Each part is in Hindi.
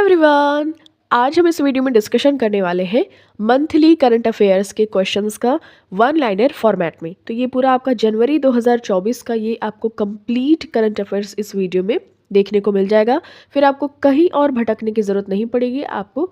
एवरीवन, आज हम इस वीडियो में डिस्कशन करने वाले हैं मंथली करंट अफेयर्स के क्वेश्चंस का वन लाइनर फॉर्मेट में। तो ये पूरा आपका जनवरी 2024 का ये आपको कंप्लीट करंट अफेयर्स इस वीडियो में देखने को मिल जाएगा। फिर आपको कहीं और भटकने की ज़रूरत नहीं पड़ेगी, आपको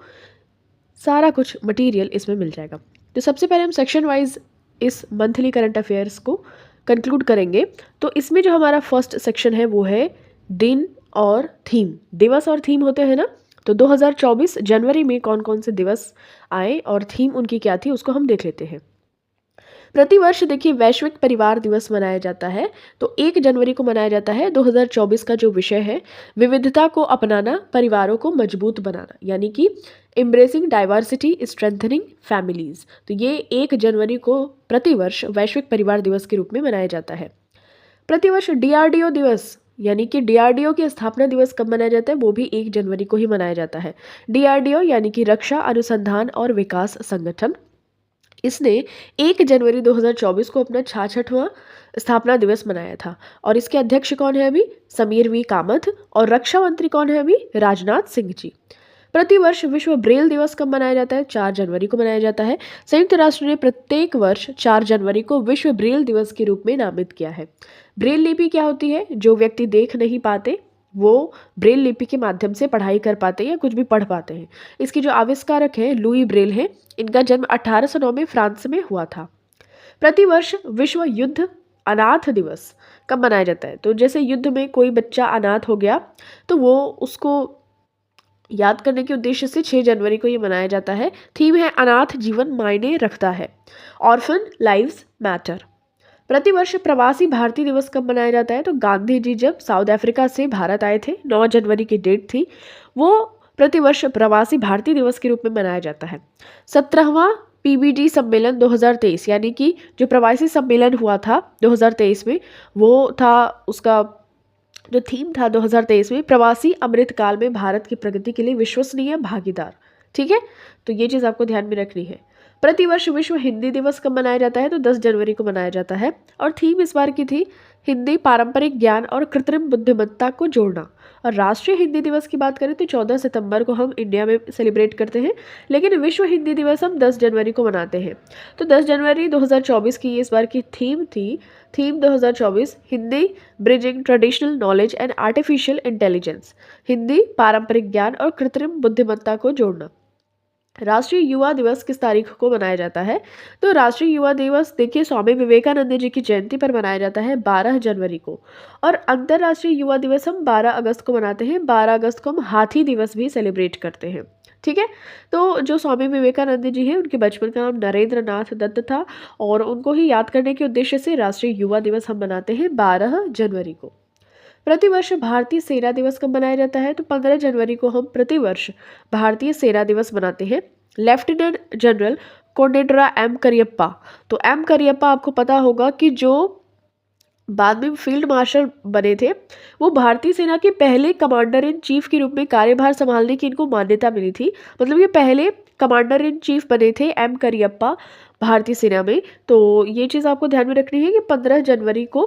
सारा कुछ मटेरियल इसमें मिल जाएगा। तो सबसे पहले हम सेक्शन वाइज इस मंथली करंट अफेयर्स को कंक्लूड करेंगे। तो इसमें जो हमारा फर्स्ट सेक्शन है वो है दिन और थीम। दिवस और थीम होते हैं ना, तो 2024 जनवरी में कौन कौन से दिवस आए और थीम उनकी क्या थी उसको हम देख लेते हैं। प्रतिवर्ष देखिए वैश्विक परिवार दिवस मनाया जाता है, तो 1 जनवरी को मनाया जाता है। 2024 का जो विषय है विविधता को अपनाना, परिवारों को मजबूत बनाना, यानी कि एम्ब्रेसिंग डाइवर्सिटी स्ट्रेंथनिंग फैमिलीज। तो ये 1 जनवरी को प्रतिवर्ष वैश्विक परिवार दिवस के रूप में मनाया जाता है। प्रतिवर्ष डीआरडीओ दिवस, यानी कि डीआरडीओ की स्थापना दिवस कब मनाया जाता है, वो भी 1 जनवरी को ही मनाया जाता है। डीआरडीओ यानी कि रक्षा अनुसंधान और विकास संगठन, इसने 1 जनवरी 2024 को अपना 66वां स्थापना दिवस मनाया था। और इसके अध्यक्ष कौन है अभी, समीर वी कामथ। और रक्षा मंत्री कौन है अभी, राजनाथ सिंह जी। प्रतिवर्ष विश्व ब्रेल दिवस कब मनाया जाता है, 4 जनवरी को मनाया जाता है। संयुक्त राष्ट्र ने प्रत्येक वर्ष 4 जनवरी को विश्व ब्रेल दिवस के रूप में नामित किया है। ब्रेल लिपि क्या होती है, जो व्यक्ति देख नहीं पाते वो ब्रेल लिपि के माध्यम से पढ़ाई कर पाते हैं या कुछ भी पढ़ पाते हैं। इसकी जो आविष्कारक है लुई ब्रेल है। इनका जन्म 1809 में फ्रांस में हुआ था। प्रतिवर्ष विश्व युद्ध अनाथ दिवस कब मनाया जाता है, तो जैसे युद्ध में कोई बच्चा अनाथ हो गया तो वो उसको याद करने के उद्देश्य से 6 जनवरी को ये मनाया जाता है। थीम है अनाथ जीवन मायने रखता है, ऑर्फन लाइव्स मैटर। प्रतिवर्ष प्रवासी भारतीय दिवस कब मनाया जाता है, तो गांधी जी जब साउथ अफ्रीका से भारत आए थे, 9 जनवरी की डेट थी, वो प्रतिवर्ष प्रवासी भारतीय दिवस के रूप में मनाया जाता है। 17वां पीबीडी सम्मेलन 2023, यानी कि जो प्रवासी सम्मेलन हुआ था 2023 में, वो था उसका जो थीम था 2023 में प्रवासी अमृतकाल में भारत की प्रगति के लिए विश्वसनीय भागीदार। ठीक है, तो ये चीज़ आपको ध्यान में रखनी है। प्रतिवर्ष विश्व हिंदी दिवस कब मनाया जाता है, तो 10 जनवरी को मनाया जाता है। और थीम इस बार की थी हिंदी पारंपरिक ज्ञान और कृत्रिम बुद्धिमत्ता को जोड़ना। और राष्ट्रीय हिंदी दिवस की बात करें तो 14 सितंबर को हम इंडिया में सेलिब्रेट करते हैं, लेकिन विश्व हिंदी दिवस हम 10 जनवरी को मनाते हैं। तो 10 जनवरी 2024 की ये इस बार की थीम थी। Theme 2024 Hindi bridging traditional knowledge and artificial intelligence, Hindi पारंपरिक ज्ञान और कृत्रिम बुद्धिमत्ता को जोड़ना। राष्ट्रीय युवा दिवस किस तारीख को मनाया जाता है, तो राष्ट्रीय युवा दिवस देखिए स्वामी विवेकानंद जी की जयंती पर मनाया जाता है 12 जनवरी को। और अंतर्राष्ट्रीय युवा दिवस हम 12 अगस्त को मनाते हैं। 12 अगस्त को हम हाथी दिवस भी सेलिब्रेट करते हैं। ठीक है, तो जो स्वामी विवेकानंद जी हैं उनके बचपन का नाम नरेंद्र नाथ दत्त था, और उनको ही याद करने के उद्देश्य से राष्ट्रीय युवा दिवस हम मनाते हैं 12 जनवरी को। प्रतिवर्ष भारतीय सेना दिवस कब मनाया जाता है, तो 15 जनवरी को हम प्रतिवर्ष भारतीय सेना दिवस मनाते हैं। लेफ्टिनेंट जनरल कोंडेड्रा एम करियप्पा, तो एम करियप्पा आपको पता होगा कि जो बाद में फील्ड मार्शल बने थे, वो भारतीय सेना के पहले कमांडर इन चीफ के रूप में कार्यभार संभालने की इनको मान्यता मिली थी। मतलब ये पहले कमांडर इन चीफ बने थे एम करियप्पा भारतीय सेना में। तो ये चीज़ आपको ध्यान में रखनी है कि 15 जनवरी को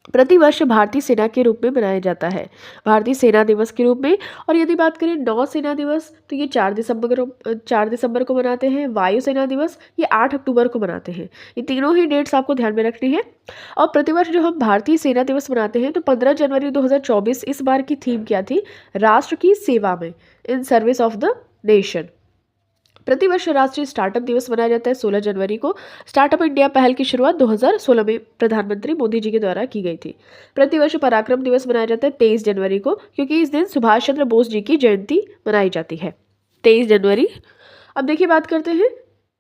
प्रतिवर्ष भारतीय सेना के रूप में मनाया जाता है, भारतीय सेना दिवस के रूप में। और यदि बात करें नौसेना दिवस, तो ये 4 दिसंबर को मनाते हैं। वायुसेना दिवस ये 8 अक्टूबर को मनाते हैं। ये तीनों ही डेट्स आपको ध्यान में रखनी है। और प्रतिवर्ष जो हम भारतीय सेना दिवस मनाते हैं, तो 15 जनवरी 2024 इस बार की थीम क्या थी, राष्ट्र की सेवा में, in service of the nation. प्रतिवर्ष राष्ट्रीय स्टार्टअप दिवस मनाया जाता है 16 जनवरी को। स्टार्टअप इंडिया पहल की शुरुआत 2016 में प्रधानमंत्री मोदी जी के द्वारा की गई थी। प्रतिवर्ष पराक्रम दिवस मनाया जाता है 23 जनवरी को, क्योंकि इस दिन सुभाष चंद्र बोस जी की जयंती मनाई जाती है 23 जनवरी। अब देखिए बात करते हैं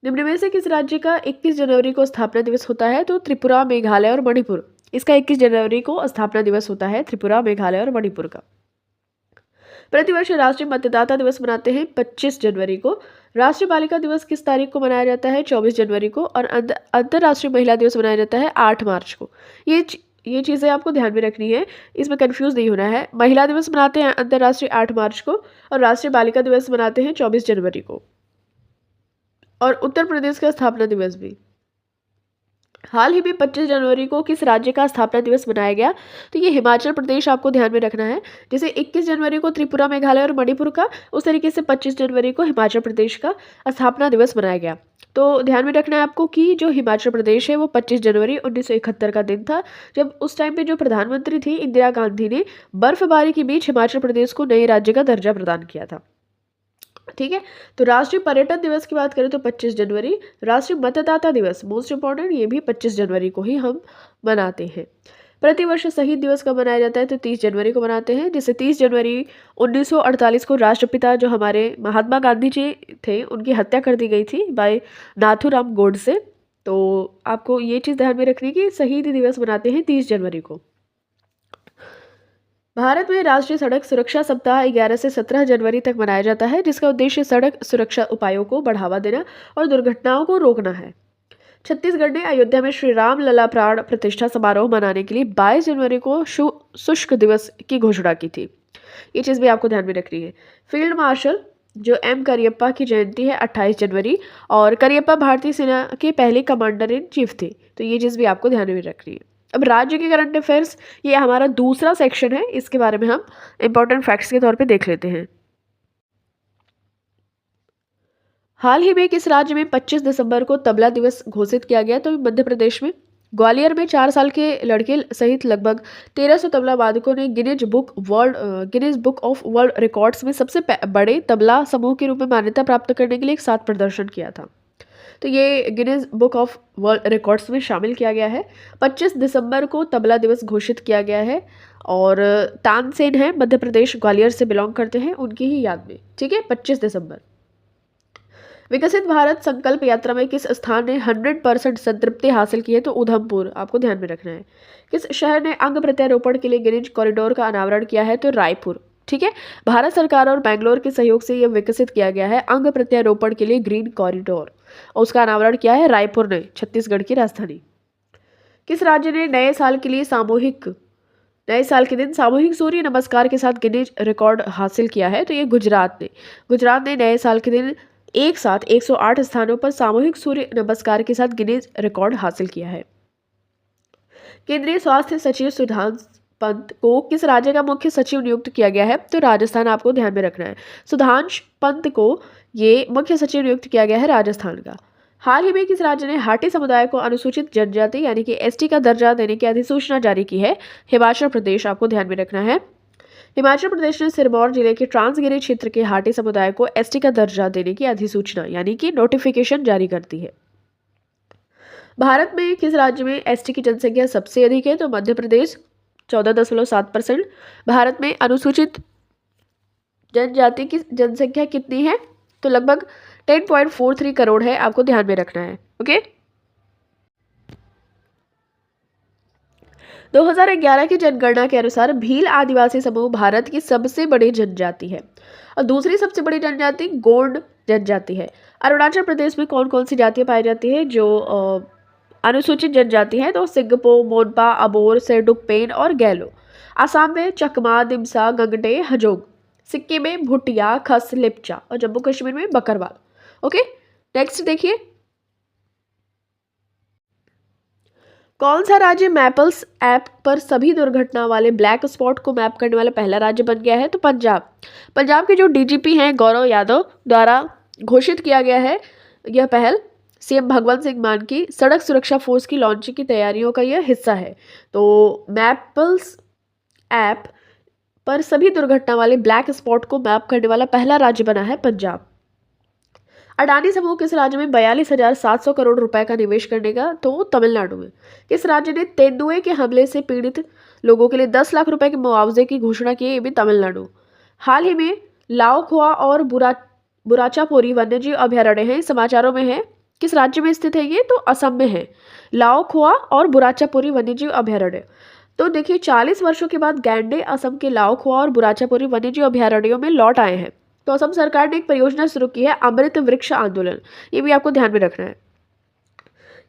निम्न में से किस राज्य का 21 जनवरी को स्थापना दिवस होता है, तो त्रिपुरा, मेघालय और मणिपुर। इसका 21 जनवरी को स्थापना दिवस होता है त्रिपुरा, मेघालय और मणिपुर का। प्रतिवर्ष राष्ट्रीय मतदाता दिवस मनाते हैं 25 जनवरी को। राष्ट्रीय बालिका दिवस किस तारीख को मनाया जाता है, 24 जनवरी को। और अंतर्राष्ट्रीय महिला दिवस मनाया जाता है 8 मार्च को। ये चीज़ें आपको ध्यान में रखनी है, इसमें कंफ्यूज नहीं होना है। महिला दिवस मनाते हैं अंतर्राष्ट्रीय 8 मार्च को, और राष्ट्रीय बालिका दिवस मनाते हैं 24 जनवरी को। और उत्तर प्रदेश का स्थापना दिवस भी हाल ही में 25 जनवरी को किस राज्य का स्थापना दिवस मनाया गया? तो ये हिमाचल प्रदेश आपको ध्यान में रखना है। जैसे 21 जनवरी को त्रिपुरा, मेघालय और मणिपुर का, उस तरीके से 25 जनवरी को हिमाचल प्रदेश का स्थापना दिवस मनाया गया। तो ध्यान में रखना है आपको कि जो हिमाचल प्रदेश है वो 25 जनवरी 1971 का दिन था, जब उस टाइम पे जो प्रधानमंत्री थी इंदिरा गांधी ने बर्फबारी के बीच हिमाचल प्रदेश को नए राज्य का दर्जा प्रदान किया था। ठीक है। तो राष्ट्रीय पर्यटन दिवस की बात करें तो 25 जनवरी। राष्ट्रीय मतदाता दिवस मोस्ट इंपॉर्टेंट, ये भी 25 जनवरी को ही हम मनाते हैं। प्रतिवर्ष शहीद दिवस कब मनाया जाता है? तो 30 जनवरी को मनाते हैं। जैसे 30 जनवरी 1948 को राष्ट्रपिता जो हमारे महात्मा गांधी जी थे उनकी हत्या कर दी गई थी बाय नाथूराम गोडसे। तो आपको ये चीज़ ध्यान में रखनी है कि शहीद दिवस मनाते हैं 30 जनवरी को। भारत में राष्ट्रीय सड़क सुरक्षा सप्ताह 11 से 17 जनवरी तक मनाया जाता है, जिसका उद्देश्य सड़क सुरक्षा उपायों को बढ़ावा देना और दुर्घटनाओं को रोकना है। छत्तीसगढ़ ने अयोध्या में श्री राम लला प्राण प्रतिष्ठा समारोह मनाने के लिए 22 जनवरी को शुष्क दिवस की घोषणा की थी। ये चीज़ भी आपको ध्यान में रखनी है। फील्ड मार्शल जो एम करियप्पा की जयंती है 28 जनवरी, और करियप्पा भारतीय सेना के पहले कमांडर इन चीफ थे। तो ये चीज़ भी आपको ध्यान में रखनी है। अब राज्य के करंट अफेयर्स, ये हमारा दूसरा सेक्शन है, इसके बारे में हम इंपॉर्टेंट फैक्ट्स के तौर पे देख लेते हैं। हाल ही में किस राज्य में 25 दिसंबर को तबला दिवस घोषित किया गया? तो मध्य प्रदेश में। ग्वालियर में 4 साल के लड़के सहित लगभग 1300 तबला वादकों ने Guinness book of world records में सबसे बड़े तबला समूह के रूप में मान्यता प्राप्त करने के लिए एक साथ प्रदर्शन किया था। तो ये Guinness book of world records में शामिल किया गया है। 25 दिसंबर को तबला दिवस घोषित किया गया है, और तानसेन है, मध्य प्रदेश, ग्वालियर से बिलोंग करते हैं, उनकी ही याद में। ठीक है, 25 दिसंबर। विकसित भारत संकल्प यात्रा में किस स्थान ने 100% संतृप्ति हासिल की है? तो उधमपुर, आपको ध्यान में रखना है। किस शहर ने अंग प्रत्यारोपण के लिए गिनीज कॉरिडोर का अनावरण किया है? तो रायपुर। ठीक है, भारत सरकार और बेंगलोर के सहयोग से यह विकसित किया गया है अंग प्रत्यारोपण के लिए ग्रीन कॉरिडोर, और उसका अनावरण किया है रायपुर ने, छत्तीसगढ़ की राजधानी। किस राज्य ने नए साल के दिन सामूहिक सूर्य नमस्कार के साथ गिनीज रिकॉर्ड हासिल किया है? तो ये गुजरात ने नए साल के दिन एक साथ 108 स्थानों पर सामूहिक सूर्य नमस्कार के साथ गिनीज रिकॉर्ड हासिल किया है। केंद्रीय स्वास्थ्य सचिव सुधांशु पंत को किस राज्य का मुख्य सचिव नियुक्त किया गया है? तो राजस्थान, आपको ध्यान में रखना है। सुधांशु पंत को ये मुख्य सचिव नियुक्त किया गया है राजस्थान का। हाल ही में किस राज्य ने हाटी समुदाय को अनुसूचित जनजाति यानी कि एसटी का दर्जा देने की अधिसूचना जारी की है? हिमाचल प्रदेश, आपको ध्यान में रखना है। हिमाचल प्रदेश ने सिरमौर जिले के ट्रांसगिरी क्षेत्र के हाटी समुदाय को एसटी का दर्जा देने की अधिसूचना यानी कि नोटिफिकेशन जारी कर दी है। भारत में किस राज्य में एसटी की जनसंख्या सबसे अधिक है? तो मध्य प्रदेश, 14.7%। भारत में अनुसूचित जनजाति की जनसंख्या कितनी है? तो लगभग 10.43 करोड़ है, आपको ध्यान में रखना है। ओके। 2011 की जनगणना के अनुसार भील आदिवासी समूह भारत की सबसे बड़ी जनजाति है, और दूसरी सबसे बड़ी जनजाति गोंड जनजाति है। अरुणाचल प्रदेश में कौन कौन सी जातियां पाई जाती है जो अनुसूचित जनजाति है? तो सिंगपो, मोनपा, अबोर, सेडुकपेन और गैलो। आसाम में चकमा, दिमसा, गंगटे, हजोंग। सिक्किम में भुटिया, खस, लेप्चा, और जम्मू कश्मीर में बकरवाल। ओके, नेक्स्ट देखिए, कौन सा राज्य मैपल्स ऐप पर सभी दुर्घटना वाले ब्लैक स्पॉट को मैप करने वाला पहला राज्य बन गया है? तो पंजाब के जो डीजीपी हैं गौरव यादव द्वारा घोषित किया गया है यह पहल। सीएम भगवंत सिंह मान की सड़क सुरक्षा फोर्स की लॉन्चिंग की तैयारियों का यह हिस्सा है। तो मैपल्स ऐप पर सभी दुर्घटना वाले ब्लैक स्पॉट को मैप करने वाला पहला राज्य बना है पंजाब। अडानी समूह किस राज्य में 42,700 करोड़ रुपए का निवेश करने का? तो तमिलनाडु में। किस राज्य ने तेंदुए के हमले से पीड़ित लोगों के लिए 10 लाख रुपए के मुआवजे की घोषणा की है? ये भी तमिलनाडु। हाल ही में लाओखुआ और बुराचापोरी वन्यजीव अभयारण्य है, समाचारों में है। किस राज्य में स्थित है ये? तो असम में है, लाओखुआ और बुराचापोरी वन्यजीव अभयारण्य। तो देखिए, 40 वर्षों के बाद गैंडे असम के लाओखुआ और बुराचापोरी वन्यजीव अभयारण्यों में लौट आए हैं। तो असम सरकार ने एक परियोजना शुरू की है, अमृत वृक्ष आंदोलन, ये भी आपको ध्यान में रखना है।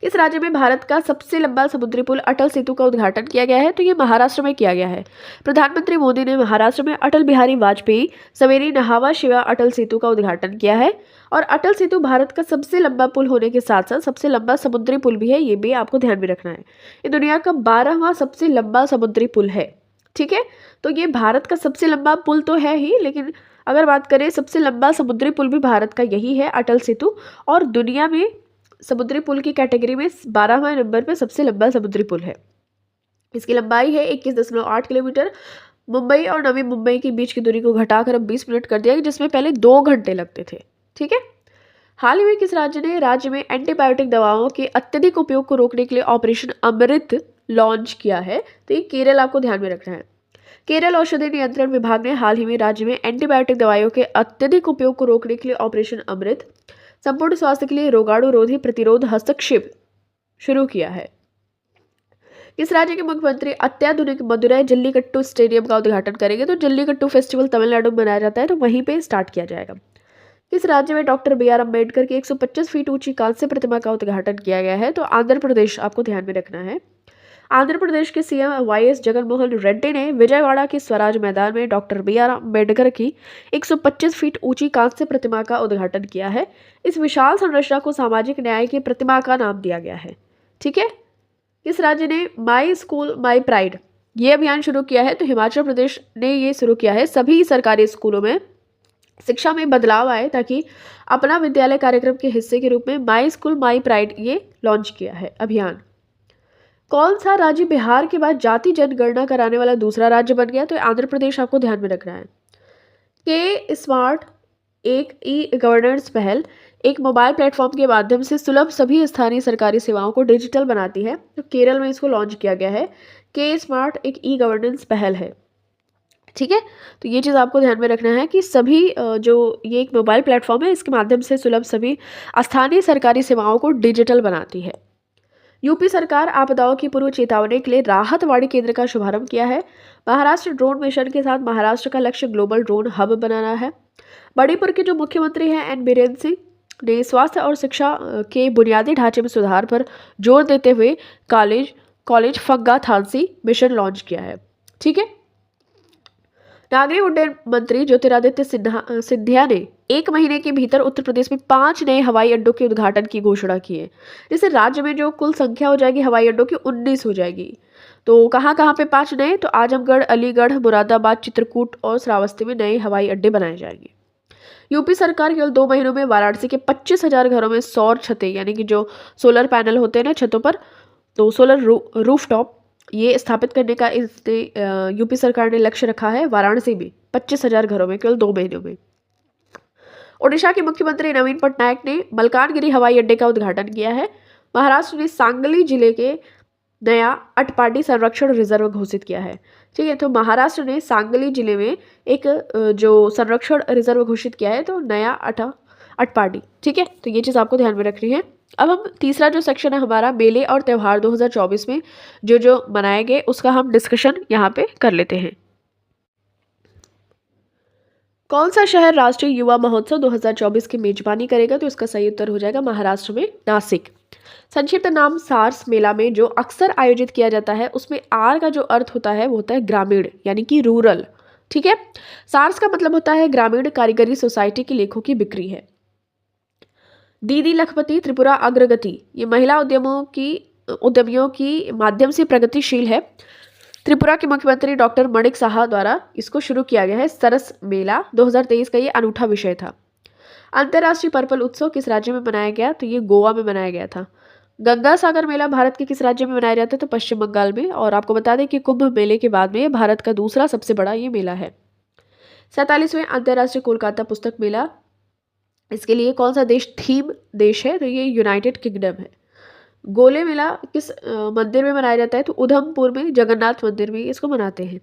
किस राज्य में भारत का सबसे लंबा समुद्री पुल अटल सेतु का उद्घाटन किया गया है? तो ये महाराष्ट्र में किया गया है। प्रधानमंत्री मोदी ने महाराष्ट्र में अटल बिहारी वाजपेयी सवेरी नहावा शिवा अटल सेतु का उद्घाटन किया है। और अटल सेतु भारत का सबसे लंबा पुल होने के साथ साथ सबसे लंबा समुद्री पुल भी है, ये भी आपको ध्यान में रखना है। ये दुनिया का 12वां सबसे लंबा समुद्री पुल है। ठीक है, तो ये भारत का सबसे लंबा पुल तो है ही, लेकिन अगर बात करें सबसे लंबा समुद्री पुल भी भारत का यही है, अटल सेतु। और दुनिया में समुद्री पुल की कैटेगरी में 12वें नंबर पे सबसे लंबा समुद्री पुल है। इसकी लंबाई है 21.8 किलोमीटर। मुंबई और नवी मुंबई के बीच की दूरी को घटाकर अब 20 मिनट कर दिया गया, जिसमें पहले 2 घंटे लगते थे। ठीक है, हाल ही में किस राज्य में एंटीबायोटिक दवाओं के अत्यधिक उपयोग को रोकने के लिए ऑपरेशन अमृत लॉन्च किया है? तो ये केरल आपको ध्यान में रखना है। केरल औषधि नियंत्रण विभाग ने हाल ही में राज्य में एंटीबायोटिक दवाइयों के अत्यधिक उपयोग को रोकने के लिए ऑपरेशन अमृत संपूर्ण स्वास्थ्य के लिए रोगाणु रोधी प्रतिरोध हस्तक्षेप शुरू किया है। इस राज्य के मुख्यमंत्री अत्याधुनिक मदुरै जल्लीकट्टू स्टेडियम का उद्घाटन करेंगे। तो जल्लीकट्टू फेस्टिवल तमिलनाडु में मनाया जाता है, तो वहीं पे स्टार्ट किया जाएगा। किस राज्य में डॉक्टर बी आर अम्बेडकर की 125 फीट ऊंची कांस्य प्रतिमा का उद्घाटन किया गया है? तो आंध्र प्रदेश आपको ध्यान में रखना है। आंध्र प्रदेश के सीएम वाईएस जगनमोहन रेड्डी ने विजयवाड़ा के स्वराज मैदान में डॉक्टर बी आर अम्बेडकर की 125 फीट ऊंची कांस्य प्रतिमा का उद्घाटन किया है। इस विशाल संरचना को सामाजिक न्याय की प्रतिमा का नाम दिया गया है। ठीक है, किस राज्य ने माई स्कूल माई प्राइड ये अभियान शुरू किया है? तो हिमाचल प्रदेश ने ये शुरू किया है। सभी सरकारी स्कूलों में शिक्षा में बदलाव आए ताकि अपना विद्यालय कार्यक्रम के हिस्से के रूप में माई स्कूल माई प्राइड ये लॉन्च किया है अभियान। कौन सा राज्य बिहार के बाद जाति जनगणना कराने वाला दूसरा राज्य बन गया? तो आंध्र प्रदेश आपको ध्यान में रखना है। के स्मार्ट एक ई गवर्नेंस पहल एक मोबाइल प्लेटफॉर्म के माध्यम से सुलभ सभी स्थानीय सरकारी सेवाओं को डिजिटल बनाती है। तो केरल में इसको लॉन्च किया गया है। के स्मार्ट एक ई गवर्नेंस पहल है। ठीक है, तो ये चीज़ आपको ध्यान में रखना है कि सभी जो ये एक मोबाइल प्लेटफॉर्म है, इसके माध्यम से सुलभ सभी स्थानीय सरकारी सेवाओं को डिजिटल बनाती है। यूपी सरकार आपदाओं की पूर्व चेतावनी के लिए राहत वाणी केंद्र का शुभारंभ किया है। महाराष्ट्र ड्रोन मिशन के साथ महाराष्ट्र का लक्ष्य ग्लोबल ड्रोन हब बनाना है। मणिपुर के जो मुख्यमंत्री हैं एन बीरेन सिंह ने स्वास्थ्य और शिक्षा के बुनियादी ढांचे में सुधार पर जोर देते हुए कॉलेज फग्गा थानसी मिशन लॉन्च किया है। ठीक है, नागरिक उड्डयन मंत्री ज्योतिरादित्य सिंधिया ने 1 महीने के भीतर उत्तर प्रदेश में 5 नए हवाई अड्डों के उद्घाटन की घोषणा की है। जिससे राज्य में जो कुल संख्या हो जाएगी हवाई अड्डों की 19 हो जाएगी। तो कहाँ कहाँ पे 5 नए? तो आजमगढ़, अलीगढ़, मुरादाबाद, चित्रकूट और श्रावस्ती में नए हवाई अड्डे बनाए जाएंगे। यूपी सरकार केवल 2 महीनों में वाराणसी के 25,000 घरों में सौर छतें यानी कि जो सोलर पैनल होते हैं ना छतों पर, तो सोलर रूफटॉप ये स्थापित करने का इसने यूपी सरकार ने लक्ष्य रखा है। वाराणसी में 25,000 घरों में केवल 2 महीनों में। ओडिशा के मुख्यमंत्री नवीन पटनायक ने मलकानगिरी हवाई अड्डे का उद्घाटन किया है। महाराष्ट्र ने सांगली जिले के नया अटपाडी संरक्षण रिजर्व घोषित किया है। ठीक है, तो महाराष्ट्र ने सांगली जिले में एक जो संरक्षण रिजर्व घोषित किया है, तो नया अटपाडी। ठीक है, तो ये चीज़ आपको ध्यान में रखनी है। अब हम तीसरा जो सेक्शन है हमारा मेले और त्यौहार 2024 में जो मनाए गए उसका हम डिस्कशन यहाँ पे कर लेते हैं। कौन सा शहर राष्ट्रीय युवा महोत्सव 2024 की मेजबानी करेगा? तो इसका सही उत्तर हो जाएगा महाराष्ट्र में नासिक। संक्षिप्त नाम सार्स मेला में जो अक्सर आयोजित किया जाता है उसमें आर का जो अर्थ होता है वो होता है ग्रामीण यानी कि रूरल। ठीक है, सार्स का मतलब होता है ग्रामीण कारीगरी सोसाइटी के लेखों की बिक्री है। दीदी लखपति त्रिपुरा अग्रगति ये महिला उद्यमियों की माध्यम से प्रगतिशील है। त्रिपुरा के मुख्यमंत्री डॉक्टर मणिक साहा द्वारा इसको शुरू किया गया है। सरस मेला 2023 का ये अनूठा विषय था। अंतर्राष्ट्रीय पर्पल उत्सव किस राज्य में मनाया गया? तो ये गोवा में मनाया गया था। गंगा सागर मेला भारत के किस राज्य में मनाया जाता है? तो पश्चिम बंगाल में। और आपको बता दें कि कुंभ मेले के बाद में भारत का दूसरा सबसे बड़ा ये मेला है। 47वें अंतर्राष्ट्रीय कोलकाता पुस्तक मेला, इसके लिए कौन सा देश थीम देश है? तो ये यूनाइटेड किंगडम है। गोले मेला किस मंदिर में मनाया जाता है? तो उधमपुर में जगन्नाथ मंदिर में इसको मनाते हैं।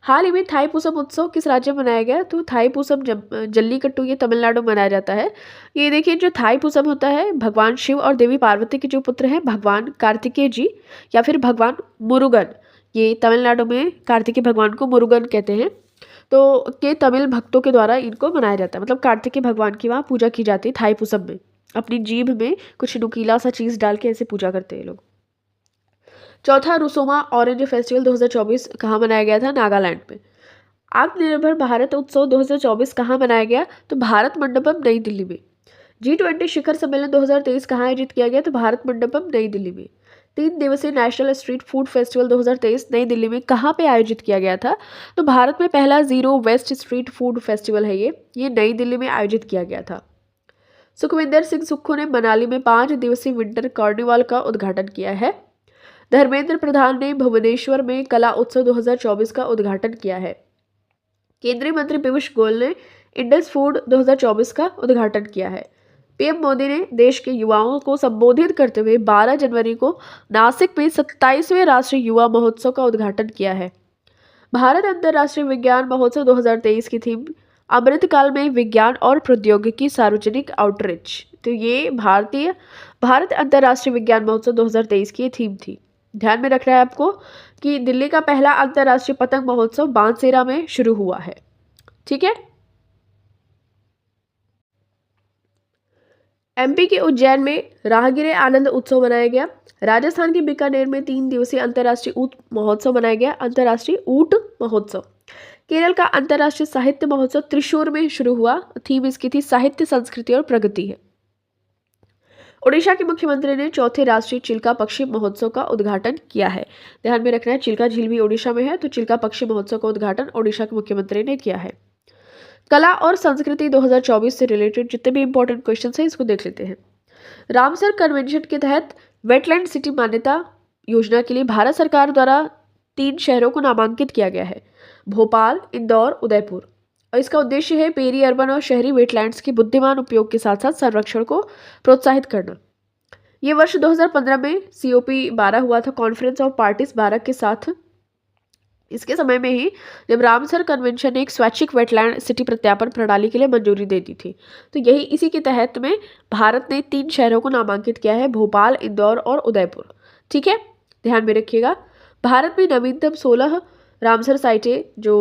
हाल ही में थाईपुसम उत्सव किस राज्य में मनाया गया? तो थाईपुसम जल्लीकट्टू ये तमिलनाडु में मनाया जाता है। ये देखिए जो थाईपुसम होता है भगवान शिव और देवी पार्वती के जो पुत्र हैं भगवान कार्तिकेय जी या फिर भगवान मुरुगन, ये तमिलनाडु में कार्तिकेय भगवान को मुरुगन कहते हैं। तो के तमिल भक्तों के द्वारा इनको मनाया जाता है, मतलब कार्तिकेय भगवान की वहाँ पूजा की जाती है थाईपुसम में। अपनी जीभ में कुछ नुकीला सा चीज़ डाल के ऐसे पूजा करते हैं लोग। चौथा, रुसोमा ऑरेंज फेस्टिवल 2024 कहाँ मनाया गया था? नागालैंड में। आत्मनिर्भर भारत उत्सव 2024 कहाँ मनाया गया? तो भारत मंडपम, नई दिल्ली में। G20 शिखर सम्मेलन 2023 कहाँ आयोजित किया गया? तो भारत मंडपम, नई दिल्ली में। 3 दिवसीय नेशनल स्ट्रीट फूड फेस्टिवल 2023 नई दिल्ली में कहाँ पे आयोजित किया गया था? तो भारत में पहला zero waste street food festival है ये नई दिल्ली में आयोजित किया गया था। सुखविंदर सिंह सुक्खू ने मनाली में 5 दिवसीय विंटर कार्निवाल का उद्घाटन किया है। धर्मेंद्र प्रधान ने भुवनेश्वर में कला उत्सव 2024 का उद्घाटन किया है। केंद्रीय मंत्री पीयूष गोयल ने इंडस फूड 2024 का उद्घाटन किया है। पीएम मोदी ने देश के युवाओं को संबोधित करते हुए 12 जनवरी को नासिक में 27वें राष्ट्रीय युवा महोत्सव का उद्घाटन किया है। भारत अंतर्राष्ट्रीय विज्ञान महोत्सव 2023 की थीम अमृतकाल में विज्ञान और प्रौद्योगिकी सार्वजनिक आउटरीच। तो ये भारत अंतर्राष्ट्रीय विज्ञान महोत्सव 2023 की थीम थी। ध्यान में रखना है आपको कि दिल्ली का पहला अंतर्राष्ट्रीय पतंग महोत्सव बांसवाड़ा में शुरू हुआ है। ठीक है। एमपी के उज्जैन में राहगिरे आनंद उत्सव मनाया गया। राजस्थान के बीकानेर में 3 दिवसीय अंतर्राष्ट्रीय ऊंट महोत्सव मनाया गया। अंतर्राष्ट्रीय ऊंट महोत्सव। केरल का अंतर्राष्ट्रीय साहित्य महोत्सव त्रिशूर में शुरू हुआ। थीम इसकी थी साहित्य, संस्कृति और प्रगति है। ओडिशा के मुख्यमंत्री ने चौथे राष्ट्रीय चिल्का पक्षी महोत्सव का उद्घाटन किया है। ध्यान में रखना है, चिल्का झील भी ओडिशा में है, तो चिल्का पक्षी महोत्सव का उद्घाटन ओडिशा के मुख्यमंत्री ने किया है। कला और संस्कृति 2024 से रिलेटेड जितने भी इंपॉर्टेंट क्वेश्चन हैं इसको देख लेते हैं। रामसर कन्वेंशन के तहत वेटलैंड सिटी मान्यता योजना के लिए भारत सरकार द्वारा 3 शहरों को नामांकित किया गया है, भोपाल, इंदौर, उदयपुर। और इसका उद्देश्य है पेरी अर्बन और शहरी वेटलैंड्स के बुद्धिमान उपयोग के साथ साथ संरक्षण को प्रोत्साहित करना। ये वर्ष 2015 में COP 12 हुआ था, कॉन्फ्रेंस ऑफ पार्टीज 12 के साथ। इसके समय में ही जब रामसर कन्वेंशन ने एक स्वैच्छिक वेटलैंड सिटी प्रत्यापन प्रणाली के लिए मंजूरी दे दी थी, तो यही इसी के तहत में भारत ने 3 शहरों को नामांकित किया है, भोपाल, इंदौर और उदयपुर। ठीक है, ध्यान में रखिएगा। भारत में नवीनतम 16 रामसर साइटें जो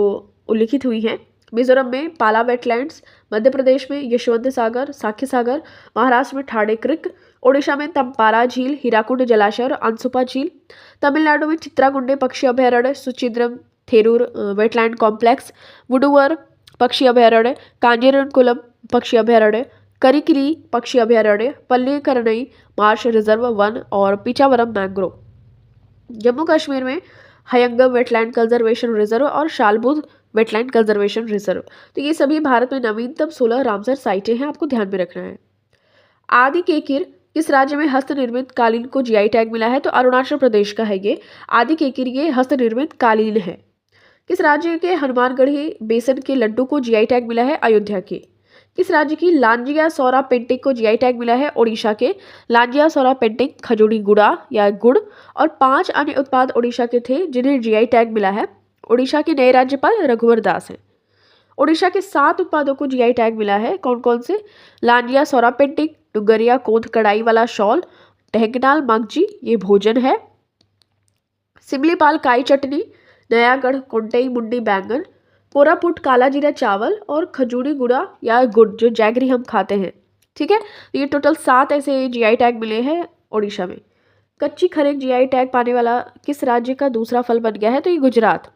उल्लिखित हुई हैं। मिजोरम में पाला वेटलैंड्स, मध्य प्रदेश में यशवंत सागर, साख्य सागर, महाराष्ट्र में ठाणे क्रिक, ओडिशा में तम्पारा झील, हीराकुंड जलाशय और अंसुपा झील, तमिलनाडु में चित्रागुंडे पक्षी अभयारण्य, सुचिद्रम थेरूर वेटलैंड कॉम्प्लेक्स, वुडुवर पक्षी अभयारण्य, कांजीरकुलम पक्षी अभयारण्य, करिकिली पक्षी अभयारण्य, पल्लीकरनई मार्श रिजर्व वन और पिचावरम मैंग्रोव। जम्मू कश्मीर में हयंगम वेटलैंड कंजर्वेशन रिजर्व और शालबुद वेटलैंड कंजर्वेशन रिजर्व। तो ये सभी भारत में नवीनतम 16 रामसर साइटें हैं, आपको ध्यान में रखना है। आदि केकिर किस राज्य में हस्तनिर्मित कालीन को GI टैग मिला है? तो अरुणाचल प्रदेश का है ये आदि केकिर, ये हस्तनिर्मित कालीन है। किस राज्य के हनुमानगढ़ी बेसन के लड्डू को GI टैग मिला है? अयोध्या के। किस राज्य की लांजिया सौरा पेंटिंग को GI टैग मिला है? ओडिशा के। लांजिया सौरा पेंटिंग खजूरी गुड़ा या गुड़ और 5 अन्य उत्पाद ओडिशा के थे जिन्हें GI टैग मिला है। ओडिशा के नए राज्यपाल रघुवर दास हैं। ओडिशा के 7 उत्पादों को GI टैग मिला है, कौन कौन से? लांजिया सौरा पेंटिंग, डुगरिया कोंद कढ़ाई वाला शॉल, ढेंकनाल मगजी ये भोजन है, सिमलीपाल काई चटनी, नयागढ़ कोंटई मुंडी बैंगन, कोरापुट काला जीरा चावल और खजूरी गुड़ा या गुड़ जो जैगरी हम खाते हैं। ठीक है, तो ये टोटल 7 ऐसे GI टैग मिले हैं ओडिशा में। कच्ची खरेक GI टैग पाने वाला किस राज्य का दूसरा फल बन गया है? तो ये गुजरात।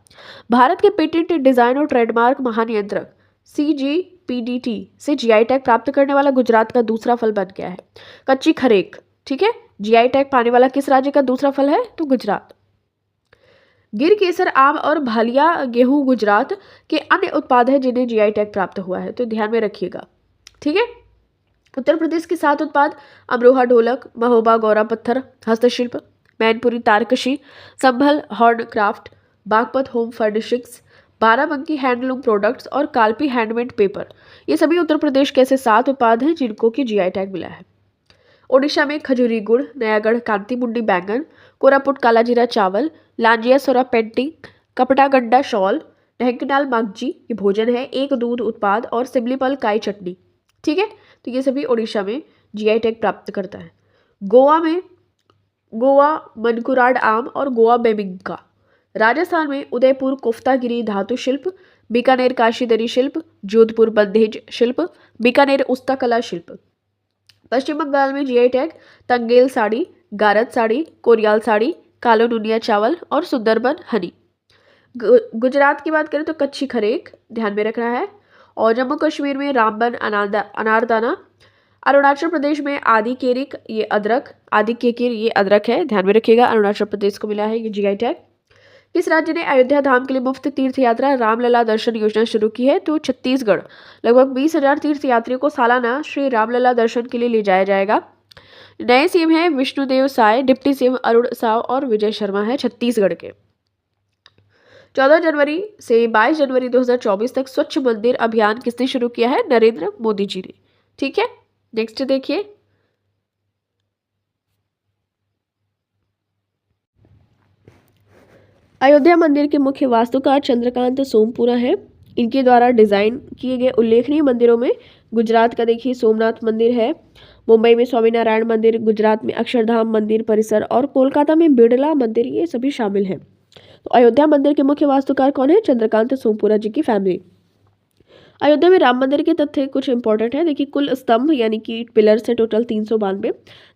भारत के पेटेंट डिजाइन और ट्रेडमार्क महानियंत्रक CGPDT से GI टैग प्राप्त करने वाला गुजरात का दूसरा फल बन गया है कच्ची खरेक। ठीक है, GI टैग पाने वाला किस राज्य का दूसरा फल है? तो गुजरात। गिर केसर आम और भालिया गेहूं गुजरात के अन्य उत्पाद है जिन्हें GI टैग प्राप्त हुआ है, तो ध्यान में रखिएगा। ठीक है, उत्तर प्रदेश के 7 उत्पाद अमरोहा ढोलक, महोबा गौरा पत्थर हस्तशिल्प, मैनपुरी तारकशी, Sambhal horn craft, Baghpat home furnishings, Barabanki handloom products और कालपी हैंडमेड पेपर, ये सभी उत्तर प्रदेश के ऐसे 7 उत्पाद हैं जिनको कि GI टैग मिला है। ओडिशा में खजूरी गुड़, नयागढ़ कांति मुंडी बैंगन, कोरापुट काला जीरा चावल, लांजिया सोरा पेंटिंग, कपटागंडा शॉल, ढेंकनाल मगजी ये भोजन है, एक दूध उत्पाद और सिमलीपल काई चटनी। ठीक है, तो ये सभी ओडिशा में GI टैग प्राप्त करता है। गोवा में गोवा मनकुराड आम और गोवा बेबिंका। राजस्थान में उदयपुर कोफ्तागिरी धातु शिल्प, बीकानेर काशीदरी शिल्प, जोधपुर बंधेज शिल्प, बीकानेर उस्ता कला शिल्प। पश्चिम बंगाल में जीआई टैग तंगेल साड़ी, गारत साड़ी, कोरियाल साड़ी, कालो नुनिया चावल और सुंदरबन हनी। गुजरात की बात करें तो कच्ची खरेक ध्यान में रखना है। और जम्मू कश्मीर में रामबन अनारदाना। अरुणाचल प्रदेश में आदि केरिक, ये अदरक, आदि केकिर ये अदरक है, ध्यान में रखिएगा, अरुणाचल प्रदेश को मिला है ये जीआई टैग। किस राज्य ने अयोध्या धाम के लिए मुफ्त तीर्थ यात्रा रामलला दर्शन योजना शुरू की है? तो छत्तीसगढ़। लगभग 20,000 तीर्थ यात्रियों को सालाना श्री रामलला दर्शन के लिए ले जाया जाएगा। नए सीएम हैं विष्णुदेव साय, डिप्टी सीएम अरुण साव और विजय शर्मा है छत्तीसगढ़ के। 14 जनवरी से 22 जनवरी 2024 तक स्वच्छ मंदिर अभियान किसने शुरू किया है? नरेंद्र मोदी जी ने। ठीक है, नेक्स्ट देखिए। अयोध्या मंदिर के मुख्य वास्तुकार चंद्रकांत सोमपुरा है। इनके द्वारा डिजाइन किए गए उल्लेखनीय मंदिरों में गुजरात का देखिए सोमनाथ मंदिर है, मुंबई में स्वामीनारायण मंदिर, गुजरात में अक्षरधाम मंदिर परिसर और कोलकाता में बिड़ला मंदिर, ये सभी शामिल हैं। तो अयोध्या मंदिर के मुख्य वास्तुकार कौन है? चंद्रकांत सोमपुरा जी की फैमिली। अयोध्या में राम मंदिर के तथ्य कुछ इंपॉर्टेंट है। देखिए, कुल स्तंभ यानी कि पिलर से टोटल 392,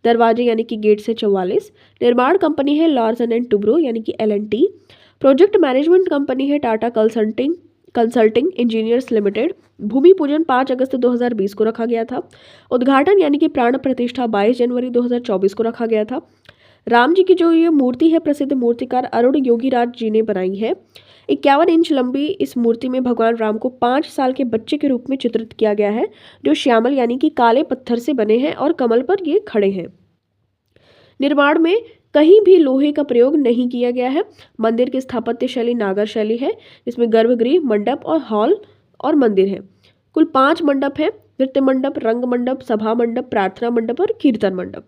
दरवाजे यानी कि गेट से 44, निर्माण कंपनी है लार्सन एंड टुब्रो यानी कि L&T, प्रोजेक्ट मैनेजमेंट कंपनी है टाटा कंसल्टिंग इंजीनियर्स लिमिटेड। भूमि पूजन 5 अगस्त 2020 को रखा गया था। उद्घाटन यानी कि प्राण प्रतिष्ठा 22 जनवरी 2024 को रखा गया था। राम जी की जो ये मूर्ति है प्रसिद्ध मूर्तिकार अरुण योगीराज जी ने बनाई है। 51 इंच लंबी इस मूर्ति में भगवान राम को 5 साल के बच्चे के रूप में चित्रित किया गया है, जो श्यामल यानी कि काले पत्थर से बने हैं और कमल पर ये खड़े हैं। निर्माण में कहीं भी लोहे का प्रयोग नहीं किया गया है। मंदिर की स्थापत्य शैली नागर शैली है, जिसमें गर्भगृह, मंडप और हॉल और मंदिर है। कुल 5 मंडप है, नृत्य मंडप, रंग मंडप, सभा मंडप, प्रार्थना मंडप और कीर्तन मंडप।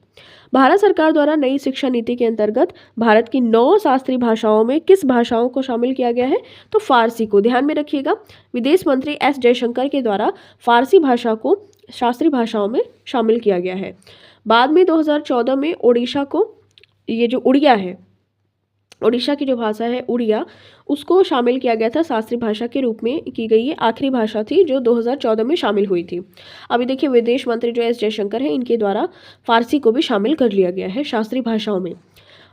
भारत सरकार द्वारा नई शिक्षा नीति के अंतर्गत भारत की 9 शास्त्रीय भाषाओं में किस भाषाओं को शामिल किया गया है? तो फारसी को। ध्यान में रखिएगा, विदेश मंत्री S जयशंकर के द्वारा फारसी भाषा को शास्त्रीय भाषाओं में शामिल किया गया है। बाद में 2014 में ओडिशा को, ये जो उड़िया है, ओडिशा की जो भाषा है उड़िया, उसको शामिल किया गया था शास्त्रीय भाषा के रूप में की गई। ये आखिरी भाषा थी जो 2014 में शामिल हुई थी। अभी देखिए, विदेश मंत्री जो S जयशंकर है, इनके द्वारा फारसी को भी शामिल कर लिया गया है शास्त्रीय भाषाओं में।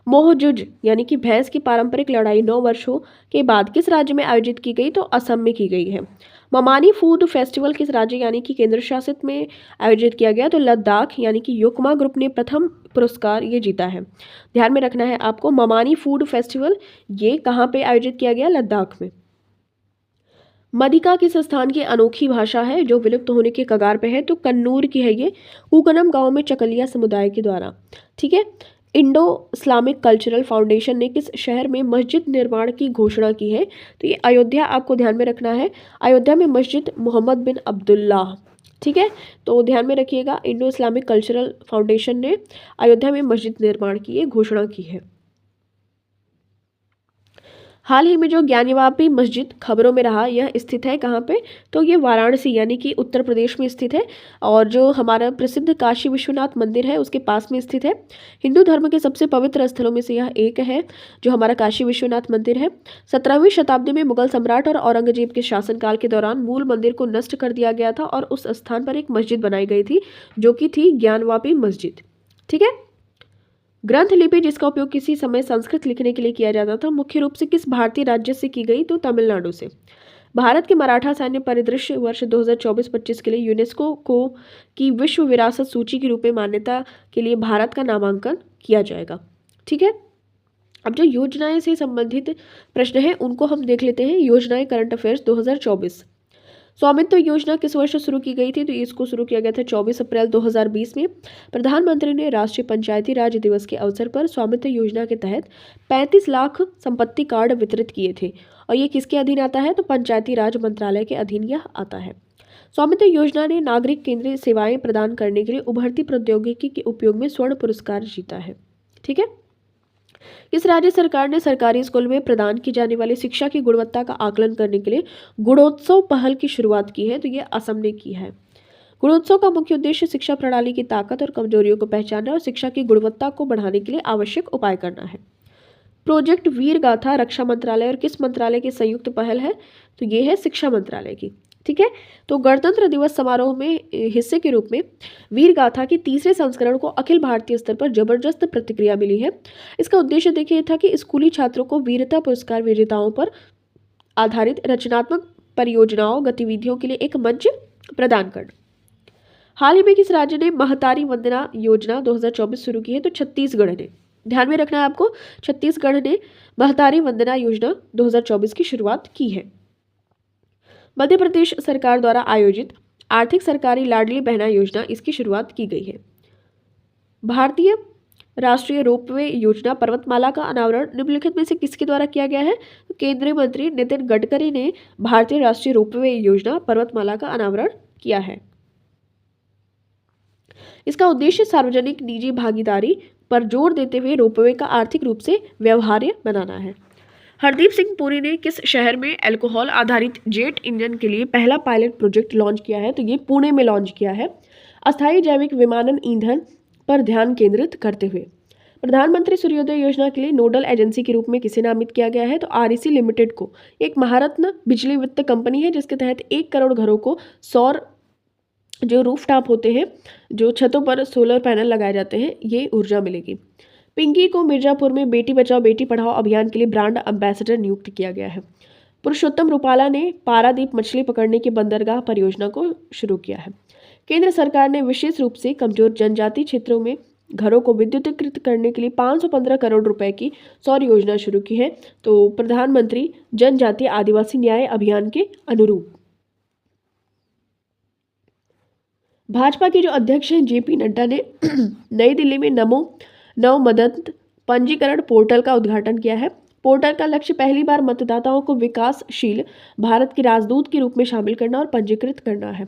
मोहजुज यानी कि भैंस की पारंपरिक लड़ाई 9 वर्षों के बाद किस राज्य में आयोजित की गई? तो असम में की गई है। ममानी फूड फेस्टिवल किस राज्य यानी कि केंद्र शासित में आयोजित किया गया? तो लद्दाख यानी कि योकमा ग्रुप ने प्रथम पुरस्कार ये जीता है। ध्यान में रखना है आपको, ममानी फूड फेस्टिवल ये कहाँ पे आयोजित किया गया? लद्दाख में। मदिका किस स्थान की अनोखी भाषा है जो विलुप्त होने के कगार पे है? तो कन्नूर की है ये, कुकनम गांव में चकलिया समुदाय के द्वारा। ठीक है। इंडो इस्लामिक कल्चरल फाउंडेशन ने किस शहर में मस्जिद निर्माण की घोषणा की है? तो ये अयोध्या, आपको ध्यान में रखना है, अयोध्या में मस्जिद मोहम्मद बिन अब्दुल्ला। ठीक है, तो ध्यान में रखिएगा, इंडो इस्लामिक कल्चरल फाउंडेशन ने अयोध्या में मस्जिद निर्माण की ये घोषणा की है। हाल ही में जो ज्ञानवापी मस्जिद खबरों में रहा, यह स्थित है कहाँ पे? तो ये वाराणसी यानी कि उत्तर प्रदेश में स्थित है, और जो हमारा प्रसिद्ध काशी विश्वनाथ मंदिर है उसके पास में स्थित है। हिंदू धर्म के सबसे पवित्र स्थलों में से यह एक है, जो हमारा काशी विश्वनाथ मंदिर है। 17वीं शताब्दी में मुगल सम्राट और औरंगजेब के शासनकाल के दौरान मूल मंदिर को नष्ट कर दिया गया था और उस स्थान पर एक मस्जिद बनाई गई थी, जो कि थी ज्ञानवापी मस्जिद। ठीक है। ग्रंथ लिपि जिसका उपयोग किसी समय संस्कृत लिखने के लिए किया जाता था, मुख्य रूप से किस भारतीय राज्य से की गई? तो तमिलनाडु से। भारत के मराठा सैन्य परिदृश्य वर्ष 2024-25 के लिए यूनेस्को को की विश्व विरासत सूची के रूप में मान्यता के लिए भारत का नामांकन किया जाएगा। ठीक है। अब जो योजनाएं से संबंधित प्रश्न हैं उनको हम देख लेते हैं। योजनाएं करंट अफेयर्स 2024। स्वामित्व योजना किस वर्ष शुरू की गई थी? तो इसको शुरू किया गया था 24 अप्रैल 2020 में। प्रधानमंत्री ने राष्ट्रीय पंचायती राज दिवस के अवसर पर स्वामित्व योजना के तहत 35 लाख संपत्ति कार्ड वितरित किए थे, और ये किसके अधीन आता है? तो पंचायती राज मंत्रालय के अधीन यह आता है। स्वामित्व योजना ने नागरिक केंद्रीय सेवाएं प्रदान करने के लिए उभरती प्रौद्योगिकी के उपयोग में स्वर्ण पुरस्कार जीता है। ठीक है। किस राज्य सरकार ने सरकारी स्कूल में प्रदान की जाने वाली शिक्षा की गुणवत्ता का आकलन करने के लिए गुणोत्सव पहल की शुरुआत की है? तो ये असम ने की है। गुणोत्सव का मुख्य उद्देश्य शिक्षा प्रणाली की ताकत और कमजोरियों को पहचानना और शिक्षा की गुणवत्ता को बढ़ाने के लिए आवश्यक उपाय करना है। प्रोजेक्ट वीर गाथा रक्षा मंत्रालय और किस मंत्रालय की संयुक्त पहल है? तो ये है शिक्षा मंत्रालय की। ठीक है। तो गणतंत्र दिवस समारोह में हिस्से के रूप में वीर गाथा के तीसरे संस्करण को अखिल भारतीय स्तर पर जबरदस्त प्रतिक्रिया मिली है। इसका उद्देश्य देखिए था कि स्कूली छात्रों को वीरता पुरस्कार विजेताओं पर आधारित रचनात्मक परियोजनाओं गतिविधियों के लिए एक मंच प्रदान करना। हाल ही में किस राज्य ने महतारी वंदना योजना 2024 शुरू की है? तो छत्तीसगढ़ ने। ध्यान में रखना है आपको, छत्तीसगढ़ ने महतारी वंदना योजना 2024 की शुरुआत की है। मध्य प्रदेश सरकार द्वारा आयोजित आर्थिक सरकारी लाडली बहना योजना, इसकी शुरुआत की गई है। भारतीय राष्ट्रीय रोपवे योजना पर्वतमाला का अनावरण निम्नलिखित में से किसके द्वारा किया गया है? तो केंद्रीय मंत्री नितिन गडकरी ने भारतीय राष्ट्रीय रोपवे योजना पर्वतमाला का अनावरण किया है। इसका उद्देश्य सार्वजनिक निजी भागीदारी पर जोर देते हुए रोपवे का आर्थिक रूप से व्यवहार्य बनाना है। हरदीप सिंह पुरी ने किस शहर में अल्कोहल आधारित जेट इंजन के लिए पहला पायलट प्रोजेक्ट लॉन्च किया है? तो ये पुणे में लॉन्च किया है। अस्थायी जैविक विमानन ईंधन पर ध्यान केंद्रित करते हुए प्रधानमंत्री सूर्योदय योजना के लिए नोडल एजेंसी के रूप में किसे नामित किया गया है? तो आरईसी लिमिटेड को। एक महारत्न बिजली वित्त कंपनी है जिसके तहत 1 करोड़ घरों को सौर जो रूफटॉप होते हैं, जो छतों पर सोलर पैनल लगाए जाते हैं, ये ऊर्जा मिलेगी। पिंकी को मिर्जापुर में बेटी बचाओ बेटी पढ़ाओ अभियान के लिए ब्रांड एम्बेसडर नियुक्त किया गया है। पुरुषोत्तम रूपाला ने पारादीप मछली पकड़ने की बंदरगाह परियोजना को शुरू किया है। केंद्र सरकार ने विशेष रूप से कमजोर जनजाति क्षेत्रों में घरों को विद्युतीकृत करने के लिए 515 करोड़ रुपए की सौर योजना शुरू की है। तो प्रधानमंत्री जनजातीय आदिवासी न्याय अभियान के अनुरूप भाजपा के जो अध्यक्ष हैं जेपी नड्डा ने नई दिल्ली में नमो नव मदद पंजीकरण पोर्टल का उद्घाटन किया है। पोर्टल का लक्ष्य पहली बार मतदाताओं को विकासशील भारत के राजदूत के रूप में शामिल करना और पंजीकृत करना है।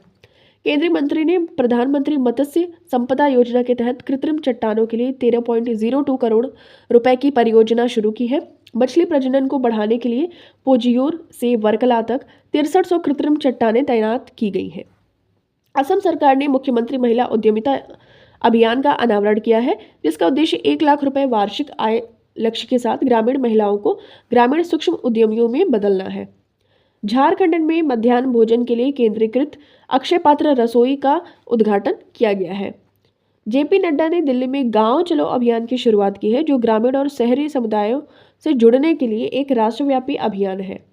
केंद्रीय मंत्री ने प्रधानमंत्री मत्स्य संपदा योजना के तहत कृत्रिम चट्टानों के लिए 13.02 करोड़ रुपए की परियोजना शुरू की है। मछली प्रजनन को बढ़ाने के लिए पोजियोर से वर्कला तक 6300 कृत्रिम चट्टानें तैनात की गई हैं। असम सरकार ने मुख्यमंत्री महिला उद्यमिता अभियान का अनावरण किया है, जिसका उद्देश्य 1 लाख रुपए वार्षिक आय लक्ष्य के साथ ग्रामीण महिलाओं को ग्रामीण सूक्ष्म उद्यमियों में बदलना है। झारखंड में मध्याह्न भोजन के लिए केंद्रीकृत अक्षय पात्र रसोई का उद्घाटन किया गया है। जेपी नड्डा ने दिल्ली में गांव चलो अभियान की शुरुआत की है, जो ग्रामीण और शहरी समुदायों से जुड़ने के लिए एक राष्ट्रव्यापी अभियान है।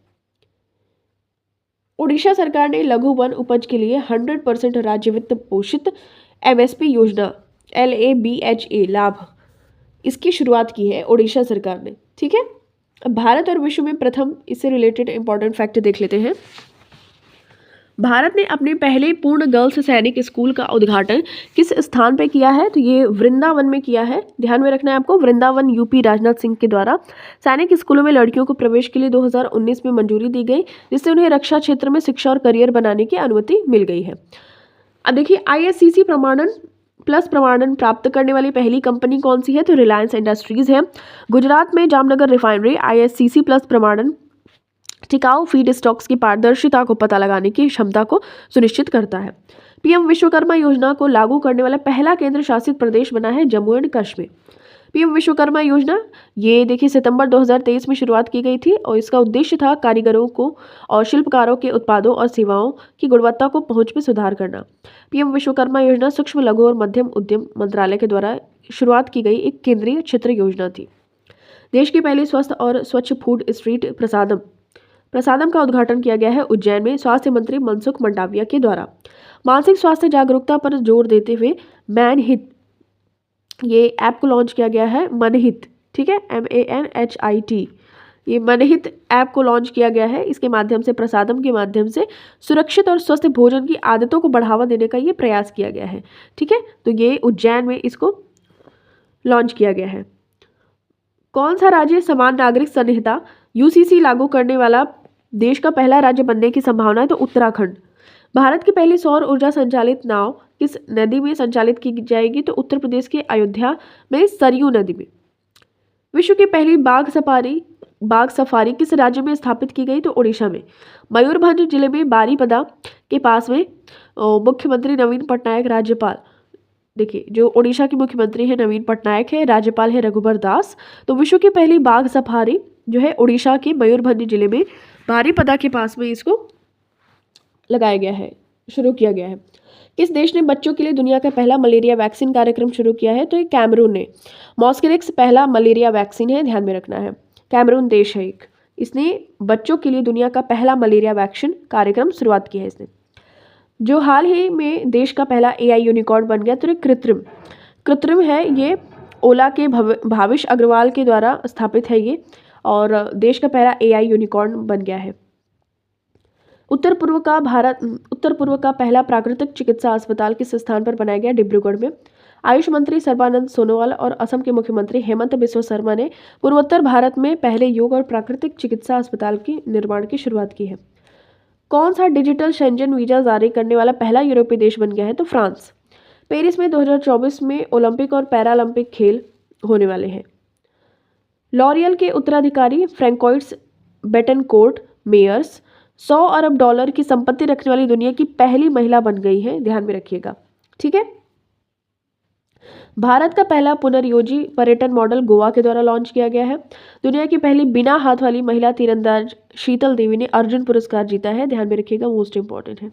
ओडिशा सरकार ने लघु वन उपज के लिए 100% राज्य वित्त पोषित एमएसपी योजना LABHA लाभ, इसकी शुरुआत की है ओडिशा सरकार ने। ठीक है, अब भारत और विश्व में प्रथम इससे रिलेटेड इंपॉर्टेंट फैक्ट देख लेते हैं। भारत ने अपने पहले पूर्ण गर्ल्स सैनिक स्कूल का उद्घाटन किस स्थान पे किया है? तो ये वृंदावन में किया है। ध्यान में रखना है आपको, वृंदावन यूपी राजनाथ सिंह के द्वारा सैनिक स्कूलों में लड़कियों को प्रवेश के लिए 2019 में मंजूरी दी गई, जिससे उन्हें रक्षा क्षेत्र में शिक्षा और करियर बनाने की अनुमति मिल गई है। अब देखिए, ISCC प्रमाणन प्लस प्रमाणन प्राप्त करने वाली पहली कंपनी कौन सी है? तो रिलायंस इंडस्ट्रीज है। गुजरात में जामनगर रिफाइनरी ISCC प्लस प्रमाणन टिकाऊ फीड स्टॉक्स की पारदर्शिता को पता लगाने की क्षमता को सुनिश्चित करता है। पीएम विश्वकर्मा योजना को लागू करने वाला पहला केंद्र शासित प्रदेश बना है जम्मू एंड कश्मीर। पीएम विश्वकर्मा योजना ये देखिए सितंबर 2023 में शुरुआत की गई थी और इसका उद्देश्य था कारीगरों को और शिल्पकारों के उत्पादों और सेवाओं की गुणवत्ता को पहुंच में सुधार करना। पीएम विश्वकर्मा योजना सूक्ष्म लघु और मध्यम उद्यम मंत्रालय के द्वारा शुरुआत की गई एक केंद्रीय क्षेत्र योजना थी। देश की पहली स्वस्थ और स्वच्छ फूड स्ट्रीट प्रसादम का उद्घाटन किया गया है उज्जैन में स्वास्थ्य मंत्री मनसुख मंडाविया के द्वारा। मानसिक स्वास्थ्य जागरूकता पर जोर देते हुए मैनहित ये ऐप को लॉन्च किया गया है। मनहित, ठीक है, MANHIT, ये मनहित ऐप को लॉन्च किया गया है। इसके माध्यम से प्रसादम के माध्यम से सुरक्षित और स्वस्थ भोजन की आदतों को बढ़ावा देने का ये प्रयास किया गया है। ठीक है, तो ये उज्जैन में इसको लॉन्च किया गया है। कौन सा राज्य समान नागरिक संहिता UCC लागू करने वाला देश का पहला राज्य बनने की संभावना है? तो उत्तराखंड। भारत की पहली सौर ऊर्जा संचालित नाव किस नदी में संचालित की जाएगी? तो उत्तर प्रदेश के अयोध्या में सरयू नदी में। विश्व की पहली बाघ सफारी किस राज्य में स्थापित की गई? तो ओडिशा में। मयूरभंज जिले में बारीपदा के पास में मुख्यमंत्री नवीन पटनायक, राज्यपाल, देखिए जो ओडिशा के मुख्यमंत्री है नवीन पटनायक है, राज्यपाल है रघुबर दास। तो विश्व की पहली बाघ सफारी जो है ओडिशा के मयूरभंज जिले में बारीपदा के पास में इसको लगाया गया है, शुरू किया गया है। किस देश ने बच्चों के लिए दुनिया का पहला मलेरिया वैक्सीन कार्यक्रम शुरू किया है? तो ये कैमरून ने। मॉस्किरिक्स पहला मलेरिया वैक्सीन है, ध्यान में रखना है। कैमरून देश है एक, इसने बच्चों के लिए दुनिया का पहला मलेरिया वैक्सीन कार्यक्रम शुरुआत की है इसने। जो हाल ही में देश का पहला AI यूनिकॉर्न बन गया, तो ये कृत्रिम कृत्रिम है ये, ओला के भाविश अग्रवाल के द्वारा स्थापित है ये, और देश का पहला AI यूनिकॉर्न बन गया है। उत्तर पूर्व का पहला प्राकृतिक चिकित्सा अस्पताल किस स्थान पर बनाया गया? डिब्रूगढ़ में। आयुष मंत्री सर्बानंद सोनोवाल और असम के मुख्यमंत्री हेमंत बिस्वा शर्मा ने पूर्वोत्तर भारत में पहले योग और प्राकृतिक चिकित्सा अस्पताल के निर्माण की शुरुआत की है। कौन सा डिजिटल शेंजन वीजा जारी करने वाला पहला यूरोपीय देश बन गया है? तो फ्रांस। पेरिस में 2024 में ओलंपिक और पैरालंपिक खेल होने वाले हैं। लॉरियल के उत्तराधिकारी फ्रैंकोइट्स बेटनकोर्ट मेयर्स $100 अरब की संपत्ति रखने वाली दुनिया की पहली महिला बन गई है, ध्यान में रखिएगा। ठीक है। भारत का पहला पुनर्योजी पर्यटन मॉडल गोवा के द्वारा लॉन्च किया गया है। दुनिया की पहली बिना हाथ वाली महिला तीरंदाज शीतल देवी ने अर्जुन पुरस्कार जीता है, ध्यान में रखिएगा, मोस्ट इंपॉर्टेंट है।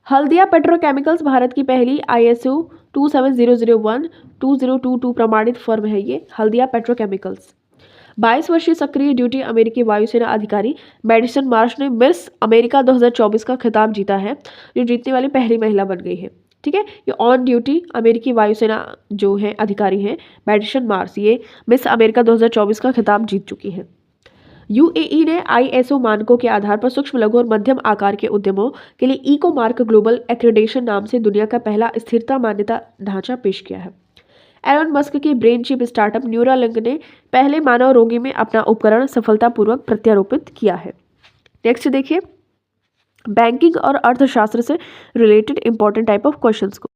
हल्दिया पेट्रोकेमिकल्स भारत की पहली ISO 27001-2022 प्रमाणित फर्म है ये, हल्दिया पेट्रोकेमिकल्स। 22 वर्षीय सक्रिय ड्यूटी अमेरिकी वायुसेना अधिकारी मैडिसन मार्श ने मिस अमेरिका 2024 का खिताब जीता है, जो जीतने वाली पहली महिला बन गई है। ठीक है, ये ऑन ड्यूटी अमेरिकी वायुसेना जो है अधिकारी हैं मैडिसन मार्श, ये मिस अमेरिका 2024 का खिताब जीत चुकी हैं। UAE ने ISO मानकों के आधार पर सूक्ष्म लघु और मध्यम आकार के उद्यमों के लिए इको मार्क ग्लोबल एक्रेडिटेशन नाम से दुनिया का पहला स्थिरता मान्यता ढांचा पेश किया है। एलोन मस्क की ब्रेन चिप स्टार्टअप न्यूरालिंक ने पहले मानव रोगी में अपना उपकरण सफलतापूर्वक प्रत्यारोपित किया है। नेक्स्ट देखिए, बैंकिंग और अर्थशास्त्र से related important type of questions को।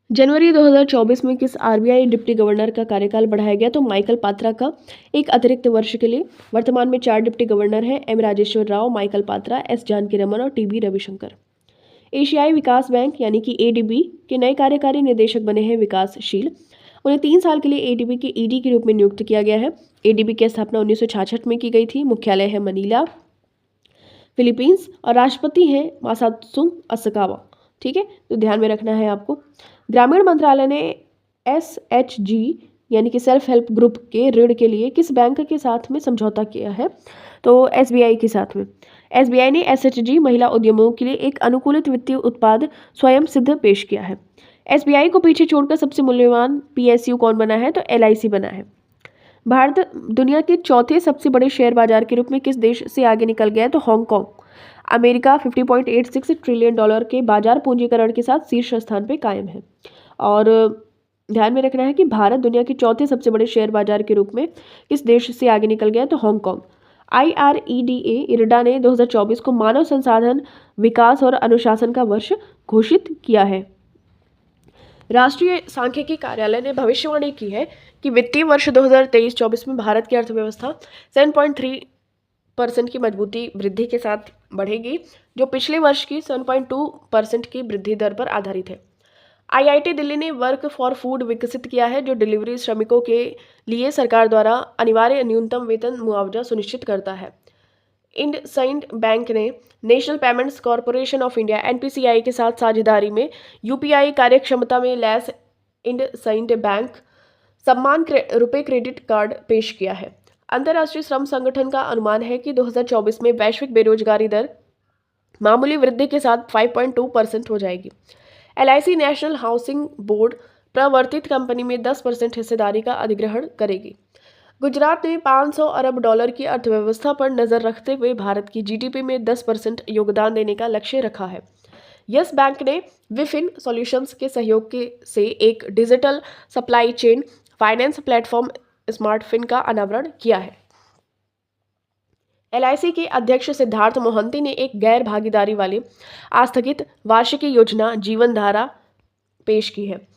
जनवरी 2024 में किस RBI डिप्टी गवर्नर का कार्यकाल बढ़ाया गया? तो माइकल पात्रा का एक अतिरिक्त वर्ष के लिए। वर्तमान में 4 डिप्टी गवर्नर हैं, M Rajeshwar Rao, Michael Patra, S Janaki Raman और TB रविशंकर। एशियाई विकास बैंक यानी कि ADB के नए कार्यकारी निदेशक बने हैं विकासशील। उन्हें 3 साल के लिए ADB के ED के रूप में नियुक्त किया गया है। ADB की स्थापना 1966 में की गई थी। मुख्यालय है मनीला, फिलीपींस, और राष्ट्रपति हैं मासात्सुम असाकावा। ठीक है, तो ध्यान में रखना है आपको। ग्रामीण मंत्रालय ने SHG यानी कि सेल्फ हेल्प ग्रुप के ऋण के लिए किस बैंक के साथ में समझौता किया है? तो SBI के साथ में। SBI ने SHG महिला उद्यमों के लिए एक अनुकूलित वित्तीय उत्पाद स्वयं सिद्ध पेश किया है। SBI को पीछे छोड़कर सबसे मूल्यवान PSU कौन बना है? तो LIC बना है। भारत दुनिया के चौथे सबसे बड़े शेयर बाजार के रूप में किस देश से आगे निकल गया है? तो हांगकांग। अमेरिका $50.86 ट्रिलियन के बाजार पूंजीकरण के साथ शीर्ष स्थान पर कायम है। और ध्यान में रखना है कि भारत दुनिया के चौथे सबसे बड़े शेयर बाजार के रूप में किस देश से आगे निकल गया है? तो हांगकांग। IREDA ने 2024 को मानव संसाधन विकास और अनुशासन का वर्ष घोषित किया है। राष्ट्रीय सांख्यिकी कार्यालय ने भविष्यवाणी की है कि वित्तीय वर्ष 2023-24 में भारत की अर्थव्यवस्था 7.3% की मजबूती वृद्धि के साथ बढ़ेगी, जो पिछले वर्ष की 7.2% की वृद्धि दर पर आधारित है। IIT दिल्ली ने वर्क फॉर फूड विकसित किया है, जो डिलीवरी श्रमिकों के लिए सरकार द्वारा अनिवार्य न्यूनतम वेतन मुआवजा सुनिश्चित करता है। इंडसइंड बैंक ने national payments corporation of India NPCI के साथ साझेदारी में UPI कार्यक्षमता में लैस इंडसइंड बैंक सम्मान रुपए क्रेडिट कार्ड पेश किया है। अंतर्राष्ट्रीय श्रम संगठन का अनुमान है कि 2024 में वैश्विक बेरोजगारी दर मामूली वृद्धि के साथ 5.2% हो जाएगी। LIC नेशनल हाउसिंग बोर्ड प्रवर्तित कंपनी में 10% हिस्सेदारी का अधिग्रहण करेगी। गुजरात ने $500 अरब की अर्थव्यवस्था पर नजर रखते हुए भारत की GDP में 10% योगदान देने का लक्ष्य रखा है। यस बैंक ने विफिन सॉल्यूशंस के सहयोग से एक digital supply chain finance platform Smartfin का अनावरण किया है। LIC के अध्यक्ष सिद्धार्थ मोहंती ने एक गैर भागीदारी वाली आस्थगित वार्षिकी योजना जीवन धारा पेश की है।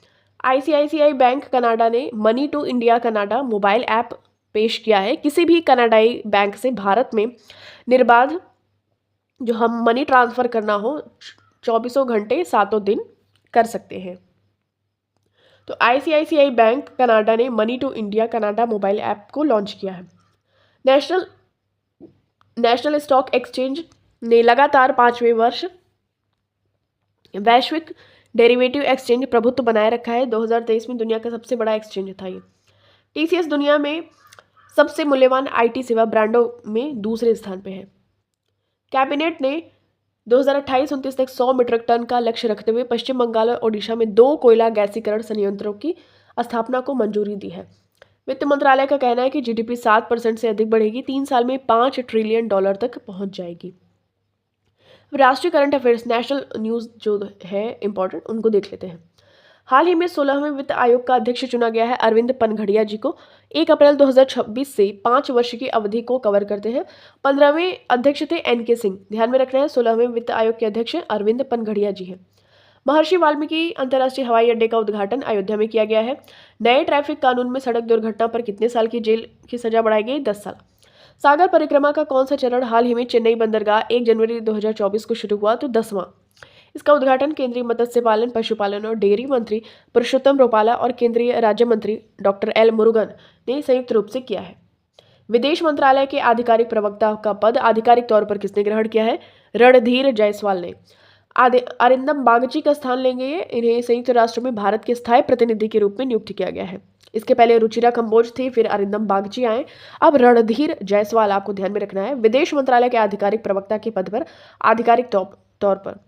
ICICI बैंक कनाडा ने money to India Canada mobile app पेश किया है। किसी भी कनाडाई बैंक से भारत में निर्बाध जो हम मनी ट्रांसफ़र करना हो 24 घंटे 7 दिन कर सकते हैं। तो ICICI बैंक कनाडा ने money to India Canada mobile app को लॉन्च किया है। नेशनल स्टॉक एक्सचेंज ने लगातार 5वें वर्ष वैश्विक डेरिवेटिव एक्सचेंज प्रभुत्व बनाए रखा है। 2023 में दुनिया का सबसे बड़ा एक्सचेंज था ये। टीसीएस दुनिया में सबसे मूल्यवान आईटी सेवा ब्रांडों में दूसरे स्थान पे है। कैबिनेट ने 2028-29 तक 100 मीट्रिक टन का लक्ष्य रखते हुए पश्चिम बंगाल और ओडिशा में 2 कोयला गैसीकरण संयंत्रों की स्थापना को मंजूरी दी है। वित्त मंत्रालय का कहना है कि जीडीपी 7% से अधिक बढ़ेगी, 3 साल में $5 ट्रिलियन तक पहुंच जाएगी। राष्ट्रीय करंट अफेयर्स, नेशनल न्यूज़ जो है इंपॉर्टेंट, उनको देख लेते हैं। हाल ही में 16वें वित्त आयोग का अध्यक्ष चुना गया है अरविंद पनघड़िया जी को। 1 अप्रैल 2026 से 5 वर्ष की अवधि को कवर करते हैं। 15वें अध्यक्ष थे एनके सिंह। ध्यान में रखना है 16वें वित्त आयोग के अध्यक्ष अरविंद पनघड़िया जी हैं। महर्षि वाल्मीकि अंतर्राष्ट्रीय हवाई अड्डे का उद्घाटन अयोध्या में किया गया है। नए ट्रैफिक कानून में सड़क दुर्घटना पर कितने साल की जेल की सजा बढ़ाई गई? 10 साल। सागर परिक्रमा का कौन सा चरण हाल ही में चेन्नई बंदरगाह 1 जनवरी 2024 को शुरू हुआ? तो 10वां। इसका उद्घाटन केंद्रीय मत्स्य पालन, पशुपालन और डेयरी मंत्री पुरुषोत्तम रूपाला और केंद्रीय राज्य मंत्री डॉक्टर एल मुरुगन ने संयुक्त रूप से किया है। विदेश मंत्रालय के आधिकारिक प्रवक्ता का पद आधिकारिक तौर पर किसने ग्रहण किया है? रणधीर जायसवाल ने। अरिंदम बागची का स्थान लेंगे ये। इन्हें संयुक्त राष्ट्र में भारत के स्थायी प्रतिनिधि के रूप में नियुक्त किया गया है। इसके पहले रुचिरा कंबोज थी, फिर अरिंदम बागची आए, अब रणधीर जायसवाल। आपको ध्यान में रखना है विदेश मंत्रालय के आधिकारिक प्रवक्ता के पद पर आधिकारिक तौर पर।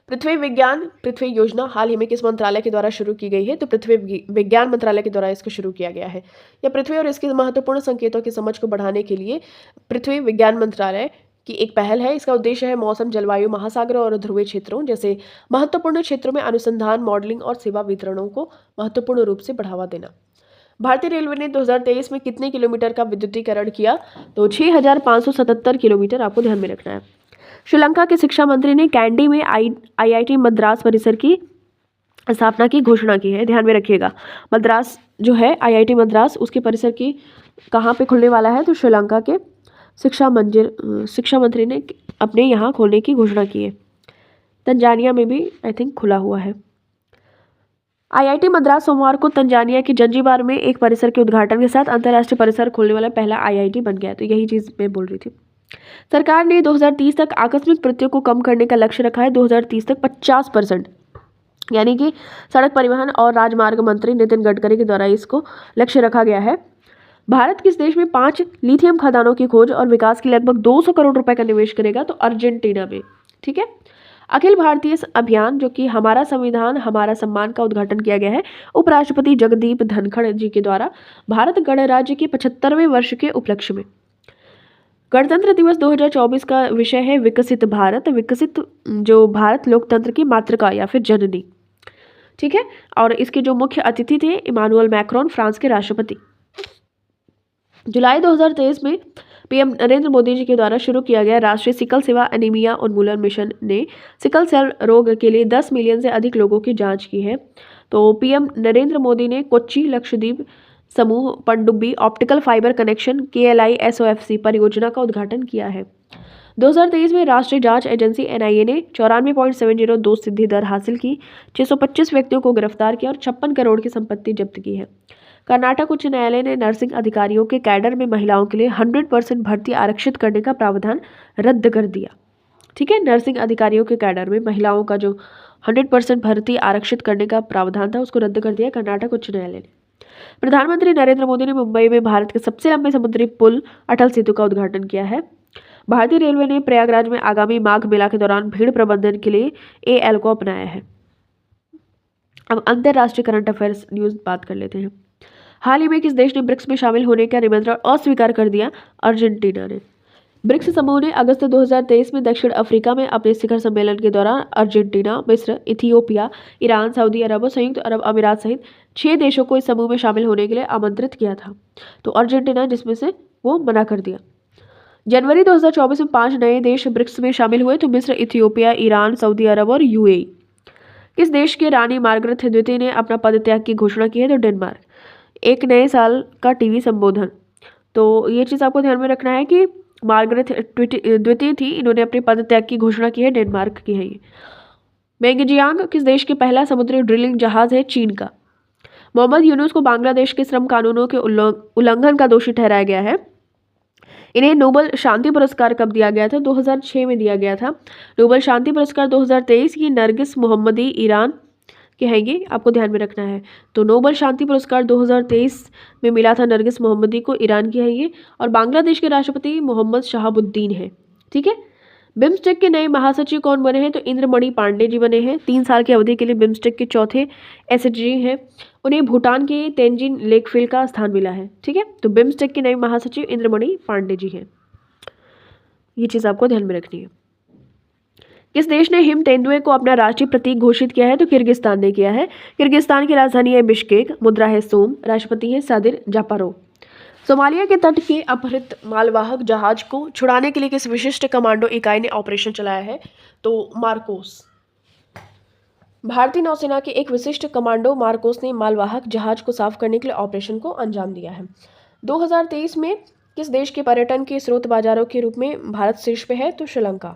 पृथ्वी योजना हाल ही में किस मंत्रालय के द्वारा शुरू की गई है? तो पृथ्वी विज्ञान मंत्रालय के द्वारा इसको शुरू किया गया है। यह पृथ्वी और इसके महत्वपूर्ण संकेतों की समझ को बढ़ाने के लिए पृथ्वी विज्ञान मंत्रालय की एक पहल है। इसका उद्देश्य है मौसम, जलवायु, महासागरों और ध्रुवीय क्षेत्रों जैसे महत्वपूर्ण क्षेत्रों में अनुसंधान, मॉडलिंग और सेवा वितरणों को महत्वपूर्ण रूप से बढ़ावा देना। भारतीय रेलवे ने 2023 में कितने किलोमीटर का विद्युतीकरण किया? तो 6577 किलोमीटर। आपको ध्यान में रखना है। श्रीलंका के शिक्षा मंत्री ने कैंडी में आईआईटी मद्रास परिसर की स्थापना की घोषणा की है। ध्यान में रखिएगा, मद्रास जो है आईआईटी मद्रास, उसके परिसर की कहाँ पे खुलने वाला है? तो श्रीलंका के शिक्षा मंत्री ने अपने यहाँ खोलने की घोषणा की है। तंजानिया में भी आई थिंक खुला हुआ है। आईआईटी मद्रास सोमवार को तंजानिया के जंजीबार में एक परिसर के उद्घाटन के साथ अंतर्राष्ट्रीय परिसर खोलने वाला पहला आईआईटी बन गया। तो यही चीज़ मैं बोल रही थी। सरकार ने 2030 तक आकस्मिक मृत्यु को कम करने का लक्ष्य रखा है। 2030 तक 50%, यानी कि सड़क परिवहन और राजमार्ग मंत्री नितिन गडकरी के द्वारा इसको लक्ष्य रखा गया है। भारत किस देश में 5 लिथियम खदानों की खोज और विकास के लगभग 200 करोड़ रुपए का निवेश करेगा? तो अर्जेंटीना में। ठीक है। अखिल भारतीय अभियान जो कि हमारा संविधान हमारा सम्मान का उद्घाटन किया गया है उपराष्ट्रपति जगदीप धनखड़ जी के द्वारा भारत गणराज्य के 75वें वर्ष के उपलक्ष्य में। गणतंत्र दिवस 2024 का विषय है विकसित भारत। विकसित जो भारत लोकतंत्र की मातृका या फिर जननी। ठीक है। और इसके जो मुख्य अतिथि थे इमानुएल मैक्रोन, फ्रांस के राष्ट्रपति। जुलाई 2023 में पीएम नरेंद्र मोदी जी के द्वारा शुरू किया गया राष्ट्रीय सिकल सेवा एनीमिया उन्मूलन मिशन ने सिकल सेल रोग के लिए 10 मिलियन से अधिक लोगों की जांच की है। तो पीएम नरेंद्र मोदी ने कोच्चि लक्षद्वीप समूह पनडुब्बी ऑप्टिकल फाइबर कनेक्शन KLISOFC परियोजना का उद्घाटन किया है। 2023 में राष्ट्रीय जांच एजेंसी NIA ने 94.702 सिद्धि दर हासिल की, 625 व्यक्तियों को गिरफ्तार किया और 56 करोड़ की संपत्ति जब्त की है। कर्नाटक उच्च न्यायालय ने नर्सिंग अधिकारियों के कैडर में महिलाओं के लिए 100% भर्ती आरक्षित करने का प्रावधान रद्द कर दिया। ठीक है। नर्सिंग अधिकारियों के कैडर में महिलाओं का जो 100% भर्ती आरक्षित करने का प्रावधान था उसको रद्द कर दिया कर्नाटक उच्च न्यायालय ने। प्रधानमंत्री नरेंद्र मोदी ने मुंबई में भारत के सबसे लंबे समुद्री पुल अटल सेतु का उद्घाटन किया है। भारतीय रेलवे ने प्रयागराज में आगामी माघ मेला के दौरान भीड़ प्रबंधन के लिए AL को अपनाया है। अब अंतर्राष्ट्रीय करंट अफेयर्स न्यूज़ बात कर लेते हैं। हाल ही में किस देश ने ब्रिक्स में शामिल होने का निमंत्रण अस्वीकार कर दिया? अर्जेंटीना ने। ब्रिक्स समूह ने अगस्त 2023 में दक्षिण अफ्रीका में अपने शिखर सम्मेलन के दौरान अर्जेंटीना, मिस्र, इथियोपिया, ईरान, सऊदी अरब और संयुक्त अरब अमीरात सहित 6 देशों को इस समूह में शामिल होने के लिए आमंत्रित किया था। तो अर्जेंटीना जिसमें से वो मना कर दिया। जनवरी 2024 में 5 नए देश ब्रिक्स में शामिल हुए। तो मिस्र, इथियोपिया, ईरान, सऊदी अरब और UAE। किस देश के रानी मार्गरेट द्वितीय ने अपना पद त्याग की घोषणा की है? तो डेनमार्क। एक नए साल का टीवी संबोधन। तो ये चीज़ आपको ध्यान में रखना है कि मार्गरेट द्वितीय थी, इन्होंने अपने पद त्याग की घोषणा की है। डेनमार्क की है ये। मेंगजियांग किस देश के पहला समुद्री ड्रिलिंग जहाज है? चीन का। मोहम्मद यूनुस को बांग्लादेश के श्रम कानूनों के उल्लंघन का दोषी ठहराया गया है। इन्हें नोबेल शांति पुरस्कार कब दिया गया था? 2006 में दिया गया था। नोबेल शांति पुरस्कार 2023 ये नरगिस मोहम्मदी ईरान के हैं, ये आपको ध्यान में रखना है। तो नोबेल शांति पुरस्कार 2023 में मिला था नरगिस मोहम्मदी को, ईरान की है ये। और बांग्लादेश के राष्ट्रपति मोहम्मद शहाबुद्दीन है। ठीक है। बिम्स्टेक के नए महासचिव कौन बने हैं? तो इंद्रमणि पांडे जी बने हैं। 3 साल की अवधि के लिए बिम्स्टेक के चौथे एसएचजी हैं। उन्हें भूटान के तेंजिन लेकफिल का स्थान मिला है। ठीक है। तो बिम्स्टेक के नए महासचिव इंद्रमणि पांडे जी हैं। ये चीज़ आपको ध्यान में रखनी है। किस देश ने हिम तेंदुए को अपना राष्ट्रीय प्रतीक घोषित किया है? तो किर्गिस्तान ने किया है। किर्गिस्तान की राजधानी है बिश्केक, मुद्रा है सोम, राष्ट्रपति है सादिर जापारोव। सोमालिया के तट के अपहृत मालवाहक जहाज को छुड़ाने के लिए किस विशिष्ट कमांडो इकाई ने ऑपरेशन चलाया है? तो मार्कोस। भारतीय नौसेना के एक विशिष्ट कमांडो मार्कोस ने मालवाहक जहाज को साफ करने के लिए ऑपरेशन को अंजाम दिया है। 2023 में किस देश के पर्यटन के स्रोत बाजारों के रूप में भारत शीर्ष पे है? तो श्रीलंका।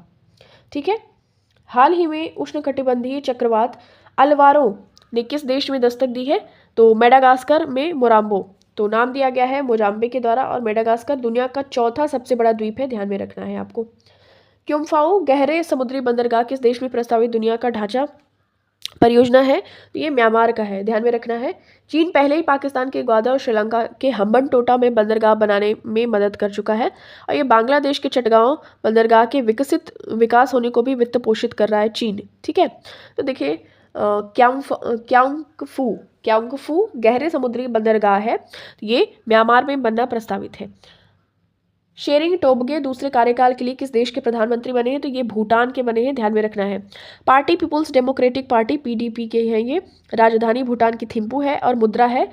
ठीक है। हाल ही में उष्णकटिबंधीय चक्रवात अलवारो ने किस देश में दस्तक दी है? तो मेडागास्कर में मोराम्बो। तो नाम दिया गया है मोजाम्बिक के द्वारा। और मेडागास्कर दुनिया का चौथा सबसे बड़ा द्वीप है, ध्यान में रखना है आपको। क्योम्फाओ गहरे समुद्री बंदरगाह किस देश में प्रस्तावित दुनिया का ढांचा परियोजना है? तो ये म्यांमार का है, ध्यान में रखना है। चीन पहले ही पाकिस्तान के ग्वादर और श्रीलंका के हम्बनटोटा में बंदरगाह बनाने में मदद कर चुका है। और ये बांग्लादेश के चटगांव बंदरगाह के विकास होने को भी वित्त पोषित कर रहा है चीन। ठीक है। तो देखिए क्यांगफू गहरे समुद्री बंदरगाह है, ये म्यांमार में बनना प्रस्तावित है। शेरिंग टोब्गे दूसरे कार्यकाल के लिए किस देश के प्रधानमंत्री बने हैं? तो ये भूटान के बने हैं, ध्यान में रखना है। Party peoples democratic party PDP के हैं ये। राजधानी भूटान की थिम्पू है और मुद्रा है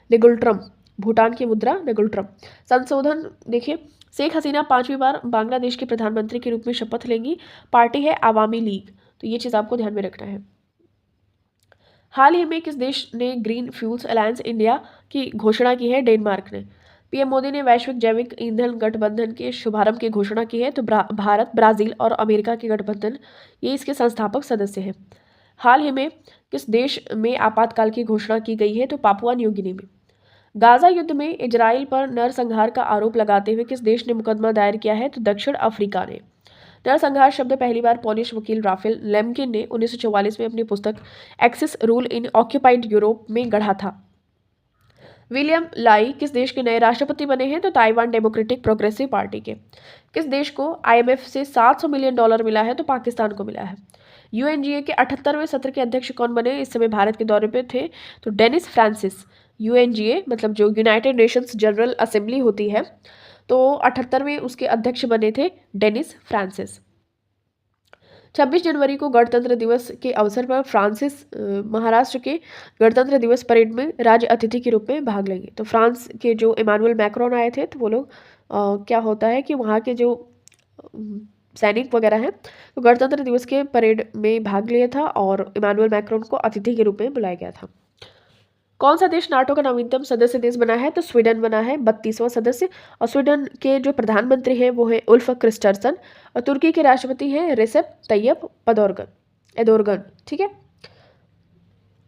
नेगुल्ट्रम। भूटान की मुद्रा नेगुल्ट्रम। संशोधन देखिए, शेख हसीना 5वीं बार बांग्लादेश के प्रधानमंत्री के रूप में शपथ लेंगी। पार्टी है आवामी लीग। तो ये चीज़ आपको ध्यान में रखना है। हाल ही में किस देश ने ग्रीन फ्यूल्स अलायंस इंडिया की घोषणा की है? डेनमार्क ने। पीएम मोदी ने वैश्विक जैविक ईंधन गठबंधन के शुभारंभ की घोषणा की है। तो भारत, ब्राजील और अमेरिका के गठबंधन ये इसके संस्थापक सदस्य हैं। हाल ही में किस देश में आपातकाल की घोषणा की गई है? तो पापुआ न्यू गिनी में। गाजा युद्ध में इजराइल पर नरसंहार का आरोप लगाते हुए किस देश ने मुकदमा दायर किया है? तो दक्षिण अफ्रीका ने। नरसंहार शब्द पहली बार पोलिश वकील राफेल लेम्किन ने 1944 में अपनी पुस्तक axis rule in occupied Europe में गढ़ा था। विलियम लाई किस देश के नए राष्ट्रपति बने हैं? तो ताइवान डेमोक्रेटिक प्रोग्रेसिव पार्टी के। किस देश को आईएमएफ से $700 मिलियन मिला है? तो पाकिस्तान को मिला है। यूएनजीए के 78वें सत्र के अध्यक्ष कौन बने? इस समय भारत के दौरे पे थे, तो डेनिस फ्रांसिस। यूएनजीए मतलब जो यूनाइटेड नेशंस जनरल असेंबली होती है, तो 78वें उसके अध्यक्ष बने थे डेनिस फ्रांसिस। 26 जनवरी को गणतंत्र दिवस के अवसर पर फ्रांसिस महाराष्ट्र के गणतंत्र दिवस परेड में राज्य अतिथि के रूप में भाग लेंगे। तो फ्रांस के जो इमानुएल मैक्रोन आए थे, तो वो लोग क्या होता है कि वहाँ के जो सैनिक वगैरह हैं, तो गणतंत्र दिवस के परेड में भाग लिया था और इमानुएल मैक्रोन को अतिथि के रूप में बुलाया गया था। कौन सा देश नाटो का नवीनतम सदस्य देश बना है? तो स्वीडन बना है, 32वां सदस्य। और स्वीडन के जो प्रधानमंत्री हैं वो है उल्फ क्रिस्टर्सन। और तुर्की के राष्ट्रपति हैं रेसेप तैयब एर्दोगन। ठीक है।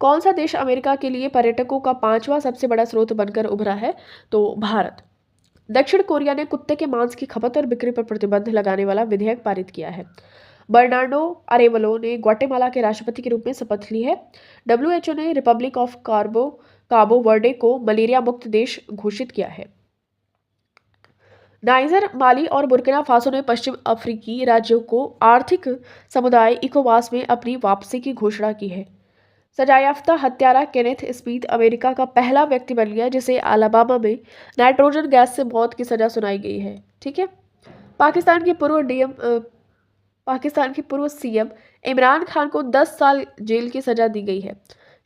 कौन सा देश अमेरिका के लिए पर्यटकों का 5वां सबसे बड़ा स्रोत बनकर उभरा है? तो भारत। दक्षिण कोरिया ने कुत्ते के मांस की खपत और बिक्री पर प्रतिबंध लगाने वाला विधेयक पारित किया है। बर्नार्डो अरेवलो ने ग्वाटेमाला के राष्ट्रपति के रूप में शपथ ली है। डब्ल्यूएचओ ने रिपब्लिक ऑफ काबो वर्डे को मलेरिया मुक्त देश घोषित किया है। नाइजर, माली और बुर्किना फासो ने पश्चिम अफ्रीकी राज्यों को आर्थिक समुदाय इकोवास में अपनी वापसी की घोषणा की है। सजायाफ्ता हत्यारा केनेथ स्मिथ अमेरिका का पहला व्यक्ति बन गया जिसे अलाबामा में नाइट्रोजन गैस से मौत की सजा सुनाई गई है। ठीक है। पाकिस्तान के पूर्व सीएम इमरान खान को 10 साल जेल की सजा दी गई है।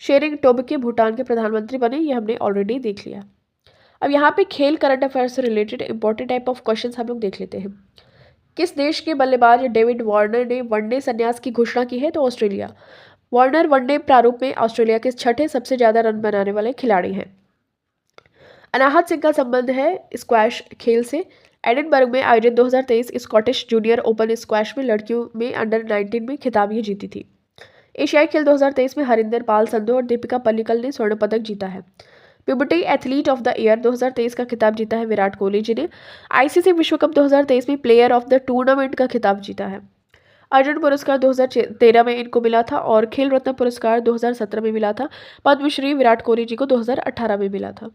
शेरिंग टोब्गे भूटान के प्रधानमंत्री बने, ये हमने ऑलरेडी देख लिया। अब यहाँ पे खेल करंट अफेयर से related important type of questions हम लोग देख लेते हैं। किस देश के बल्लेबाज डेविड वार्नर ने वनडे संन्यास की घोषणा की है? तो ऑस्ट्रेलिया। वार्नर वनडे प्रारूप में ऑस्ट्रेलिया के 6ठे सबसे ज्यादा रन बनाने वाले खिलाड़ी हैं। अनाहत सिंह का संबंध है स्क्वैश खेल से। एडिनबर्ग में आयोजित 2023 स्कॉटिश जूनियर ओपन स्क्वैश में लड़कियों में अंडर 19 में खिताब ये जीती थी। एशियाई खेल 2023 में हरिंदर पाल संधू और दीपिका पल्लिकल ने स्वर्ण पदक जीता है। Puberty athlete of the year 2023 का खिताब जीता है विराट कोहली जी ने। आईसीसी विश्व कप 2023 में प्लेयर ऑफ द टूर्नामेंट का खिताब जीता है। अर्जुन पुरस्कार 2013 में इनको मिला था और खेल रत्न पुरस्कार 2017 में मिला था। पद्मश्री विराट कोहली जी को 2018 में मिला था।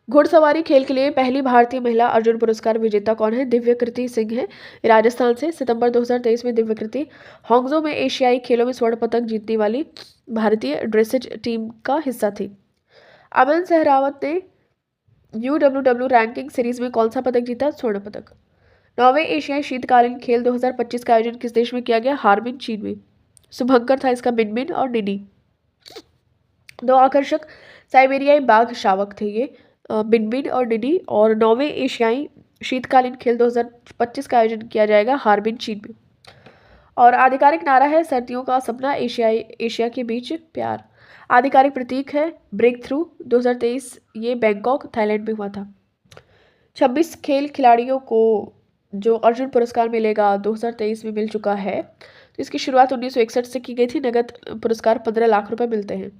घुड़सवारी खेल के लिए पहली भारतीय महिला अर्जुन पुरस्कार विजेता कौन है? दिव्यकृति सिंह है राजस्थान से। सितंबर 2023 में दिव्यकृति हांगझो में एशियाई खेलों में स्वर्ण पदक जीतने वाली भारतीय ड्रेसेज टीम का हिस्सा थी। अमन सहरावत ने UWW रैंकिंग सीरीज में कौन सा पदक जीता? स्वर्ण पदक। 9वें एशियाई शीतकालीन खेल 2025 का आयोजन किस देश में किया गया? हार्बिन, चीन में। शुभंकर था इसका बिनबिन और निनी। 2 आकर्षक साइबेरियाई बाघ शावक थे ये, बिनबिन और निनी। और 9वें एशियाई शीतकालीन खेल 2025 का आयोजन किया जाएगा हार्बिन, चीन में। और आधिकारिक नारा है सर्दियों का सपना, एशिया के बीच प्यार। आधिकारिक प्रतीक है ब्रेक थ्रू। 2023 ये बैंकॉक, थाईलैंड में हुआ था। 26 खेल खिलाड़ियों को जो अर्जुन पुरस्कार मिलेगा 2023 में मिल चुका है। तो इसकी शुरुआत 1961 से की गई थी। नगद पुरस्कार 15 लाख रुपए मिलते हैं।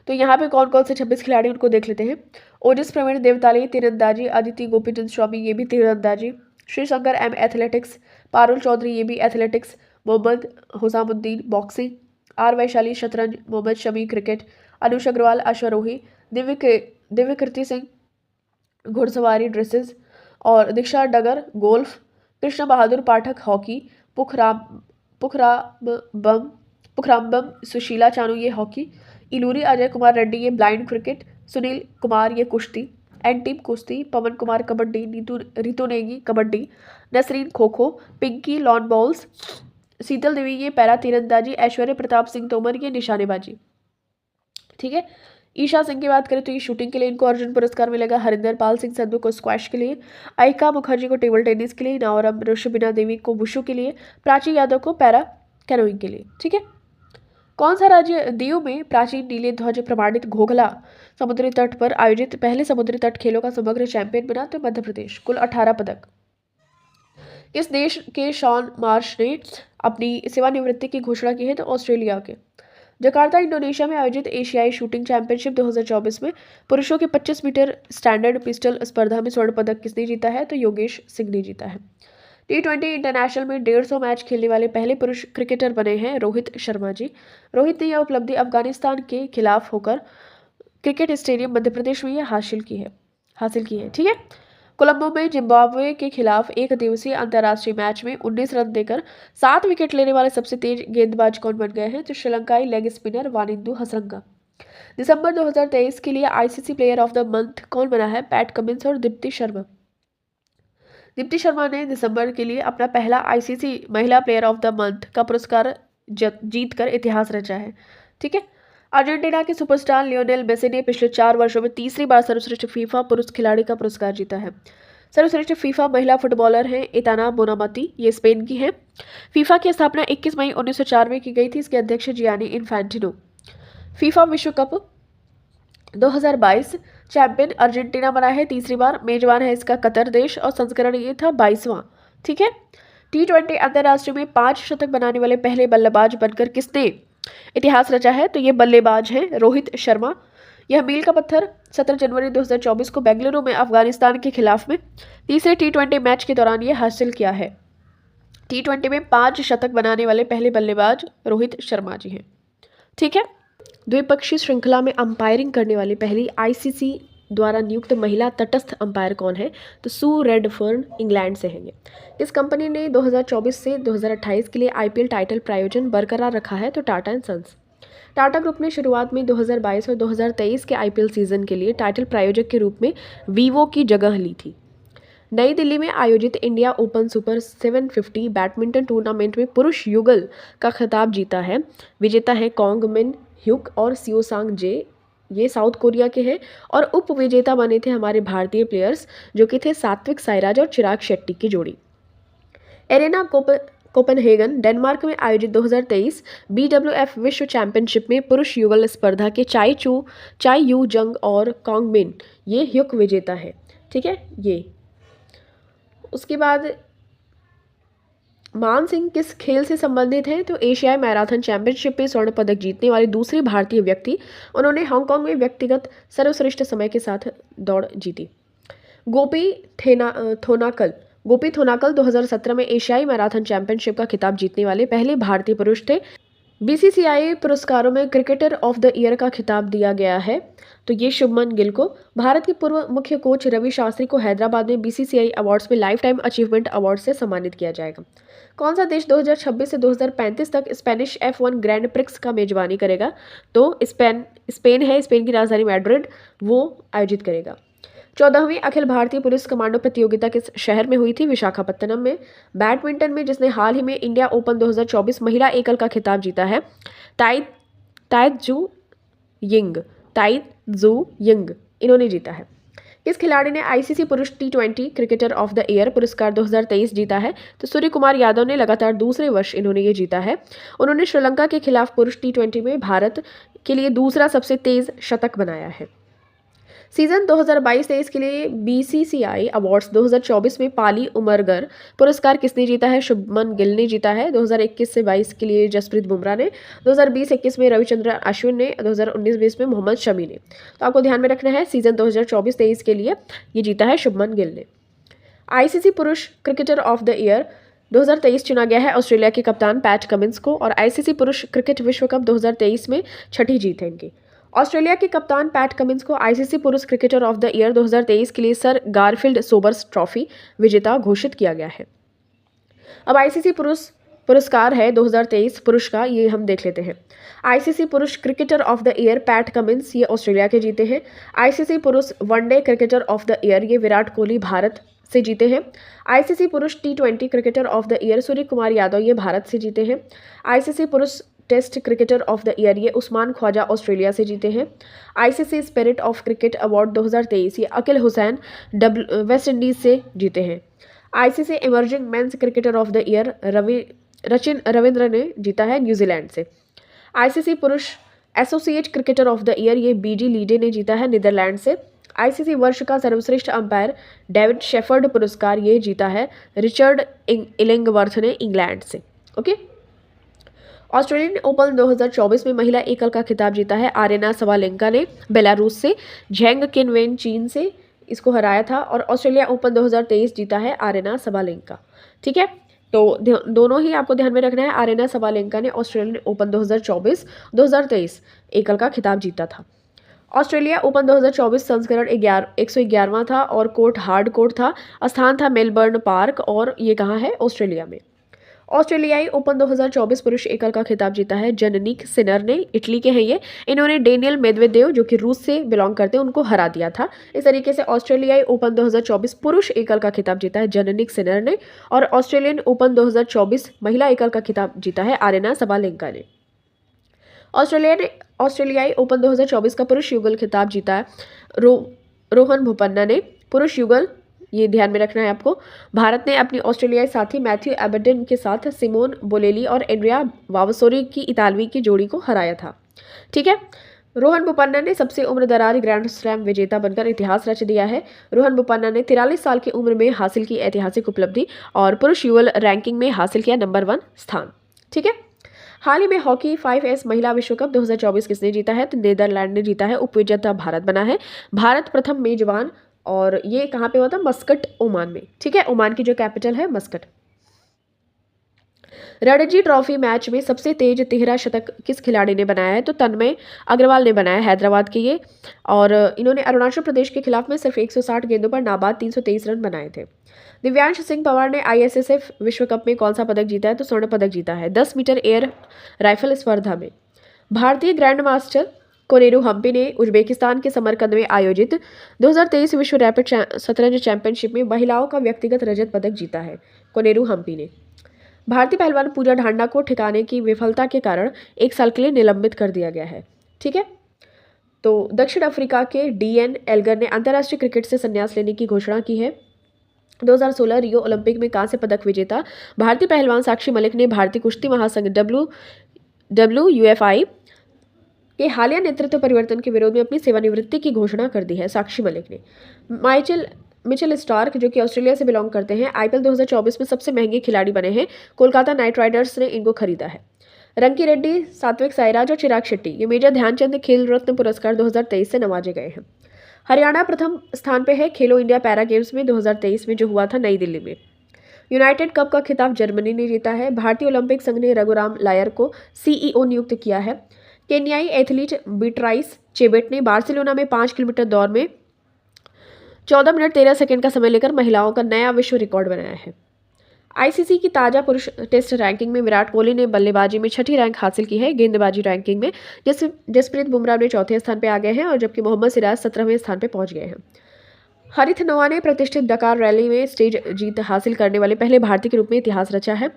तो यहाँ पे कौन कौन से 26 खिलाड़ी उनको देख लेते हैं। ओजस प्रवीण देवताली तीरंदाजी, अदिति गोपीचंद स्वामी ये भी तीरंदाजी, श्री शंकर एम एथलेटिक्स, पारुल चौधरी ये भी athletics, Mohammad Husamuddin boxing, R Vaishali शतरंज, मोहम्मद शमी क्रिकेट, अनुष अग्रवाल अश्वारोही, दिव्यकृति सिंह घुड़सवारी ड्रेसेस और दीक्षा डगर गोल्फ, कृष्ण बहादुर पाठक हॉकी, पुखराम्बम सुशीला चानू ये हॉकी, इलूरी अजय कुमार रेड्डी ये ब्लाइंड क्रिकेट, सुनील कुमार ये कुश्ती एंड टीम कुश्ती, पवन कुमार कबड्डी, रितु नेगी कबड्डी, नसरीन खो खो, पिंकी लॉन बॉल्स, शीतल देवी ये पैरा तीरंदाजी, ऐश्वर्य प्रताप सिंह तोमर ये निशानेबाजी। ठीक है। ईशा सिंह की बात करें तो ये शूटिंग के लिए इनको अर्जुन पुरस्कार मिलेगा। हरिंदर पाल सिंह संधू को स्क्वैश के लिए, अयिका मुखर्जी को टेबल टेनिस के लिए, नावरम ऋषिबिना देवी को वुशु के लिए, प्राची यादव को पैरा कैनोइंग के लिए। ठीक है। कौन सा राज्य दीव में प्राचीन नीले ध्वज प्रमाणित घोघला समुद्री तट पर आयोजित पहले समुद्री तट खेलों का समग्र चैंपियन बना? तो मध्य प्रदेश। कुल 18 पदक। किस देश के शॉन मार्श ने अपनी सेवानिवृत्ति की घोषणा की है? तो ऑस्ट्रेलिया के। जकार्ता इंडोनेशिया में आयोजित एशियाई शूटिंग चैंपियनशिप 2024 में पुरुषों के 25 मीटर स्टैंडर्ड पिस्टल स्पर्धा में स्वर्ण पदक किसने जीता है? तो योगेश सिंह ने जीता है। T20 इंटरनेशनल में 150 मैच खेलने वाले पहले पुरुष क्रिकेटर बने हैं रोहित शर्मा जी। रोहित ने यह उपलब्धि अफगानिस्तान के खिलाफ होकर क्रिकेट स्टेडियम मध्य प्रदेश में यह हासिल की है। ठीक है। कोलंबो में जिम्बाब्वे के खिलाफ एक दिवसीय अंतर्राष्ट्रीय मैच में 19 रन देकर 7 विकेट लेने वाले सबसे तेज गेंदबाज कौन बन गए हैं? तो श्रीलंकाई लेग स्पिनर वानिंदु हसरंगा। दिसंबर 2023 के लिए ICC player of the month कौन बना है? पैट कमिंस और दीप्ति शर्मा। दीप्ति शर्मा ने दिसंबर के लिए अपना पहला आईसीसी महिला प्लेयर ऑफ द मंथ का पुरस्कार जीतकर इतिहास रचा है। ठीक है। अर्जेंटीना के सुपरस्टार लियोनेल मेसी ने पिछले 4 वर्षों में तीसरी बार सर्वश्रेष्ठ फीफा पुरुष खिलाड़ी का पुरस्कार जीता है। सर्वश्रेष्ठ फीफा महिला फुटबॉलर हैं इताना बोनामती, ये स्पेन की हैं। फीफा की स्थापना 21 मई 1904 में की गई थी। इसके अध्यक्ष जियानी इन्फैंटिनो। फीफा विश्व कप 2022 चैंपियन अर्जेंटीना बना है तीसरी बार। मेजबान है इसका कतर देश और संस्करण ये था 22वां। ठीक है। T20 अंतर्राष्ट्रीय में 5 शतक बनाने वाले पहले बल्लेबाज बनकर किसने इतिहास रचा है? तो ये बल्लेबाज हैं रोहित शर्मा। यह मील का पत्थर 17 जनवरी 2024 को बेंगलुरु में अफगानिस्तान के खिलाफ में तीसरे T20 मैच के दौरान ये हासिल किया है। T20 में 5 शतक बनाने वाले पहले बल्लेबाज रोहित शर्मा जी हैं। ठीक है। द्विपक्षीय श्रृंखला में अंपायरिंग करने वाली पहली आईसीसी द्वारा नियुक्त महिला तटस्थ अंपायर कौन है? तो सू रेडफर्न इंग्लैंड से हैं। इस कंपनी ने 2024 से 2028 के लिए आईपीएल टाइटल प्रायोजन बरकरार रखा है। तो Tata and sons. Tata group ने शुरुआत में 2022 और 2023 के आईपीएल सीजन के लिए टाइटल प्रायोजक के रूप में वीवो की जगह ली थी। नई दिल्ली में आयोजित India open super 750 badminton tournament में पुरुष युगल का खिताब जीता है। विजेता हैं कॉन्ग मिन ह्यूक और सियो सांग जे, ये साउथ कोरिया के हैं। और उप विजेता बने थे हमारे भारतीय प्लेयर्स जो कि थे सात्विक साईराज और चिराग शेट्टी की जोड़ी। एरेना कोपेनहेगन डेनमार्क में आयोजित 2023 BWF विश्व चैंपियनशिप में पुरुष युगल स्पर्धा के चाई यू जंग और कॉन्ग मिन ये ह्यूक विजेता है। ठीक है। ये उसके बाद मान सिंह किस खेल से संबंधित हैं? तो एशियाई मैराथन चैंपियनशिप में स्वर्ण पदक जीतने वाली दूसरी भारतीय व्यक्ति। उन्होंने हांगकांग में व्यक्तिगत सर्वश्रेष्ठ समय के साथ दौड़ जीती। गोपी थोनाकल। गोपी थोनाकल 2017 में एशियाई मैराथन चैंपियनशिप का खिताब जीतने वाले पहले भारतीय पुरुष थे। बीसीसीआई पुरस्कारों में क्रिकेटर ऑफ द ईयर का खिताब दिया गया है, तो ये शुभमन गिल को। भारत के पूर्व मुख्य कोच रवि शास्त्री को हैदराबाद में बीसीसीआई अवार्ड्स में लाइफ टाइम अचीवमेंट अवार्ड से सम्मानित किया जाएगा। कौन सा देश 2026 से 2035 तक स्पेनिश F1 ग्रैंड प्रिक्स का मेजबानी करेगा? तो स्पेन है, स्पेन की राजधानी मैड्रिड, वो आयोजित करेगा। 14वीं अखिल भारतीय पुलिस कमांडो प्रतियोगिता किस शहर में हुई थी? विशाखापत्तनम में। बैडमिंटन में जिसने हाल ही में इंडिया ओपन 2024 महिला एकल का खिताब जीता है, ताइजू यिंग, इन्होंने जीता है। किस खिलाड़ी ने आईसीसी पुरुष T20 cricketer of the year पुरस्कार 2023 जीता है? तो सूर्य कुमार यादव ने लगातार दूसरे वर्ष इन्होंने ये जीता है। उन्होंने श्रीलंका के खिलाफ पुरुष T20 में भारत के लिए दूसरा सबसे तेज शतक बनाया है। सीजन 2022-23 के लिए बीसीसीआई अवार्ड्स 2024 में पाली उमरगर पुरस्कार किसने जीता है? शुभमन गिल ने जीता है। 2021 से 22 के लिए जसप्रीत बुमराह ने, 2020-21 में रविचंद्रन अश्विन ने, 2019-20 में मोहम्मद शमी ने। तो आपको ध्यान में रखना है, सीजन 2024-23 के लिए ये जीता है शुभमन गिल ने। आईसीसी पुरुष क्रिकेटर ऑफ द ईयर 2023 चुना गया है ऑस्ट्रेलिया के कप्तान पैट कमिंस को, और आईसीसी पुरुष क्रिकेट विश्व कप 2023 में छठी जीत है इनकी। ऑस्ट्रेलिया के कप्तान पैट कमिंस को आईसीसी पुरुष क्रिकेटर ऑफ द ईयर 2023 के लिए सर गारफील्ड सोबर्स ट्रॉफी विजेता घोषित किया गया है। अब आईसीसी पुरस्कार है 2023 पुरुष का, ये हम देख लेते हैं। आईसीसी पुरुष cricketer of the year PAT Cummins, ये ऑस्ट्रेलिया के जीते हैं। आईसीसी पुरुष one day cricketer of the year, ये विराट कोहली भारत से जीते हैं। आईसीसी पुरुष T20 cricketer of the year Surya Kumar Yadav, ये भारत से जीते हैं। आईसीसी पुरुष test cricketer of the year, ये उस्मान ख्वाजा ऑस्ट्रेलिया से जीते हैं। ICC spirit of cricket award 2023, ये अकिल हुसैन वेस्ट इंडीज से जीते हैं। ICC emerging men's cricketer of the year Rachin Ravindra ने जीता है न्यूजीलैंड से। आईसीसी पुरुष associate cricketer of the year, ये बीजी लीडे ने जीता है नीदरलैंड से। आईसीसी वर्ष का सर्वश्रेष्ठ अंपायर डेविड शेफर्ड पुरस्कार, ये जीता है रिचर्ड इलिंगवर्थ ने इंग्लैंड से। ओके। ऑस्ट्रेलियन ओपन 2024 में महिला एकल का खिताब जीता है आरेना सबालेंका ने बेलारूस से। झेंग किनवेन चीन से इसको हराया था, और ऑस्ट्रेलिया ओपन 2023 जीता है आरेना सबालेंका। ठीक है, तो दोनों ही आपको ध्यान में रखना है। आरेना सबालेंका ने ऑस्ट्रेलियन ओपन 2024-2023 एकल का खिताब जीता था। ऑस्ट्रेलिया ओपन 2024 संस्करण 111वां था, और कोर्ट हार्ड कोर्ट था। स्थान था मेलबर्न पार्क, और ये कहाँ है? ऑस्ट्रेलिया में। ऑस्ट्रेलियाई ओपन 2024 पुरुष एकल का खिताब जीता है जनिक सिनर ने, इटली के हैं ये। इन्होंने डेनियल मेदवेदेव जो कि रूस से बिलोंग करते हैं उनको हरा दिया था। इस तरीके से ऑस्ट्रेलियाई ओपन 2024 पुरुष एकल का खिताब जीता है जनिक सिनर ने, और ऑस्ट्रेलियन ओपन 2024 महिला एकल का खिताब जीता है आरेना सबालेंका ने। ऑस्ट्रेलियाई ओपन 2024 का पुरुष युगल खिताब जीता है रोहन बोपन्ना ने। पुरुष युगल, ये ध्यान में रखना है आपको। भारत ने अपनी ऑस्ट्रेलियाई साथी मैथ्यू एबर्डन के साथ सिमोन बोलेली और एंड्रिया वावसोरी की इतालवी की जोड़ी को हराया था। ठीक है, रोहन बोपन्ना ने सबसे उम्रदराज ग्रैंड स्लैम विजेता बनकर इतिहास रच दिया है। रोहन बोपन्ना ने 43 साल की उम्र में हासिल की ऐतिहासिक उपलब्धि, और पुरुष युगल रैंकिंग में हासिल किया नंबर 1 स्थान। ठीक है, हाल ही में हॉकी 5S महिला विश्व कप 2024 किसने जीता है? तो नीदरलैंड ने जीता है। उपविजेता भारत बना है। भारत प्रथम मेजबान, और ये कहाँ पे हुआ था? मस्कट, ओमान में। ठीक है, ओमान की जो कैपिटल है मस्कट। रणजी ट्रॉफी मैच में सबसे तेज 13 शतक किस खिलाड़ी ने बनाया है? तो तन्मय अग्रवाल ने बनाया, हैदराबाद के ये, और इन्होंने अरुणाचल प्रदेश के खिलाफ में सिर्फ 160 गेंदों पर नाबाद 323 रन बनाए थे। दिव्यांश सिंह पवार ने ISSF विश्व कप में कौन सा पदक जीता है? तो स्वर्ण पदक जीता है 10 मीटर एयर राइफल स्पर्धा में। भारतीय ग्रैंड मास्टर कोनेरू हम्पी ने उज्बेकिस्तान के समरकंद में आयोजित 2023 विश्व रैपिड शतरंज चैंपियनशिप में महिलाओं का व्यक्तिगत रजत पदक जीता है कोनेरू हम्पी ने। भारतीय पहलवान पूजा ढांडा को ठिकाने की विफलता के कारण 1 साल के लिए निलंबित कर दिया गया है। ठीक है, तो दक्षिण अफ्रीका के DN एल्गर ने अंतर्राष्ट्रीय क्रिकेट से संन्यास लेने की घोषणा की है। 2016 रियो ओलंपिक में कांस्य पदक विजेता भारतीय पहलवान साक्षी मलिक ने भारतीय कुश्ती महासंघ WUFI के हालिया नेतृत्व परिवर्तन के विरोध में अपनी सेवानिवृत्ति की घोषणा कर दी है। साक्षी मलिक ने मिचेल स्टार्क जो कि ऑस्ट्रेलिया से बिलोंग करते हैं, आईपीएल 2024 में सबसे महंगे खिलाड़ी बने हैं। कोलकाता नाइट राइडर्स ने इनको खरीदा है। रंकी रेड्डी, सात्विक साईराज और चिराग शेट्टी ये मेजर ध्यानचंद खेल रत्न पुरस्कार 2023 से नवाजे गए हैं। हरियाणा प्रथम स्थान पे है खेलो इंडिया पैरा गेम्स में 2023 में जो हुआ था नई दिल्ली में। यूनाइटेड कप का खिताब जर्मनी ने जीता है। भारतीय ओलंपिक संघ ने रघुराम लायर को सीईओ नियुक्त किया है। केन्याई एथलीट बीट्राइस चेबेट ने बार्सिलोना में 5 किलोमीटर दौड़ में 14 मिनट 13 सेकंड का समय लेकर महिलाओं का नया विश्व रिकॉर्ड बनाया है। आईसीसी की ताज़ा पुरुष टेस्ट रैंकिंग में विराट कोहली ने बल्लेबाजी में 6ठी रैंक हासिल की है। गेंदबाजी रैंकिंग में जसप्रीत बुमराह ने 4थे स्थान पर आ गए हैं और जबकि मोहम्मद सिराज 17वें स्थान पर पहुंच गए हैं। हरित नोआ ने प्रतिष्ठित डकार रैली में स्टेज जीत हासिल करने वाले पहले भारतीय के रूप में इतिहास रचा है।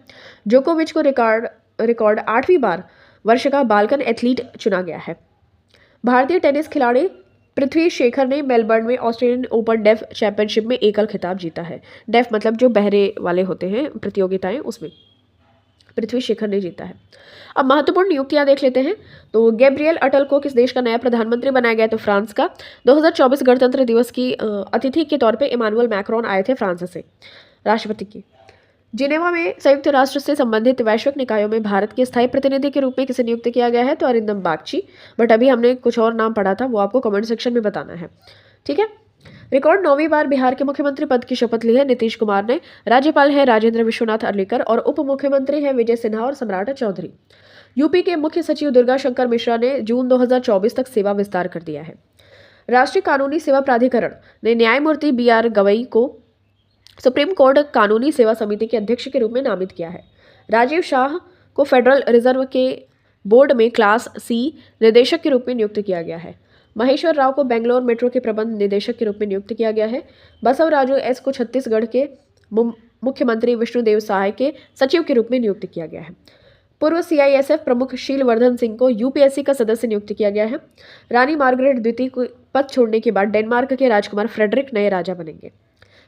जोकोविच को रिकॉर्ड 8वीं बार वर्ष का बाल्कन एथलीट चुना गया है। भारतीय टेनिस खिलाड़ी पृथ्वी शेखर ने मेलबर्न में ऑस्ट्रेलियन ओपन डेफ चैंपियनशिप में एकल खिताब जीता है। डेफ मतलब जो बहरे वाले होते हैं प्रतियोगिताएं, उसमें पृथ्वी शेखर ने जीता है। अब महत्वपूर्ण नियुक्तियां देख लेते हैं। तो गैब्रियल अटल को किस देश का नया प्रधानमंत्री बनाया गया? तो फ्रांस का। 2024 गणतंत्र दिवस की अतिथि के तौर पे इमानुएल मैक्रोन आए थे फ्रांस से, राष्ट्रपति की। जिनेवा में संयुक्त राष्ट्र से संबंधित वैश्विक निकायों में भारत के स्थायी प्रतिनिधि के रूप में किसे नियुक्त किया गया है? तो अरिंदम बागची। बट अभी हमने कुछ और नाम पढ़ा था, वो आपको कमेंट सेक्शन में बताना है, ठीक है। रिकॉर्ड 9वीं बार बिहार के मुख्यमंत्री पद की शपथ ली है नीतीश कुमार ने। राज्यपाल है राजेंद्र विश्वनाथ अर्लेकर और उप मुख्यमंत्री है विजय सिन्हा और सम्राट चौधरी। यूपी के मुख्य सचिव दुर्गा शंकर मिश्रा ने जून 2024 तक सेवा विस्तार कर दिया है। राष्ट्रीय कानूनी सेवा प्राधिकरण ने न्यायमूर्ति BR गवई को सुप्रीम कोर्ट कानूनी सेवा समिति के अध्यक्ष के रूप में नामित किया है। राजीव शाह को फेडरल रिजर्व के बोर्ड में क्लास C निदेशक के रूप में नियुक्त किया गया है। महेश्वर राव को बेंगलोर मेट्रो के प्रबंध निदेशक के रूप में नियुक्त किया गया है। बसवराजू S को छत्तीसगढ़ के मुख्यमंत्री विष्णुदेव सहाय के सचिव के रूप में नियुक्त किया गया है। पूर्व CISF प्रमुख शीलवर्धन सिंह को UPSC का सदस्य नियुक्त किया गया है। रानी मार्गरेट द्वितीय को पद छोड़ने के बाद डेनमार्क के राजकुमार फ्रेडरिक नए राजा बनेंगे।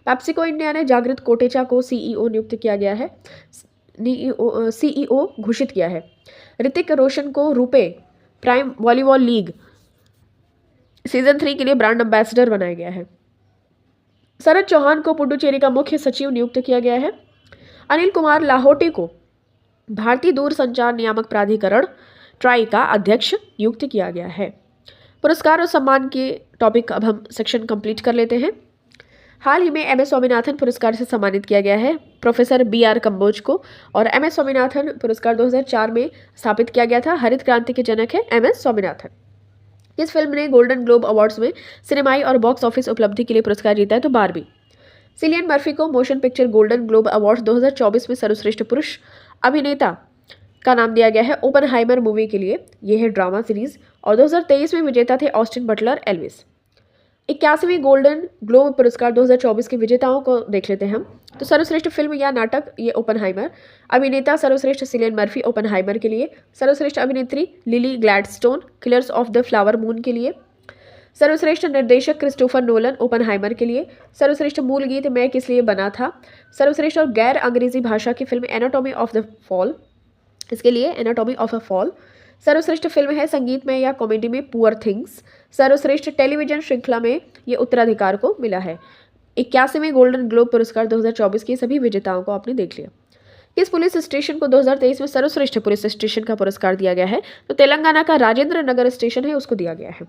पेप्सिको इंडिया ने जागृत कोटेचा को CEO नियुक्त किया गया है, CEO घोषित किया है। ऋतिक रोशन को RuPay prime volleyball league season 3 के लिए ब्रांड एम्बेसडर बनाया गया है। शरद चौहान को पुडुचेरी का मुख्य सचिव नियुक्त किया गया है। अनिल कुमार लाहोटी को भारतीय दूरसंचार नियामक प्राधिकरण ट्राई का अध्यक्ष नियुक्त किया गया है। पुरस्कार और सम्मान के टॉपिक अब हम सेक्शन कंप्लीट कर लेते हैं। हाल ही में MS स्वामीनाथन पुरस्कार से सम्मानित किया गया है प्रोफेसर BR कंबोज को, और MS स्वामीनाथन पुरस्कार 2004 में स्थापित किया गया था। हरित क्रांति के जनक है MS स्वामीनाथन। इस फिल्म ने गोल्डन ग्लोब अवार्ड्स में सिनेमाई और बॉक्स ऑफिस उपलब्धि के लिए पुरस्कार जीता है। तो बारबी। सिलियन मर्फी को motion picture golden globe awards 2024 में सर्वश्रेष्ठ पुरुष अभिनेता का नाम दिया गया है ओपनहाइमर मूवी के लिए। यह है ड्रामा सीरीज, और 2023 में विजेता थे ऑस्टिन बटलर एल्विस। 81वीं गोल्डन ग्लोब पुरस्कार 2024 के विजेताओं को देख लेते हैं हम। तो सर्वश्रेष्ठ फिल्म या नाटक ये ओपनहाइमर। अभिनेता सर्वश्रेष्ठ सिलियन मर्फी ओपनहाइमर के लिए। सर्वश्रेष्ठ अभिनेत्री lily Gladstone killers of the flower moon के लिए। सर्वश्रेष्ठ निर्देशक क्रिस्टोफर नोलन ओपनहाइमर के लिए। सर्वश्रेष्ठ मूल गीत मैं किस लिए बना था। सर्वश्रेष्ठ और गैर अंग्रेजी भाषा की film anatomy of the fall, इसके लिए एनाटॉमी ऑफ अ फॉल। सर्वश्रेष्ठ फिल्म है संगीत में या कॉमेडी में पुअर थिंग्स। सर्वश्रेष्ठ टेलीविजन श्रृंखला में ये उत्तराधिकार को मिला है। 81वें गोल्डन ग्लोब पुरस्कार 2024 के सभी विजेताओं को आपने देख लिया। किस पुलिस स्टेशन को 2023 में सर्वश्रेष्ठ पुलिस स्टेशन का पुरस्कार दिया गया है? तो तेलंगाना का राजेंद्र नगर स्टेशन है, उसको दिया गया है।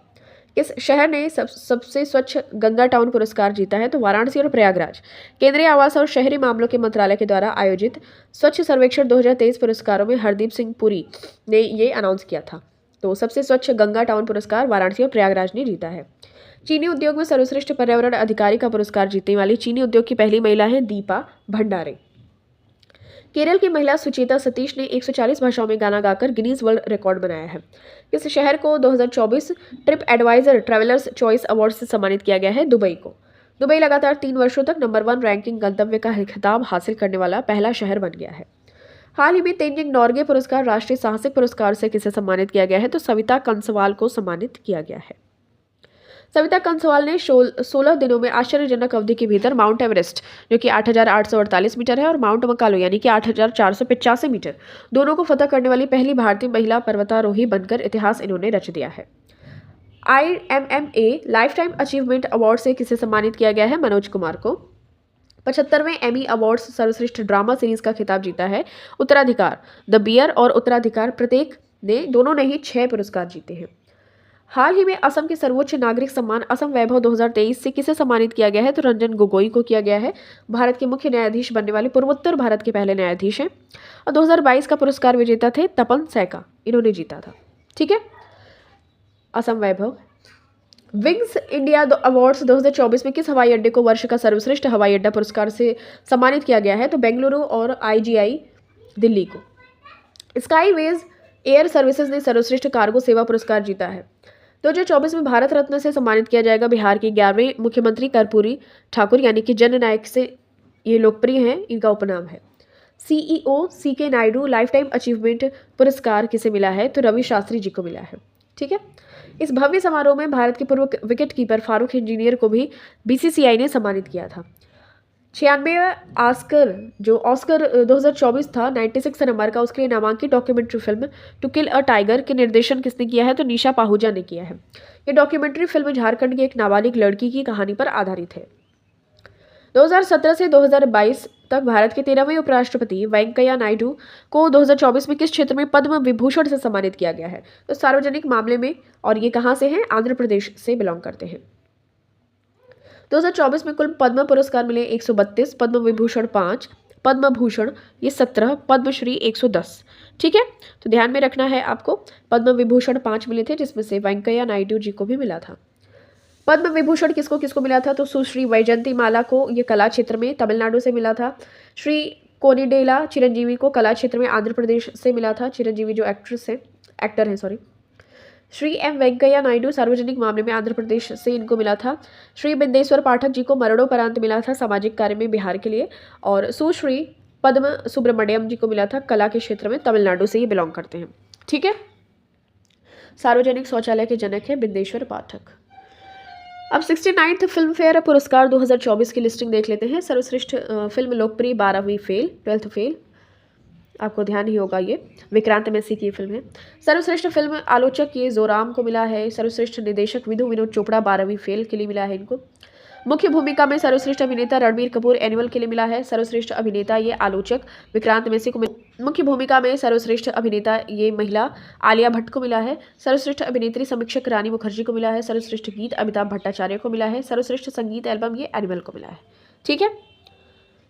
किस शहर ने सबसे स्वच्छ गंगा टाउन पुरस्कार जीता है? तो वाराणसी और प्रयागराज। केंद्रीय आवास और शहरी मामलों के मंत्रालय के द्वारा आयोजित स्वच्छ सर्वेक्षण 2023 पुरस्कारों में हरदीप सिंह पुरी ने ये अनाउंस किया था। तो सबसे स्वच्छ गंगा टाउन पुरस्कार वाराणसी और प्रयागराज ने जीता है। चीनी उद्योग में सर्वश्रेष्ठ पर्यावरण अधिकारी का पुरस्कार जीतने वाली चीनी उद्योग की पहली महिला है दीपा भंडारे। केरल की महिला सुचेता सतीश ने 140 भाषाओं में गाना गाकर गिनीज वर्ल्ड रिकॉर्ड बनाया है। इस शहर को 2024 trip advisor travellers choice award से सम्मानित किया गया है। दुबई को। दुबई लगातार 3 वर्षों तक नंबर 1 रैंकिंग गंतव्य का खिताब हासिल करने वाला पहला शहर बन गया है। हाल ही में तेंजिंग नॉर्गे पुरस्कार राष्ट्रीय साहसिक पुरस्कार से किसे सम्मानित किया गया है? तो सविता कंसवाल को सम्मानित किया गया है। सविता कंसवाल ने 16 दिनों में आश्चर्यजनक अवधि के भीतर माउंट एवरेस्ट जो कि 8,848 मीटर है और माउंट मकालो यानी कि 8,485 मीटर दोनों को फतह करने वाली पहली भारतीय महिला पर्वतारोही बनकर इतिहास इन्होंने रच दिया है। IMMA life time achievement award से किसे सम्मानित किया गया है? मनोज कुमार को। 75वें एमी अवार्ड्स सर्वश्रेष्ठ ड्रामा सीरीज का खिताब जीता है उत्तराधिकार। द बियर और उत्तराधिकार प्रत्येक ने दोनों ने ही 6 पुरस्कार जीते हैं। हाल ही में असम के सर्वोच्च नागरिक सम्मान असम वैभव 2023 से किसे सम्मानित किया गया है? तो रंजन गोगोई को किया गया है। भारत के मुख्य न्यायाधीश बनने वाले पूर्वोत्तर भारत के पहले न्यायाधीश हैं और 2022 का पुरस्कार विजेता थे तपन सैका, इन्होंने जीता था। ठीक है, असम वैभव। विंग्स इंडिया अवार्ड्स 2024 में किस हवाई अड्डे को वर्ष का सर्वश्रेष्ठ हवाई अड्डा पुरस्कार से सम्मानित किया गया है? तो बेंगलुरु और IGI दिल्ली को। स्काईवेज एयर सर्विसेज ने सर्वश्रेष्ठ कार्गो सेवा पुरस्कार जीता है। 2024 में भारत रत्न से सम्मानित किया जाएगा बिहार के 11वें मुख्यमंत्री कर्पूरी ठाकुर, यानी कि जननायक से ये लोकप्रिय हैं, इनका उपनाम है। CEO CK Naidu life time achievement पुरस्कार किसे मिला है? तो रवि शास्त्री जी को मिला है। ठीक है, इस भव्य समारोह में भारत के पूर्व विकेट कीपर फारूक इंजीनियर को भी BCCI ने सम्मानित किया था। 96 ऑस्कर 2024 था 96 नंबर का, उसके लिए नामांकित documentary film to kill a tiger के निर्देशन किसने किया है? तो निशा पाहुजा ने किया है। ये डॉक्यूमेंट्री फिल्म झारखंड की एक नाबालिग लड़की की कहानी पर आधारित है। 2017 से 2022 तक भारत के 13वें उपराष्ट्रपति वेंकैया नायडू को 2024 में किस क्षेत्र में पद्म विभूषण से सम्मानित किया गया है? तो सार्वजनिक मामले में, और ये कहाँ से हैं? आंध्र प्रदेश से बिलोंग करते हैं। 2024 में कुल पद्म पुरस्कार मिले 132, पद्म विभूषण 5, पद्म भूषण ये 17, पद्मश्री 110। ठीक है, तो ध्यान में रखना है आपको, पद्म विभूषण 5 मिले थे, जिसमें से वेंकैया नायडू जी को भी मिला था। पद्म विभूषण किसको किसको मिला था? तो सुश्री वैजयंती माला को, ये कला क्षेत्र में तमिलनाडु से मिला था। श्री कोनिडेला चिरंजीवी को कला क्षेत्र में आंध्र प्रदेश से मिला था। चिरंजीवी जो एक्टर है सॉरी। श्री M वेंकैया नायडू सार्वजनिक मामले में आंध्र प्रदेश से इनको मिला था। श्री बिंदेश्वर पाठक जी को मरणोपरांत मिला था सामाजिक कार्य में बिहार के लिए, और सुश्री पद्म सुब्रमण्यम जी को मिला था कला के क्षेत्र में, तमिलनाडु से ये बिलोंग करते हैं। ठीक है, सार्वजनिक शौचालय के जनक है बिंदेश्वर पाठक। अब 69th फिल्म फेयर पुरस्कार 2024 की लिस्टिंग देख लेते हैं। सर्वश्रेष्ठ फिल्म लोकप्रिय 12वीं फेल, 12th फेल, आपको ध्यान ही होगा, ये विक्रांत मैसी की फिल्म है। सर्वश्रेष्ठ फिल्म आलोचक ये जोराम को मिला है। सर्वश्रेष्ठ निर्देशक विधु विनोद चोपड़ा 12वीं फेल के लिए मिला है इनको। मुख्य भूमिका में सर्वश्रेष्ठ अभिनेता रणबीर कपूर एनिमल के लिए मिला है। सर्वश्रेष्ठ अभिनेता ये आलोचक विक्रांत मैसी को मुख्य भूमिका में सर्वश्रेष्ठ अभिनेता ये महिला आलिया भट्ट को मिला है। सर्वश्रेष्ठ अभिनेत्री समीक्षक रानी मुखर्जी को मिला है। सर्वश्रेष्ठ गीत अमिताभ भट्टाचार्य को मिला है। सर्वश्रेष्ठ संगीत एल्बम ये एनिमल को मिला है। ठीक है,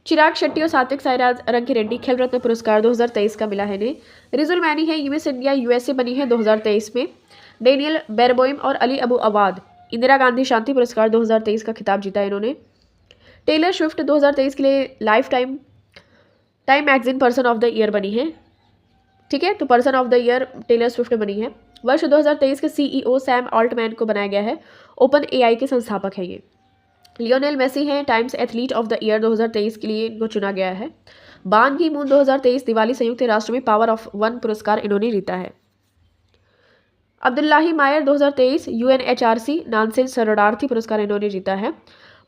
चिराग शेट्टी और सात्विक साईराज रंकी रेड्डी खेल रत्न पुरस्कार 2023 का मिला है इन्हें। रिजुल मैनी है यूएस इंडिया USA बनी है 2023 में। डेनियल बेरबोइम और अली अबू अवाद इंदिरा गांधी शांति पुरस्कार 2023 का खिताब जीता इन्होंने। टेलर स्विफ्ट 2023 के लिए life time magazine person of the year बनी है। ठीक है, तो person of the year Taylor Swift बनी है। वर्ष 2023 के CEO सैम ऑल्टमैन को बनाया गया है। ओपन AI के संस्थापक है ये। लियोनेल मेसी हैं times athlete of the year 2023 के लिए इनको चुना गया है। बान की मून 2023 दिवाली संयुक्त राष्ट्र में पावर ऑफ 1 पुरस्कार इन्होंने जीता है। अब्दुल्लाही मायर 2023 UNHRC नानसेन शरणार्थी पुरस्कार इन्होंने जीता है।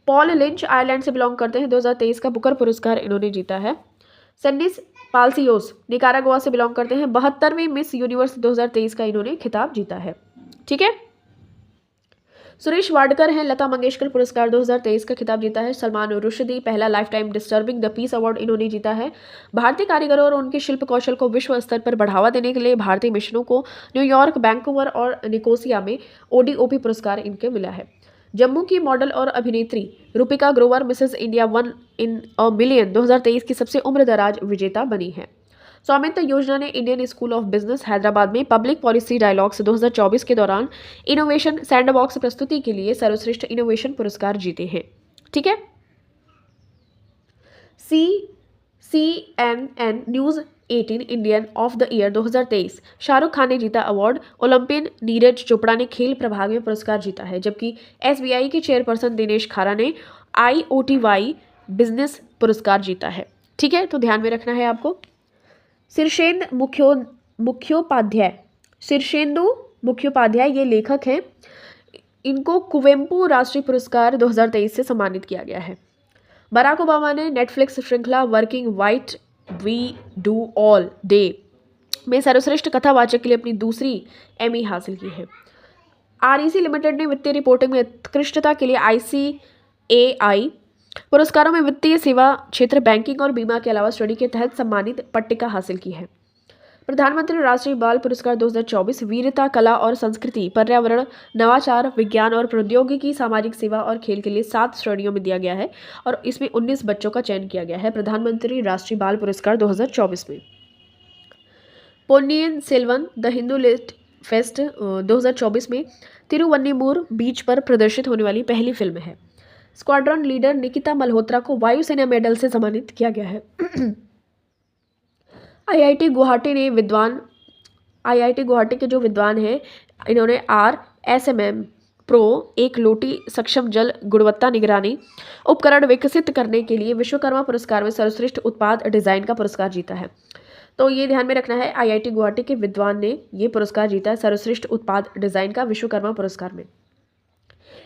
पॉल लिंच आयरलैंड से बिलोंग करते हैं, 2023 का बुकर पुरस्कार इन्होंने जीता है। सन्निस पाल्सियोस निकारागुआ से बिलोंग करते हैं, 72वीं मिस यूनिवर्स 2023 का इन्होंने खिताब जीता है। ठीक है, सुरेश वाडकर हैं लता मंगेशकर पुरस्कार 2023 का खिताब जीता है। सलमान रुश्दी पहला life time disturbing the peace award इन्होंने जीता है। भारतीय कारीगरों और उनके शिल्प कौशल को विश्व स्तर पर बढ़ावा देने के लिए भारतीय मिशनों को न्यूयॉर्क, वैंकूवर और निकोसिया में ODOP पुरस्कार इनके मिला है। जम्मू की मॉडल और अभिनेत्री Rupika Grover Mrs India 1 in a million 2023 की सबसे उम्रदराज विजेता बनी है। स्वामित्व योजना ने Indian school of business Hyderabad में पब्लिक पॉलिसी डायलॉग्स 2024 के दौरान इनोवेशन सैंडबॉक्स प्रस्तुति के लिए सर्वश्रेष्ठ इनोवेशन पुरस्कार जीते हैं। ठीक है, CNN news 18 Indian of the year 2023 Shahrukh Khan ने जीता अवार्ड। ओलंपियन नीरज चोपड़ा ने खेल प्रभाग में पुरस्कार जीता है, जबकि SBI के चेयरपर्सन दिनेश खारा ने IOTY बिजनेस पुरस्कार जीता है। ठीक है, तो ध्यान में रखना है आपको। शीर्षेंदु मुखोपाध्याय ये लेखक हैं, इनको कुवेम्पु राष्ट्रीय पुरस्कार 2023 से सम्मानित किया गया है। बराक ओबामा ने नेटफ्लिक्स श्रृंखला working what we do all day में सर्वश्रेष्ठ कथावाचक के लिए अपनी दूसरी एमी हासिल की है। REC लिमिटेड ने वित्तीय रिपोर्टिंग में उत्कृष्टता के लिए ICAI पुरस्कारों में वित्तीय सेवा क्षेत्र, बैंकिंग और बीमा के अलावा श्रेणी के तहत सम्मानित पट्टिका हासिल की है। प्रधानमंत्री राष्ट्रीय बाल पुरस्कार 2024 वीरता, कला और संस्कृति, पर्यावरण, नवाचार, विज्ञान और प्रौद्योगिकी, सामाजिक सेवा और खेल के लिए 7 श्रेणियों में दिया गया है और इसमें 19 बच्चों का चयन किया गया है प्रधानमंत्री राष्ट्रीय बाल पुरस्कार 2024 में। Ponniyin Selvan the Hindu lit fest 2024 में तिरुवन्नीमुर बीच पर प्रदर्शित होने वाली पहली फिल्म है। स्क्वाड्रन लीडर निकिता मल्होत्रा को वायुसेना मेडल से सम्मानित किया गया है। IIT गुवाहाटी के जो विद्वान हैं, इन्होंने RSMM प्रो एक लोटी सक्षम जल गुणवत्ता निगरानी उपकरण विकसित करने के लिए विश्वकर्मा पुरस्कार में सर्वश्रेष्ठ उत्पाद डिजाइन का पुरस्कार जीता है। तो ये ध्यान में रखना है, IIT गुवाहाटी के विद्वान ने ये पुरस्कार जीता है सर्वश्रेष्ठ उत्पाद डिजाइन का विश्वकर्मा पुरस्कार में।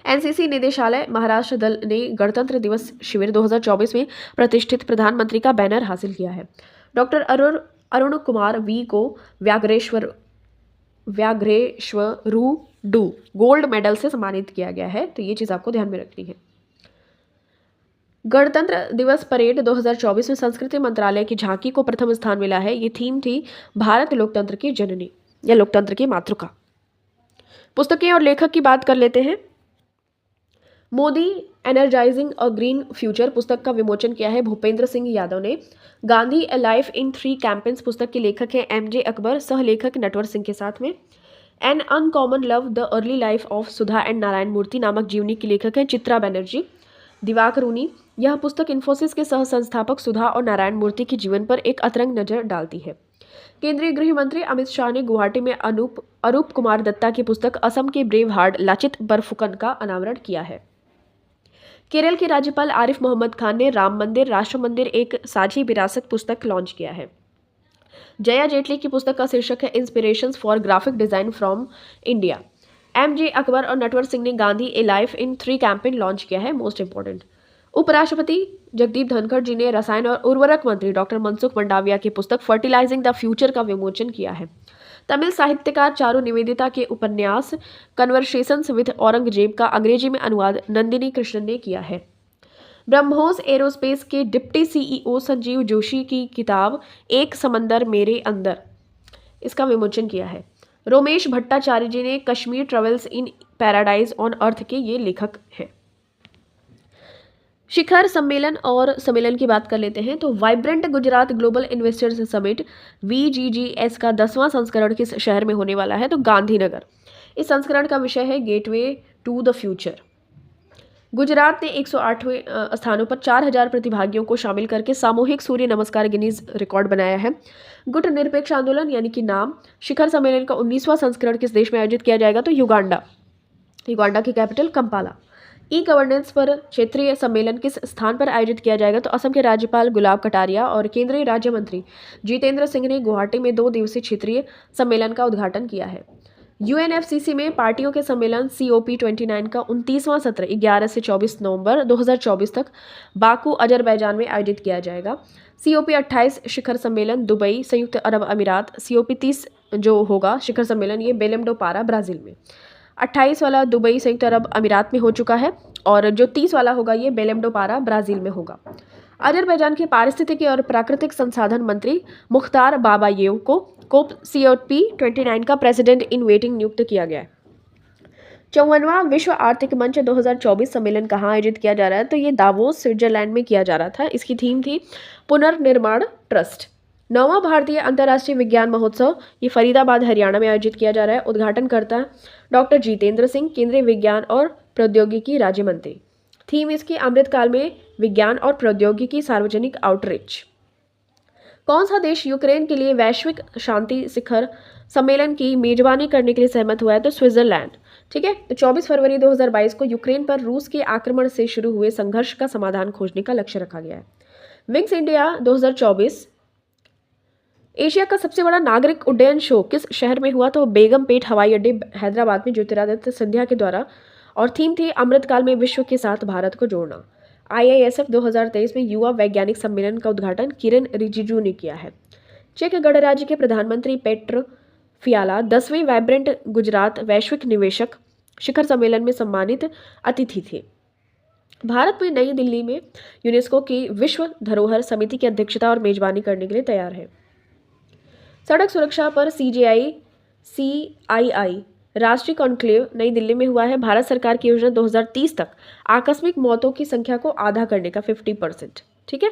NCC निदेशालय महाराष्ट्र दल ने गणतंत्र दिवस शिविर 2024 में प्रतिष्ठित प्रधानमंत्री का बैनर हासिल किया है। डॉक्टर अरुण कुमार V को व्याघ्रेश्वरू गोल्ड मेडल से सम्मानित किया गया है। तो ये चीज़ आपको ध्यान में रखनी है। गणतंत्र दिवस परेड 2024 में संस्कृति मंत्रालय की झांकी को प्रथम स्थान मिला है। ये थीम थी भारत लोकतंत्र की जननी या लोकतंत्र की मातृका। पुस्तकें और लेखक की बात कर लेते हैं। मोदी एनर्जाइजिंग अ ग्रीन फ्यूचर पुस्तक का विमोचन किया है भूपेंद्र सिंह यादव ने। गांधी ए लाइफ इन 3 कैंपेन्स पुस्तक के लेखक हैं MJ अकबर, सह लेखक नटवर सिंह के साथ में। An uncommon love the early life of Sudha and Narayan Murthy नामक जीवनी की लेखक हैं चित्रा बनर्जी। दिवाकर ऊनी, यह पुस्तक इन्फोसिस के सह संस्थापक सुधा और नारायण मूर्ति के जीवन पर एक अतरंग नजर डालती है। केंद्रीय गृह मंत्री अमित शाह ने गुवाहाटी में अरूप कुमार दत्ता की पुस्तक असम के ब्रेव हार्ट लाचित बरफुकन का अनावरण किया है। केरल के राज्यपाल आरिफ मोहम्मद खान ने राम मंदिर राष्ट्र मंदिर एक साझी विरासत पुस्तक लॉन्च किया है। जया जेटली की पुस्तक का शीर्षक है inspirations for graphic design from India. MJ Akbar और नटवर सिंह ने गांधी ए लाइफ इन 3 कैंपेन लॉन्च किया है। Most important. उपराष्ट्रपति जगदीप धनखड़ जी ने रसायन और उर्वरक मंत्री डॉक्टर मनसुख मंडाविया की पुस्तक फर्टिलाइजिंग द फ्यूचर का विमोचन किया है। तमिल साहित्यकार चारू निवेदिता के उपन्यास कन्वर्सेशंस विद औरंगजेब का अंग्रेजी में अनुवाद नंदिनी कृष्णन ने किया है। ब्रह्मोस एरोस्पेस के डिप्टी CEO संजीव जोशी की किताब एक समंदर मेरे अंदर, इसका विमोचन किया है। रोमेश भट्टाचार्य जी ने Kashmir travels in paradise on earth के ये लेखक हैं। शिखर सम्मेलन और सम्मेलन की बात कर लेते हैं तो vibrant Gujarat global investors summit VGGS का 10वां संस्करण किस शहर में होने वाला है तो गांधीनगर। इस संस्करण का विषय है gateway to the future. Gujarat ने 108वें स्थानों पर 4000 प्रतिभागियों को शामिल करके सामूहिक सूर्य नमस्कार गिनीज रिकॉर्ड बनाया है। गुट निरपेक्ष आंदोलन यानी कि नाम शिखर सम्मेलन का 19वां संस्करण किस देश में आयोजित किया जाएगा तो युगांडा की कैपिटल कंपाला। ई गवर्नेंस पर क्षेत्रीय सम्मेलन किस स्थान पर आयोजित किया जाएगा तो असम के राज्यपाल गुलाब कटारिया और केंद्रीय राज्य मंत्री जितेंद्र सिंह ने गुवाहाटी में 2 दिवसीय क्षेत्रीय सम्मेलन का उद्घाटन किया है। UNFCCC में पार्टियों के सम्मेलन COP29 का 29वां सत्र 11 से 24 नवंबर 2024 तक बाकू अजरबैजान में आयोजित किया जाएगा। COP28 शिखर सम्मेलन दुबई संयुक्त अरब अमीरात। COP30 जो होगा शिखर सम्मेलन ये बेलेम डो पारा ब्राज़ील में। 28 वाला दुबई संयुक्त अरब अमीरात में हो चुका है और जो 30 वाला होगा ये बेलेम डो पारा ब्राज़ील में होगा। अजरबैजान के पारिस्थितिकी और प्राकृतिक संसाधन मंत्री मुख्तार बाबायेव को COP29 का प्रेसिडेंट इन वेटिंग नियुक्त किया गया है। 54वां विश्व आर्थिक मंच 2024 सम्मेलन कहाँ आयोजित किया जा रहा है तो ये दावोस स्विट्जरलैंड में किया जा रहा था। इसकी थीम थी पुनर्निर्माण ट्रस्ट। 9वां भारतीय अंतर्राष्ट्रीय विज्ञान महोत्सव ये फरीदाबाद हरियाणा में आयोजित किया जा रहा है। उद्घाटनकर्ता डॉक्टर जितेंद्र सिंह, केंद्रीय विज्ञान और प्रौद्योगिकी राज्य मंत्री। थीम इसकी अमृतकाल में विज्ञान और प्रौद्योगिकी सार्वजनिक आउटरीच। कौन सा देश यूक्रेन के लिए वैश्विक शांति शिखर सम्मेलन की मेजबानी करने के लिए सहमत हुआ है तो स्विट्जरलैंड। ठीक है, तो 24 फरवरी 2022 को यूक्रेन पर रूस के आक्रमण से शुरू हुए संघर्ष का समाधान खोजने का लक्ष्य रखा गया है। विंग्स इंडिया 2024 एशिया का सबसे बड़ा नागरिक उड्डयन शो किस शहर में हुआ तो बेगमपेट हवाई अड्डे हैदराबाद में ज्योतिरादित्य सिंधिया के द्वारा और थीम थी अमृतकाल में विश्व के साथ भारत को जोड़ना। IISF 2023 में युवा वैज्ञानिक सम्मेलन का उद्घाटन किरण रिजिजू ने किया है। चेक गणराज्य के प्रधानमंत्री पेट्र फियाला 10वें वाइब्रेंट गुजरात वैश्विक निवेशक शिखर सम्मेलन में सम्मानित अतिथि थे। भारत में नई दिल्ली में यूनेस्को की विश्व धरोहर समिति की अध्यक्षता और मेजबानी करने के लिए तैयार है। सड़क सुरक्षा पर CII राष्ट्रीय कॉन्क्लेव नई दिल्ली में हुआ है। भारत सरकार की योजना 2030 तक आकस्मिक मौतों की संख्या को आधा करने का 50%। ठीक है।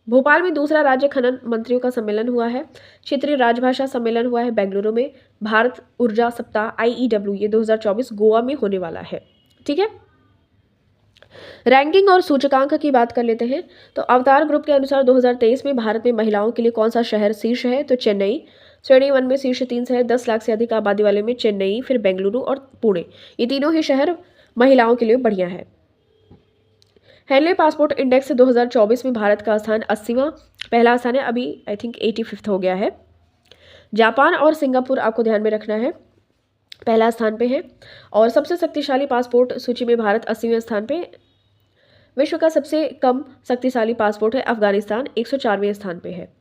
भोपाल में दूसरा राज्य खनन मंत्रियों का सम्मेलन हुआ है। क्षेत्रीय राजभाषा सम्मेलन हुआ है बेंगलुरु में। भारत ऊर्जा सप्ताह IEW ये 2024 गोवा में होने वाला है। ठीक है। रैंकिंग और सूचकांक की बात कर लेते हैं। तो अवतार ग्रुप के अनुसार 2023 में भारत में महिलाओं के लिए कौन सा शहर शीर्ष है? तो चेन्नई। श्रेणी 1 में शीर्ष 3 शहर 10 लाख से अधिक आबादी वाले में चेन्नई, फिर बेंगलुरु और पुणे, ये तीनों ही शहर महिलाओं के लिए बढ़िया है। हेनले पासपोर्ट इंडेक्स 2024 में भारत का स्थान 80वां पहला स्थान है, अभी आई थिंक 85th हो गया है। जापान और सिंगापुर आपको ध्यान में रखना है, पहला स्थान पे है। और सबसे शक्तिशाली पासपोर्ट सूची में भारत 80वें स्थान पे। विश्व का सबसे कम शक्तिशाली पासपोर्ट है अफगानिस्तान, 104वें स्थान पे है।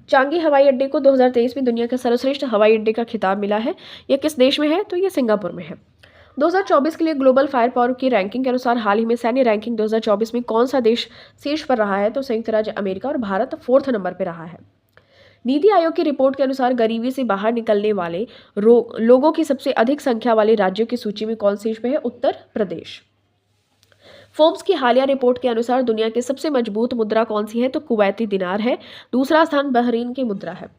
चांगी हवाई अड्डे को 2023 में दुनिया के सर्वश्रेष्ठ हवाई अड्डे का खिताब मिला है। यह किस देश में है? तो ये सिंगापुर में है। 2024 के लिए ग्लोबल फायर पावर की रैंकिंग के अनुसार हाल ही में सैन्य रैंकिंग 2024 में कौन सा देश शीर्ष पर रहा है? तो संयुक्त राज्य अमेरिका, और भारत 4th नंबर पर रहा है। नीति आयोग की रिपोर्ट के अनुसार गरीबी से बाहर निकलने वाले लोगों की सबसे अधिक संख्या वाले राज्यों की सूची में कौन शीर्ष पे है? उत्तर प्रदेश। फोर्ब्स की हालिया रिपोर्ट के अनुसार दुनिया की सबसे मजबूत मुद्रा कौन सी है? तो कुवैती दिनार है। दूसरा स्थान बहरीन की मुद्रा है।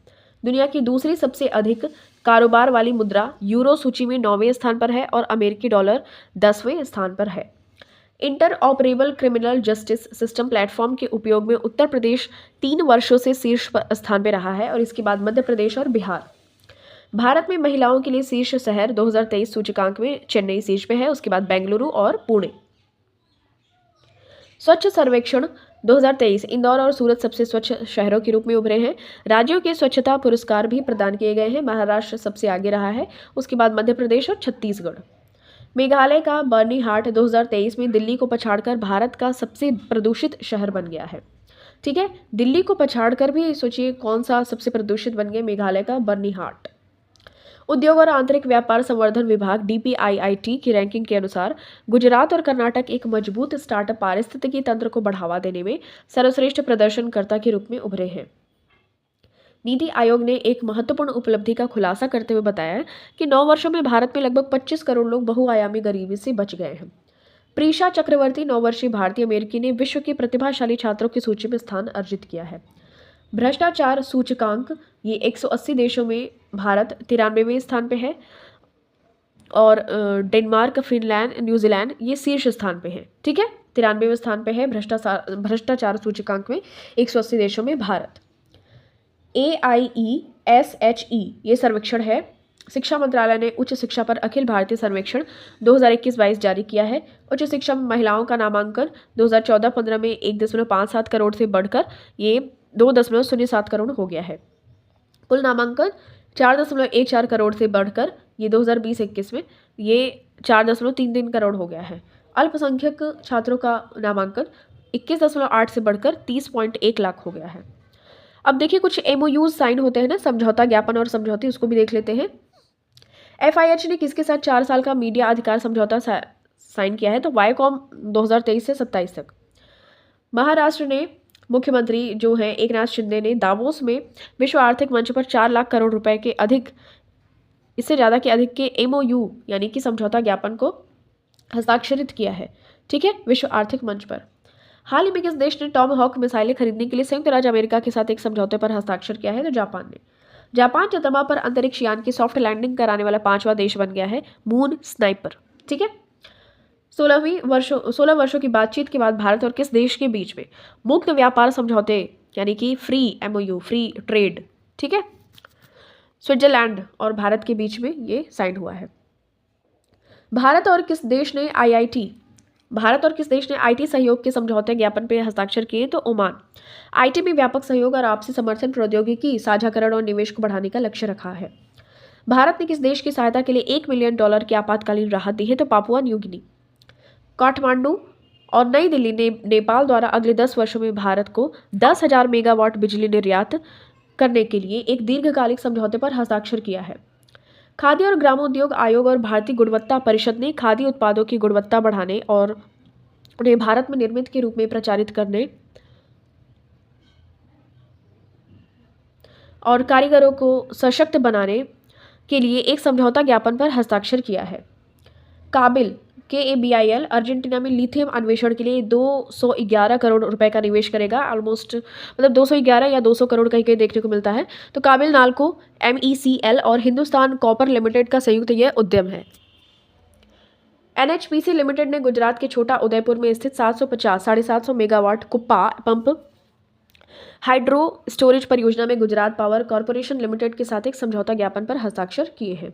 दुनिया की दूसरी सबसे अधिक कारोबार वाली मुद्रा यूरो सूची में 9वें स्थान पर है और अमेरिकी डॉलर 10वें स्थान पर है। Inter operable criminal justice system platform के उपयोग में उत्तर प्रदेश 3 वर्षों से शीर्ष स्थान पर रहा है और इसके बाद मध्य प्रदेश और बिहार। भारत में महिलाओं के लिए शीर्ष शहर 2023 सूचकांक में चेन्नई शीर्ष पे है, उसके बाद बेंगलुरु और पुणे। स्वच्छ सर्वेक्षण 2023 इंदौर और सूरत सबसे स्वच्छ शहरों के रूप में उभरे हैं। राज्यों के स्वच्छता पुरस्कार भी प्रदान किए गए हैं। महाराष्ट्र सबसे आगे रहा है, उसके बाद मध्य प्रदेश और छत्तीसगढ़। मेघालय का बर्नी हाट 2023 में दिल्ली को पछाड़कर भारत का सबसे प्रदूषित शहर बन गया है। ठीक है, दिल्ली को पछाड़कर भी सोचिए कौन सा सबसे प्रदूषित बन गया? मेघालय का बर्नी हाट। उद्योग और आंतरिक व्यापार संवर्धन विभाग DPIIT की रैंकिंग के अनुसार गुजरात और कर्नाटक एक मजबूत स्टार्टअप पारिस्थितिकी तंत्र को बढ़ावा देने में सर्वश्रेष्ठ प्रदर्शनकर्ता के रूप में उभरे हैं। नीति आयोग ने एक महत्वपूर्ण उपलब्धि का खुलासा करते हुए बताया कि 9 वर्षों में भारत में लगभग 25 करोड़ लोग बहुआयामी गरीबी से बच गए हैं। प्रीशा चक्रवर्ती 9 वर्षीय भारतीय अमेरिकी ने विश्व के प्रतिभाशाली छात्रों की सूची में स्थान अर्जित किया है। भ्रष्टाचार सूचकांक ये 180 देशों में भारत 93वें स्थान पे है और डेनमार्क, फिनलैंड, न्यूजीलैंड ये शीर्ष स्थान पे है। ठीक है, 93वें स्थान पे है भ्रष्टाचार सूचकांक में 180 देशों में भारत। AIESHE ये सर्वेक्षण है। शिक्षा मंत्रालय ने उच्च शिक्षा पर अखिल भारतीय सर्वेक्षण 2021-22 जारी किया है। उच्च शिक्षा में महिलाओं का नामांकन 2014-15 में 1.57 करोड़ से बढ़कर ये 2.07 करोड़ हो गया है। कुल नामांकन 4.14 करोड़ से बढ़कर ये 2020-21 में ये 4.33 करोड़ हो गया है। अल्पसंख्यक छात्रों का नामांकन 21.8 से बढ़कर 30.1 लाख हो गया है। अब देखिए कुछ MOUs साइन होते हैं ना, समझौता ज्ञापन और समझौते, उसको भी देख लेते हैं। FIH ने किसके साथ 4 साल का मीडिया अधिकार समझौता साइन किया है? तो वायकॉम 2023 से 27 तक। महाराष्ट्र ने मुख्यमंत्री जो है एकनाथ शिंदे ने दावोस में विश्व आर्थिक मंच पर 4 लाख करोड़ रुपए के अधिक, इससे ज़्यादा के अधिक के MOU यानी कि समझौता ज्ञापन को हस्ताक्षरित किया है। ठीक है, विश्व आर्थिक मंच पर। हाल ही में किस देश ने टॉम हॉक मिसाइलें खरीदने के लिए संयुक्त राज्य अमेरिका के साथ एक समझौते पर हस्ताक्षर किया है? तो जापान ने। जापान चंद्रमा पर अंतरिक्ष यान की सॉफ्ट लैंडिंग कराने वाला 5वां देश बन गया है, मून स्नाइपर। ठीक है, 16 वर्षों की बातचीत के बाद भारत और किस देश के बीच में मुक्त व्यापार समझौते यानी कि फ्री MOU, फ्री ट्रेड, ठीक है, स्विट्जरलैंड और भारत के बीच में ये साइन हुआ है। भारत और किस देश ने IT सहयोग के समझौते ज्ञापन पर हस्ताक्षर किए? तो ओमान। IT में व्यापक सहयोग और आपसी समर्थन, प्रौद्योगिकी साझाकरण और निवेश को बढ़ाने का लक्ष्य रखा है। भारत ने किस देश की सहायता के लिए $1 मिलियन की आपातकालीन राहत दी है? तो पापुआ न्यू गिनी। काठमांडू और नई दिल्ली ने नेपाल द्वारा अगले 10 वर्षों में भारत को 10,000 मेगावाट बिजली निर्यात करने के लिए एक दीर्घकालिक समझौते पर हस्ताक्षर किया है। खाद्य और ग्रामोद्योग आयोग और भारतीय गुणवत्ता परिषद ने खाद्य उत्पादों की गुणवत्ता बढ़ाने और उन्हें भारत में निर्मित के रूप में प्रचारित करने और कारीगरों को सशक्त बनाने के लिए एक समझौता ज्ञापन पर हस्ताक्षर किया है। काबिल KABIL अर्जेंटीना में लिथियम अन्वेषण के लिए 211 करोड़ रुपए का निवेश करेगा। ऑलमोस्ट मतलब 211 या 200 करोड़ कहीं कहीं देखने को मिलता है। तो काबिल नाल्को, MECL और हिंदुस्तान कॉपर लिमिटेड का संयुक्त यह उद्यम है। NHPC लिमिटेड ने गुजरात के छोटा उदयपुर में स्थित 750 मेगावाट कुप्पा पंप हाइड्रो स्टोरेज परियोजना में गुजरात पावर कॉरपोरेशन लिमिटेड के साथ एक समझौता ज्ञापन पर हस्ताक्षर किए हैं।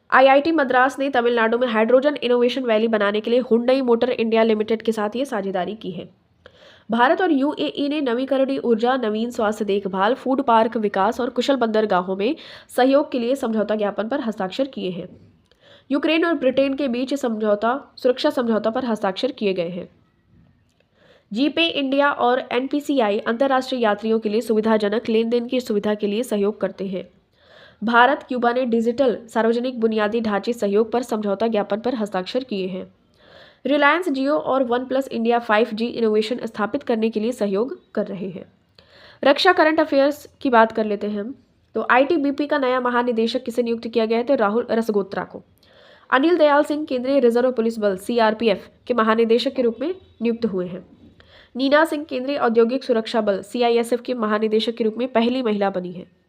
IIT मद्रास ने तमिलनाडु में हाइड्रोजन इनोवेशन वैली बनाने के लिए हुंडई मोटर इंडिया लिमिटेड के साथ ये साझेदारी की है। भारत और UAE ने नवीकरणीय ऊर्जा, नवीन स्वास्थ्य देखभाल, फूड पार्क विकास और कुशल बंदरगाहों में सहयोग के लिए समझौता ज्ञापन पर हस्ताक्षर किए हैं। यूक्रेन और ब्रिटेन के बीच सुरक्षा समझौता पर हस्ताक्षर किए गए हैं। जीपे इंडिया और NPCI अंतर्राष्ट्रीय यात्रियों के लिए सुविधाजनक लेन देन की सुविधा के लिए सहयोग करते हैं। भारत क्यूबा ने डिजिटल सार्वजनिक बुनियादी ढांचे सहयोग पर समझौता ज्ञापन पर हस्ताक्षर किए हैं। रिलायंस जियो और OnePlus इंडिया 5G इनोवेशन स्थापित करने के लिए सहयोग कर रहे हैं। रक्षा करंट अफेयर्स की बात कर लेते हैं हम। तो ITBP का नया महानिदेशक किसे नियुक्त किया गया है? तो राहुल रसगोत्रा को। अनिल दयाल सिंह केंद्रीय रिजर्व पुलिस बल CRPF के महानिदेशक के रूप में नियुक्त हुए हैं। नीना सिंह केंद्रीय औद्योगिक सुरक्षा बल CISF के महानिदेशक के रूप में पहली महिला बनी है।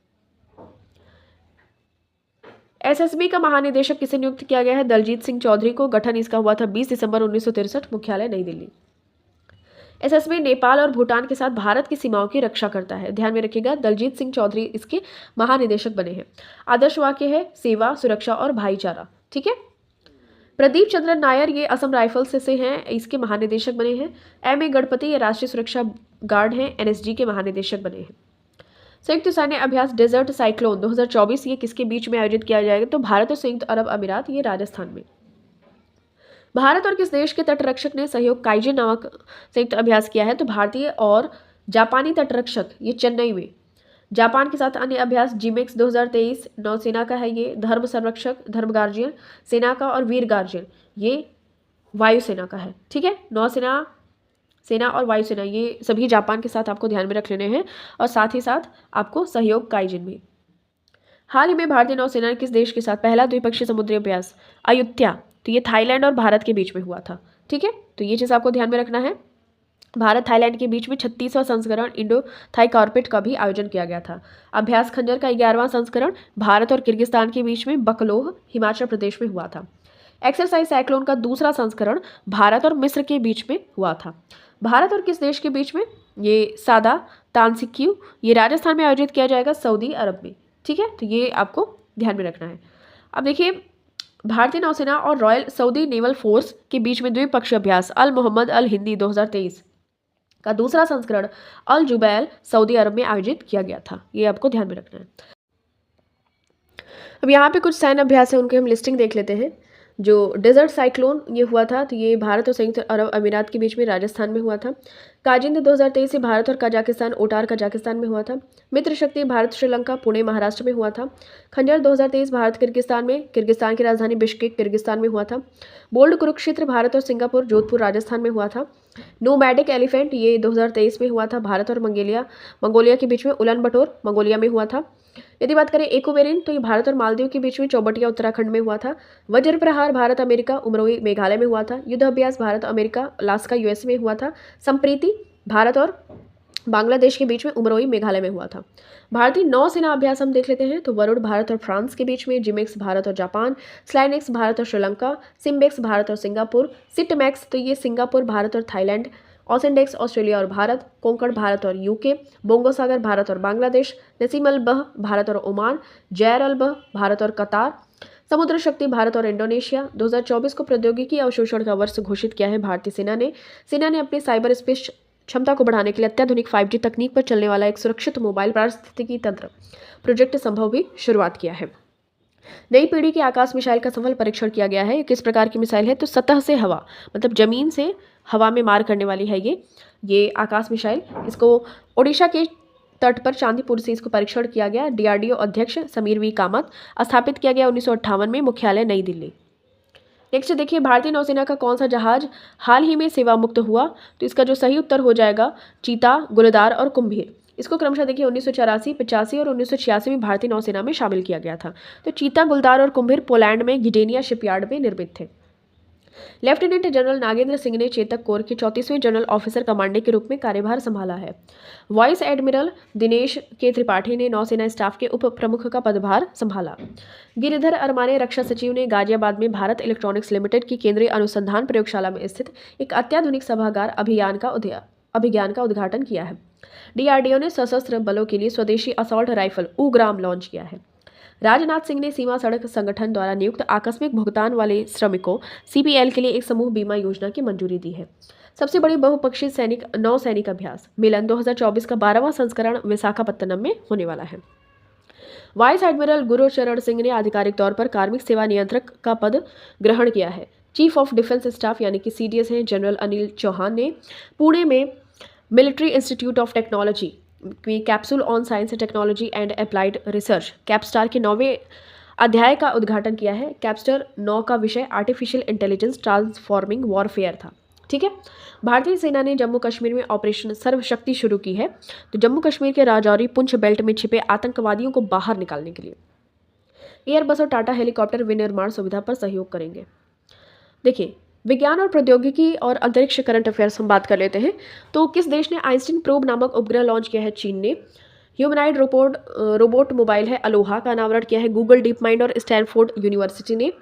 SSB का महानिदेशक किसे नियुक्त किया गया है? दलजीत सिंह चौधरी को। गठन इसका हुआ था 20 दिसंबर 1963, मुख्यालय नई दिल्ली। SSB नेपाल और भूटान के साथ भारत की सीमाओं की रक्षा करता है। ध्यान में रखिएगा, दलजीत सिंह चौधरी इसके महानिदेशक बने हैं। आदर्श वाक्य है सेवा, सुरक्षा और भाईचारा। ठीक है। प्रदीप चंद्रन नायर ये असम राइफल्स से हैं, इसके महानिदेशक बने हैं। MA गणपति ये राष्ट्रीय सुरक्षा गार्ड हैं, NSG के महानिदेशक बने हैं। संयुक्त सैन्य अभ्यास डेजर्ट साइक्लोन 2024 ये किसके बीच में आयोजित किया जाएगा? तो भारत और संयुक्त अरब अमीरात, ये राजस्थान में। भारत और किस देश के तटरक्षक ने सहयोग काइजिन नामक संयुक्त अभ्यास किया है? तो भारतीय और जापानी तटरक्षक, ये चेन्नई में। जापान के साथ अन्य अभ्यास जिमेक्स 2023 नौसेना का है, ये धर्म संरक्षक, धर्म गार्जियन सेना का, और वीर गार्जियन ये वायुसेना का है। ठीक है। नौसेना, सेना और वायुसेना ये सभी जापान के साथ आपको ध्यान में रख लेने हैं, और साथ ही साथ आपको सहयोग काइजिन में। हाल ही में भारतीय नौसेना ने किस देश के साथ पहला द्विपक्षीय समुद्री अभ्यास? अयुत्या, तो ये थाईलैंड और भारत के बीच में हुआ था। ठीक है। तो ये चीज़ आपको ध्यान में रखना है। भारत थाईलैंड के बीच में 36वां संस्करण इंडो थाई कॉर्पेट का भी आयोजन किया गया था। अभ्यास खंजर का 11वां संस्करण भारत और किर्गिस्तान के बीच में बकलोह, हिमाचल प्रदेश में हुआ था। एक्सरसाइज साइक्लोन का दूसरा संस्करण भारत और मिस्र के बीच में हुआ था। भारत और किस देश के बीच में? ये सादा तानसिक्यू, ये राजस्थान में आयोजित किया जाएगा, सऊदी अरब में। ठीक है। तो ये आपको ध्यान में रखना है। अब देखिए, भारतीय नौसेना और रॉयल सऊदी नेवल फोर्स के बीच में द्विपक्षीय अभ्यास अल मोहम्मद अल हिंदी 2023 का दूसरा संस्करण अल जुबैल सऊदी अरब में आयोजित किया गया था। ये आपको ध्यान में रखना है। अब यहाँ पे कुछ सैन्य अभ्यास है, उनके हम लिस्टिंग देख लेते हैं। जो डेजर्ट साइक्लोन ये हुआ था, तो ये भारत और संयुक्त अरब अमीरात के बीच में राजस्थान में हुआ था। काजिंद 2023 से भारत और कजाकिस्तान, ओटार कजाकिस्तान में हुआ था। मित्र शक्ति भारत श्रीलंका, पुणे महाराष्ट्र में हुआ था। खंजर 2023 भारत किर्गिस्तान में, किर्गिस्तान की राजधानी बिश्केक किर्गिस्तान में हुआ था। बोल्ड कुरुक्षेत्र भारत और सिंगापुर, जोधपुर राजस्थान में हुआ था। नोमैडिक एलिफेंट ये 2023 में हुआ था, भारत और मंगोलिया के बीच में उलन बटोर मंगोलिया में हुआ था। यदि बात करें एक्वेरिन, तो ये भारत और मालदीव के बीच में चौबटिया उत्तराखंड में हुआ था। वज्र प्रहार भारत अमेरिका, उमरोई मेघालय में हुआ था। युद्ध अभ्यास भारत अमेरिका, अलास्का US में हुआ था। संप्रीति भारत और बांग्लादेश के बीच में, उमरोई मेघालय में हुआ था। भारतीय नौसेना अभ्यास हम देख लेते हैं। तो वरुण भारत और फ्रांस के बीच में, जिमेक्स भारत और जापान, स्लाइनेक्स भारत और श्रीलंका, सिम्बेक्स भारत और सिंगापुर, सिटमैक्स तो ये सिंगापुर भारत और थाईलैंड, ऑसेंडेक्स ऑस्ट्रेलिया और भारत, कोंकण भारत और UK, बोंगो सागर भारत और बांग्लादेश, नसीम अल बह भारत और ओमान, जैर अल बह भारत और कतार, समुद्र शक्ति भारत और इंडोनेशिया। 2024 को प्रौद्योगिकी अवशोषण का वर्ष घोषित किया है भारतीय सेना ने अपनी साइबर स्पेस क्षमता को बढ़ाने के लिए अत्याधुनिक 5G तकनीक पर चलने वाला एक सुरक्षित मोबाइल पारिस्थितिकी तंत्र प्रोजेक्ट संभव भी शुरुआत किया है। नई पीढ़ी के आकाश मिसाइल का सफल परीक्षण किया गया है। किस प्रकार की मिसाइल है? तो सतह से हवा, मतलब जमीन से हवा में मार करने वाली है ये आकाश मिसाइल। इसको ओडिशा के तट पर चांदीपुर से इसको परीक्षण किया गया। DRDO अध्यक्ष समीर वी कामत। स्थापित किया गया 1958 में। मुख्यालय नई दिल्ली। नेक्स्ट देखिए, भारतीय नौसेना का कौन सा जहाज हाल ही में सेवा मुक्त हुआ? तो इसका जो सही उत्तर हो जाएगा चीता, गुलदार और कुंभीर। इसको क्रमशः देखिए 1984, 85 और 1986 में भारतीय नौसेना में शामिल किया गया था। तो चीता, गुलदार और कुंभीर पोलैंड में गिडेनिया शिपयार्ड में निर्मित थे। लेफ्टिनेंट जनरल नागेंद्र सिंह ने चेतक कोर के 34वें जनरल ऑफिसर कमांडर के रूप में कार्यभार संभाला है। वाइस एडमिरल दिनेश के त्रिपाठी ने नौसेना स्टाफ के उप प्रमुख का पदभार संभाला। गिरिधर अरमाने रक्षा सचिव ने गाजियाबाद में भारत इलेक्ट्रॉनिक्स लिमिटेड की केंद्रीय अनुसंधान प्रयोगशाला में स्थित एक अत्याधुनिक सभागार अभियान का उद्घाटन किया है। DRDO ने सशस्त्र बलों के लिए स्वदेशी असॉल्ट राइफल उग्राम लॉन्च किया है। राजनाथ सिंह ने सीमा सड़क संगठन द्वारा नियुक्त आकस्मिक भुगतान वाले श्रमिकों CPL के लिए एक समूह बीमा योजना की मंजूरी दी है। सबसे बड़ी बहुपक्षीय नौसैनिक अभ्यास मिलन 2024 का 12वां संस्करण विशाखापत्तनम में होने वाला है। वाइस एडमिरल गुरुचरण सिंह ने आधिकारिक तौर पर कार्मिक सेवा नियंत्रक का पद ग्रहण किया है। चीफ ऑफ डिफेंस स्टाफ यानी कि CDS हैं जनरल अनिल चौहान ने पुणे में मिलिट्री इंस्टीट्यूट ऑफ टेक्नोलॉजी में capsule on science technology and applied research Capstar के 9वें अध्याय का उद्घाटन किया है। कैप्स्टार 9 का विषय आर्टिफिशियल इंटेलिजेंस ट्रांसफॉर्मिंग वॉरफेयर था। ठीक है, भारतीय सेना ने जम्मू कश्मीर में ऑपरेशन सर्वशक्ति शुरू की है। तो जम्मू कश्मीर के राजौरी पुंछ बेल्ट में छिपे आतंकवादियों को बाहर निकालने के लिए एयरबस और टाटा हेलीकॉप्टर विनिर्माण सुविधा पर सहयोग करेंगे। देखिए, विज्ञान और प्रौद्योगिकी और अंतरिक्ष करंट अफेयर्स हम बात कर लेते हैं। तो किस देश ने आइंस्टीन प्रोब नामक उपग्रह लॉन्च किया है? चीन ने। ह्यूमनॉइड रोबोट मोबाइल है अलोहा का अनावरण किया है गूगल डीप माइंड और स्टैनफोर्ड यूनिवर्सिटी ने।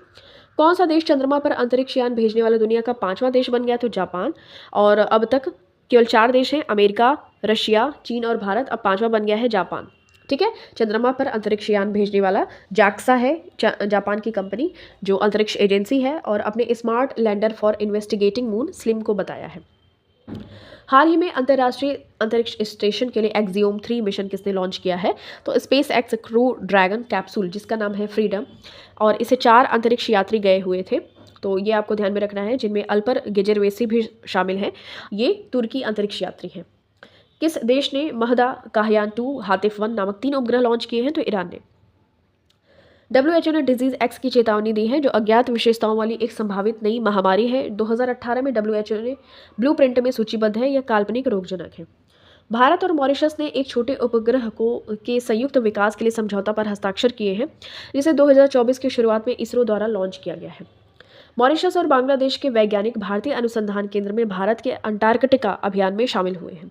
कौन सा देश चंद्रमा पर अंतरिक्ष यान भेजने वाला दुनिया का 5वां देश बन गया? तो जापान। और अब तक केवल 4 देश हैं, अमेरिका, रशिया, चीन और भारत। अब 5वां बन गया है जापान। ठीक है, चंद्रमा पर अंतरिक्ष यान भेजने वाला JAXA है जापान की कंपनी जो अंतरिक्ष एजेंसी है, और अपने smart lander for investigating moon slim को बताया है। हाल ही में अंतर्राष्ट्रीय अंतरिक्ष स्टेशन के लिए एक्सियोम 3 मिशन किसने लॉन्च किया है? तो SpaceX क्रू ड्रैगन कैप्सूल जिसका नाम है फ्रीडम, और इसे 4 अंतरिक्ष यात्री गए हुए थे। तो ये आपको ध्यान में रखना है, जिनमें अल्पर गेजरवेसी भी शामिल हैं। ये तुर्की अंतरिक्ष यात्री हैं। किस देश ने महदा, काहयान 2, हातिफ 1 नामक 3 उपग्रह लॉन्च किए हैं? तो ईरान ने। WHO ने डिजीज X की चेतावनी दी है जो अज्ञात विशेषताओं वाली एक संभावित नई महामारी है। 2018 में WHO ने ब्लूप्रिंट में सूचीबद्ध है। यह काल्पनिक रोगजनक है। भारत और मॉरिशस ने एक छोटे उपग्रह के संयुक्त विकास के लिए समझौता पर हस्ताक्षर किए हैं, जिसे 2024 की शुरुआत में इसरो द्वारा लॉन्च किया गया है। मॉरिशस और बांग्लादेश के वैज्ञानिक भारतीय अनुसंधान केंद्र में भारत के अंटार्कटिका अभियान में शामिल हुए हैं।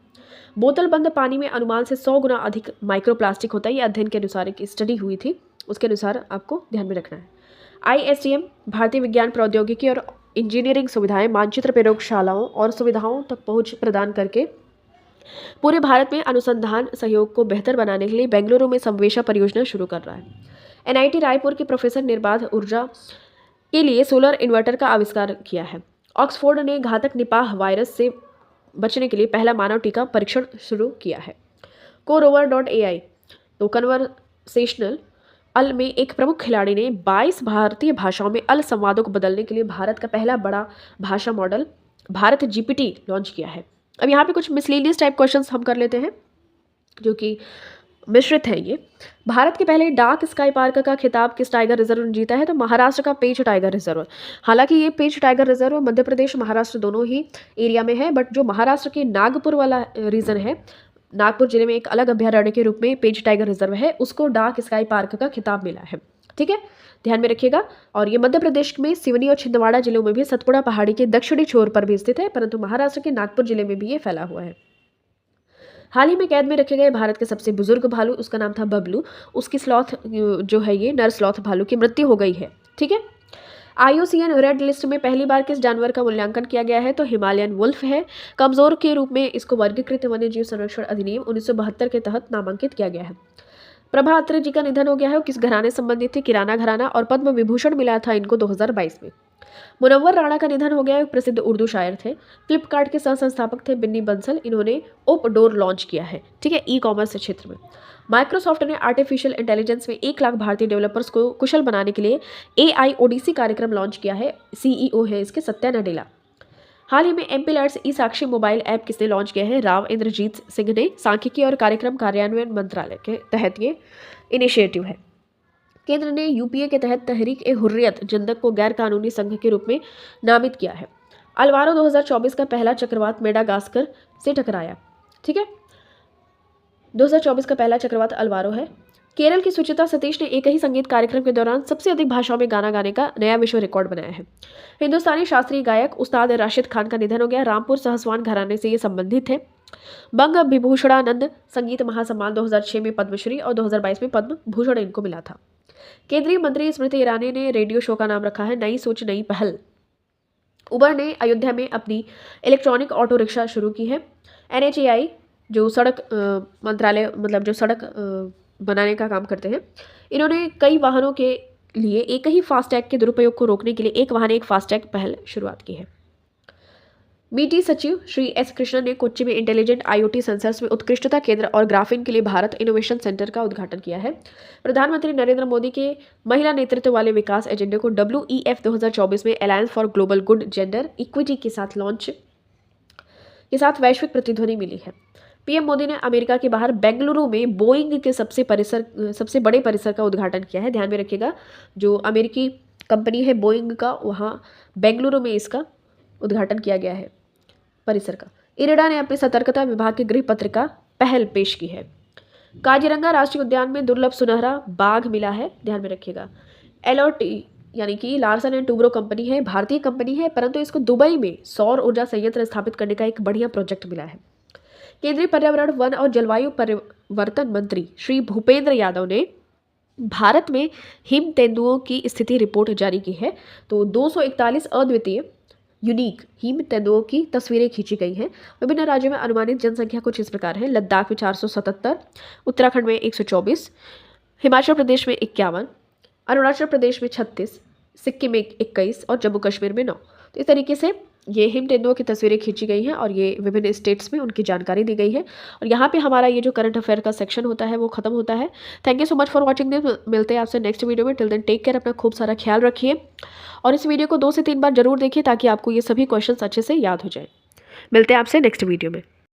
बोतल बंद पानी में अनुमान से 100 गुना अधिक माइक्रोप्लास्टिक होता है। ये अध्ययन के अनुसार एक स्टडी हुई थी, उसके अनुसार आपको ध्यान में रखना है। ISTM भारतीय विज्ञान प्रौद्योगिकी और इंजीनियरिंग सुविधाएं मानचित्र प्रयोगशालाओं और सुविधाओं तक पहुंच प्रदान करके पूरे भारत में अनुसंधान सहयोग को बेहतर बनाने के लिए बेंगलुरु में संवेशा परियोजना शुरू कर रहा है। NIT रायपुर के प्रोफेसर निर्बाध ऊर्जा के लिए सोलर इन्वर्टर का आविष्कार किया है। ऑक्सफोर्ड ने घातक निपाह वायरस से बचने के लिए पहला मानव टीका परीक्षण शुरू किया है। CoRover.ai तो कन्वर्सेशनल अल में एक प्रमुख खिलाड़ी ने 22 भारतीय भाषाओं में अल संवादों को बदलने के लिए भारत का पहला बड़ा भाषा मॉडल भारत GPT लॉन्च किया है। अब यहाँ पे कुछ मिसलेनियस टाइप क्वेश्चंस हम कर लेते हैं जो कि मिश्रित हैं। ये भारत के पहले डार्क स्काई पार्क का खिताब किस टाइगर रिजर्व ने जीता है? तो महाराष्ट्र का पेंच टाइगर रिजर्व। हालांकि ये पेंच टाइगर रिजर्व मध्य प्रदेश महाराष्ट्र दोनों ही एरिया में है, बट जो महाराष्ट्र के नागपुर वाला रीजन है, नागपुर जिले में एक अलग अभ्यारण्य के रूप में पेंच टाइगर रिजर्व है, उसको डार्क स्काई पार्क का खिताब मिला है। ठीक है, ध्यान में रखिएगा। और ये मध्य प्रदेश में सिवनी और छिंदवाड़ा जिलों में भी सतपुड़ा पहाड़ी के दक्षिणी छोर पर भी स्थित है, परंतु महाराष्ट्र के नागपुर जिले में भी ये फैला हुआ है। हाल ही में कैद में रखे गए भारत के सबसे बुजुर्ग भालू, उसका नाम था बबलू। उसकी स्लॉथ जो है ये नर स्लॉथ भालू की मृत्यु हो गई है। ठीक है, IUCN रेड लिस्ट में पहली बार किस जानवर का मूल्यांकन किया गया है? तो हिमालयन वुल्फ है। कमजोर के रूप में इसको वर्गीकृत वन्यजीव संरक्षण अधिनियम 1972 के तहत नामांकित किया गया है। प्रभा अत्रे जी का निधन हो गया है। किस घराने संबंधित थे? किराना घराना, और पद्म विभूषण मिला था इनको 2022 में। मुनव्वर राणा का निधन हो गया है। प्रसिद्ध उर्दू शायर थे। फ्लिपकार्ट के सह संस्थापक थे बिन्नी बंसल। इन्होंने ओप डोर लॉन्च किया है। ठीक है, ई-कॉमर्स क्षेत्र में। माइक्रोसॉफ्ट ने आर्टिफिशियल इंटेलिजेंस में 1 लाख भारतीय डेवलपर्स को कुशल बनाने के लिए AI ओडिसी कार्यक्रम लॉन्च किया है। CEO है इसके सत्या नडेला। हाल ही में MP लर्ट्स ई साक्षी मोबाइल ऐप किसने लॉन्च किया है? राव इंद्रजीत सिंह ने। सांख्यिकी और कार्यक्रम कार्यान्वयन मंत्रालय के तहत ये इनिशिएटिव है। केंद्र ने यूपीए के तहत तहरीक ए हुर्रियत जनदक को गैर कानूनी संघ के रूप में नामित किया है। अल्वारो 2024 का पहला चक्रवात मेडागास्कर से टकराया। ठीक है, 2024 का पहला चक्रवात अल्वारो है। केरल की सुचिता सतीश ने एक ही संगीत कार्यक्रम के दौरान सबसे अधिक भाषाओं में गाना गाने का नया विश्व रिकॉर्ड बनाया है। हिंदुस्तानी शास्त्रीय गायक उस्ताद राशिद खान का निधन हो गया। रामपुर सहसवान घराने से ये संबंधित है। बंग विभूषणानंद संगीत महासम्मान 2006 में पद्मश्री और 2022 में पद्म भूषण इनको मिला था। केंद्रीय मंत्री स्मृति ईरानी ने रेडियो शो का नाम रखा है नई सोच नई पहल। उबर ने अयोध्या में अपनी इलेक्ट्रॉनिक ऑटो रिक्शा शुरू की है। NHAI जो सड़क मंत्रालय मतलब जो सड़क बनाने का काम करते हैं, इन्होंने कई वाहनों के लिए एक ही फास्टैग के दुरुपयोग को रोकने के लिए एक वाहन एक फास्टैग पहल शुरुआत की है। मीटी सचिव श्री S कृष्णन ने कोच्चि में इंटेलिजेंट IoT सेंसर्स में उत्कृष्टता केंद्र और ग्राफीन के लिए भारत इनोवेशन सेंटर का उद्घाटन किया है। प्रधानमंत्री नरेंद्र मोदी के महिला नेतृत्व वाले विकास एजेंडे को WEF 2024 में alliance for global good gender equity के साथ वैश्विक प्रतिध्वनि मिली है। PM मोदी ने अमेरिका के बाहर बेंगलुरु में बोइंग के सबसे बड़े परिसर का उद्घाटन किया है। ध्यान में रखिएगा, जो अमेरिकी कंपनी है बोइंग का, वहाँ बेंगलुरु में इसका उद्घाटन किया गया है परिसर का। इरिडा ने अपनी सतर्कता विभाग की गृह पत्रिका पहल पेश की है। काजीरंगा राष्ट्रीय उद्यान में दुर्लभ सुनहरा बाघ मिला है। ध्यान में रखिएगा। LOT यानी कि लार्सन एंड टूब्रो कंपनी है, भारतीय कंपनी है, परंतु इसको दुबई में सौर ऊर्जा संयंत्र स्थापित करने का एक बढ़िया प्रोजेक्ट मिला है। केंद्रीय पर्यावरण वन और जलवायु परिवर्तन मंत्री श्री भूपेंद्र यादव ने भारत में हिम तेंदुओं की स्थिति रिपोर्ट जारी की है। तो 241 अद्वितीय यूनिक हिम तेंदुओं की तस्वीरें खींची गई हैं। विभिन्न राज्यों में अनुमानित जनसंख्या कुछ इस प्रकार है। लद्दाख में 477, उत्तराखंड में 124, हिमाचल प्रदेश में 51, अरुणाचल प्रदेश में 36, सिक्किम में 21 और जम्मू कश्मीर में 9। तो इस तरीके से ये हिम तेंदुओं की तस्वीरें खींची गई हैं और ये विभिन्न स्टेट्स में उनकी जानकारी दी गई है। और यहाँ पे हमारा ये जो करंट अफेयर का सेक्शन होता है वो खत्म होता है। Thank you so much for watching this. मिलते हैं आपसे नेक्स्ट वीडियो में। टिल देन टेक केयर, अपना खूब सारा ख्याल रखिए और इस वीडियो को 2 से 3 बार जरूर देखिए ताकि आपको ये सभी क्वेश्चन अच्छे से याद हो जाए। मिलते हैं आपसे नेक्स्ट वीडियो में।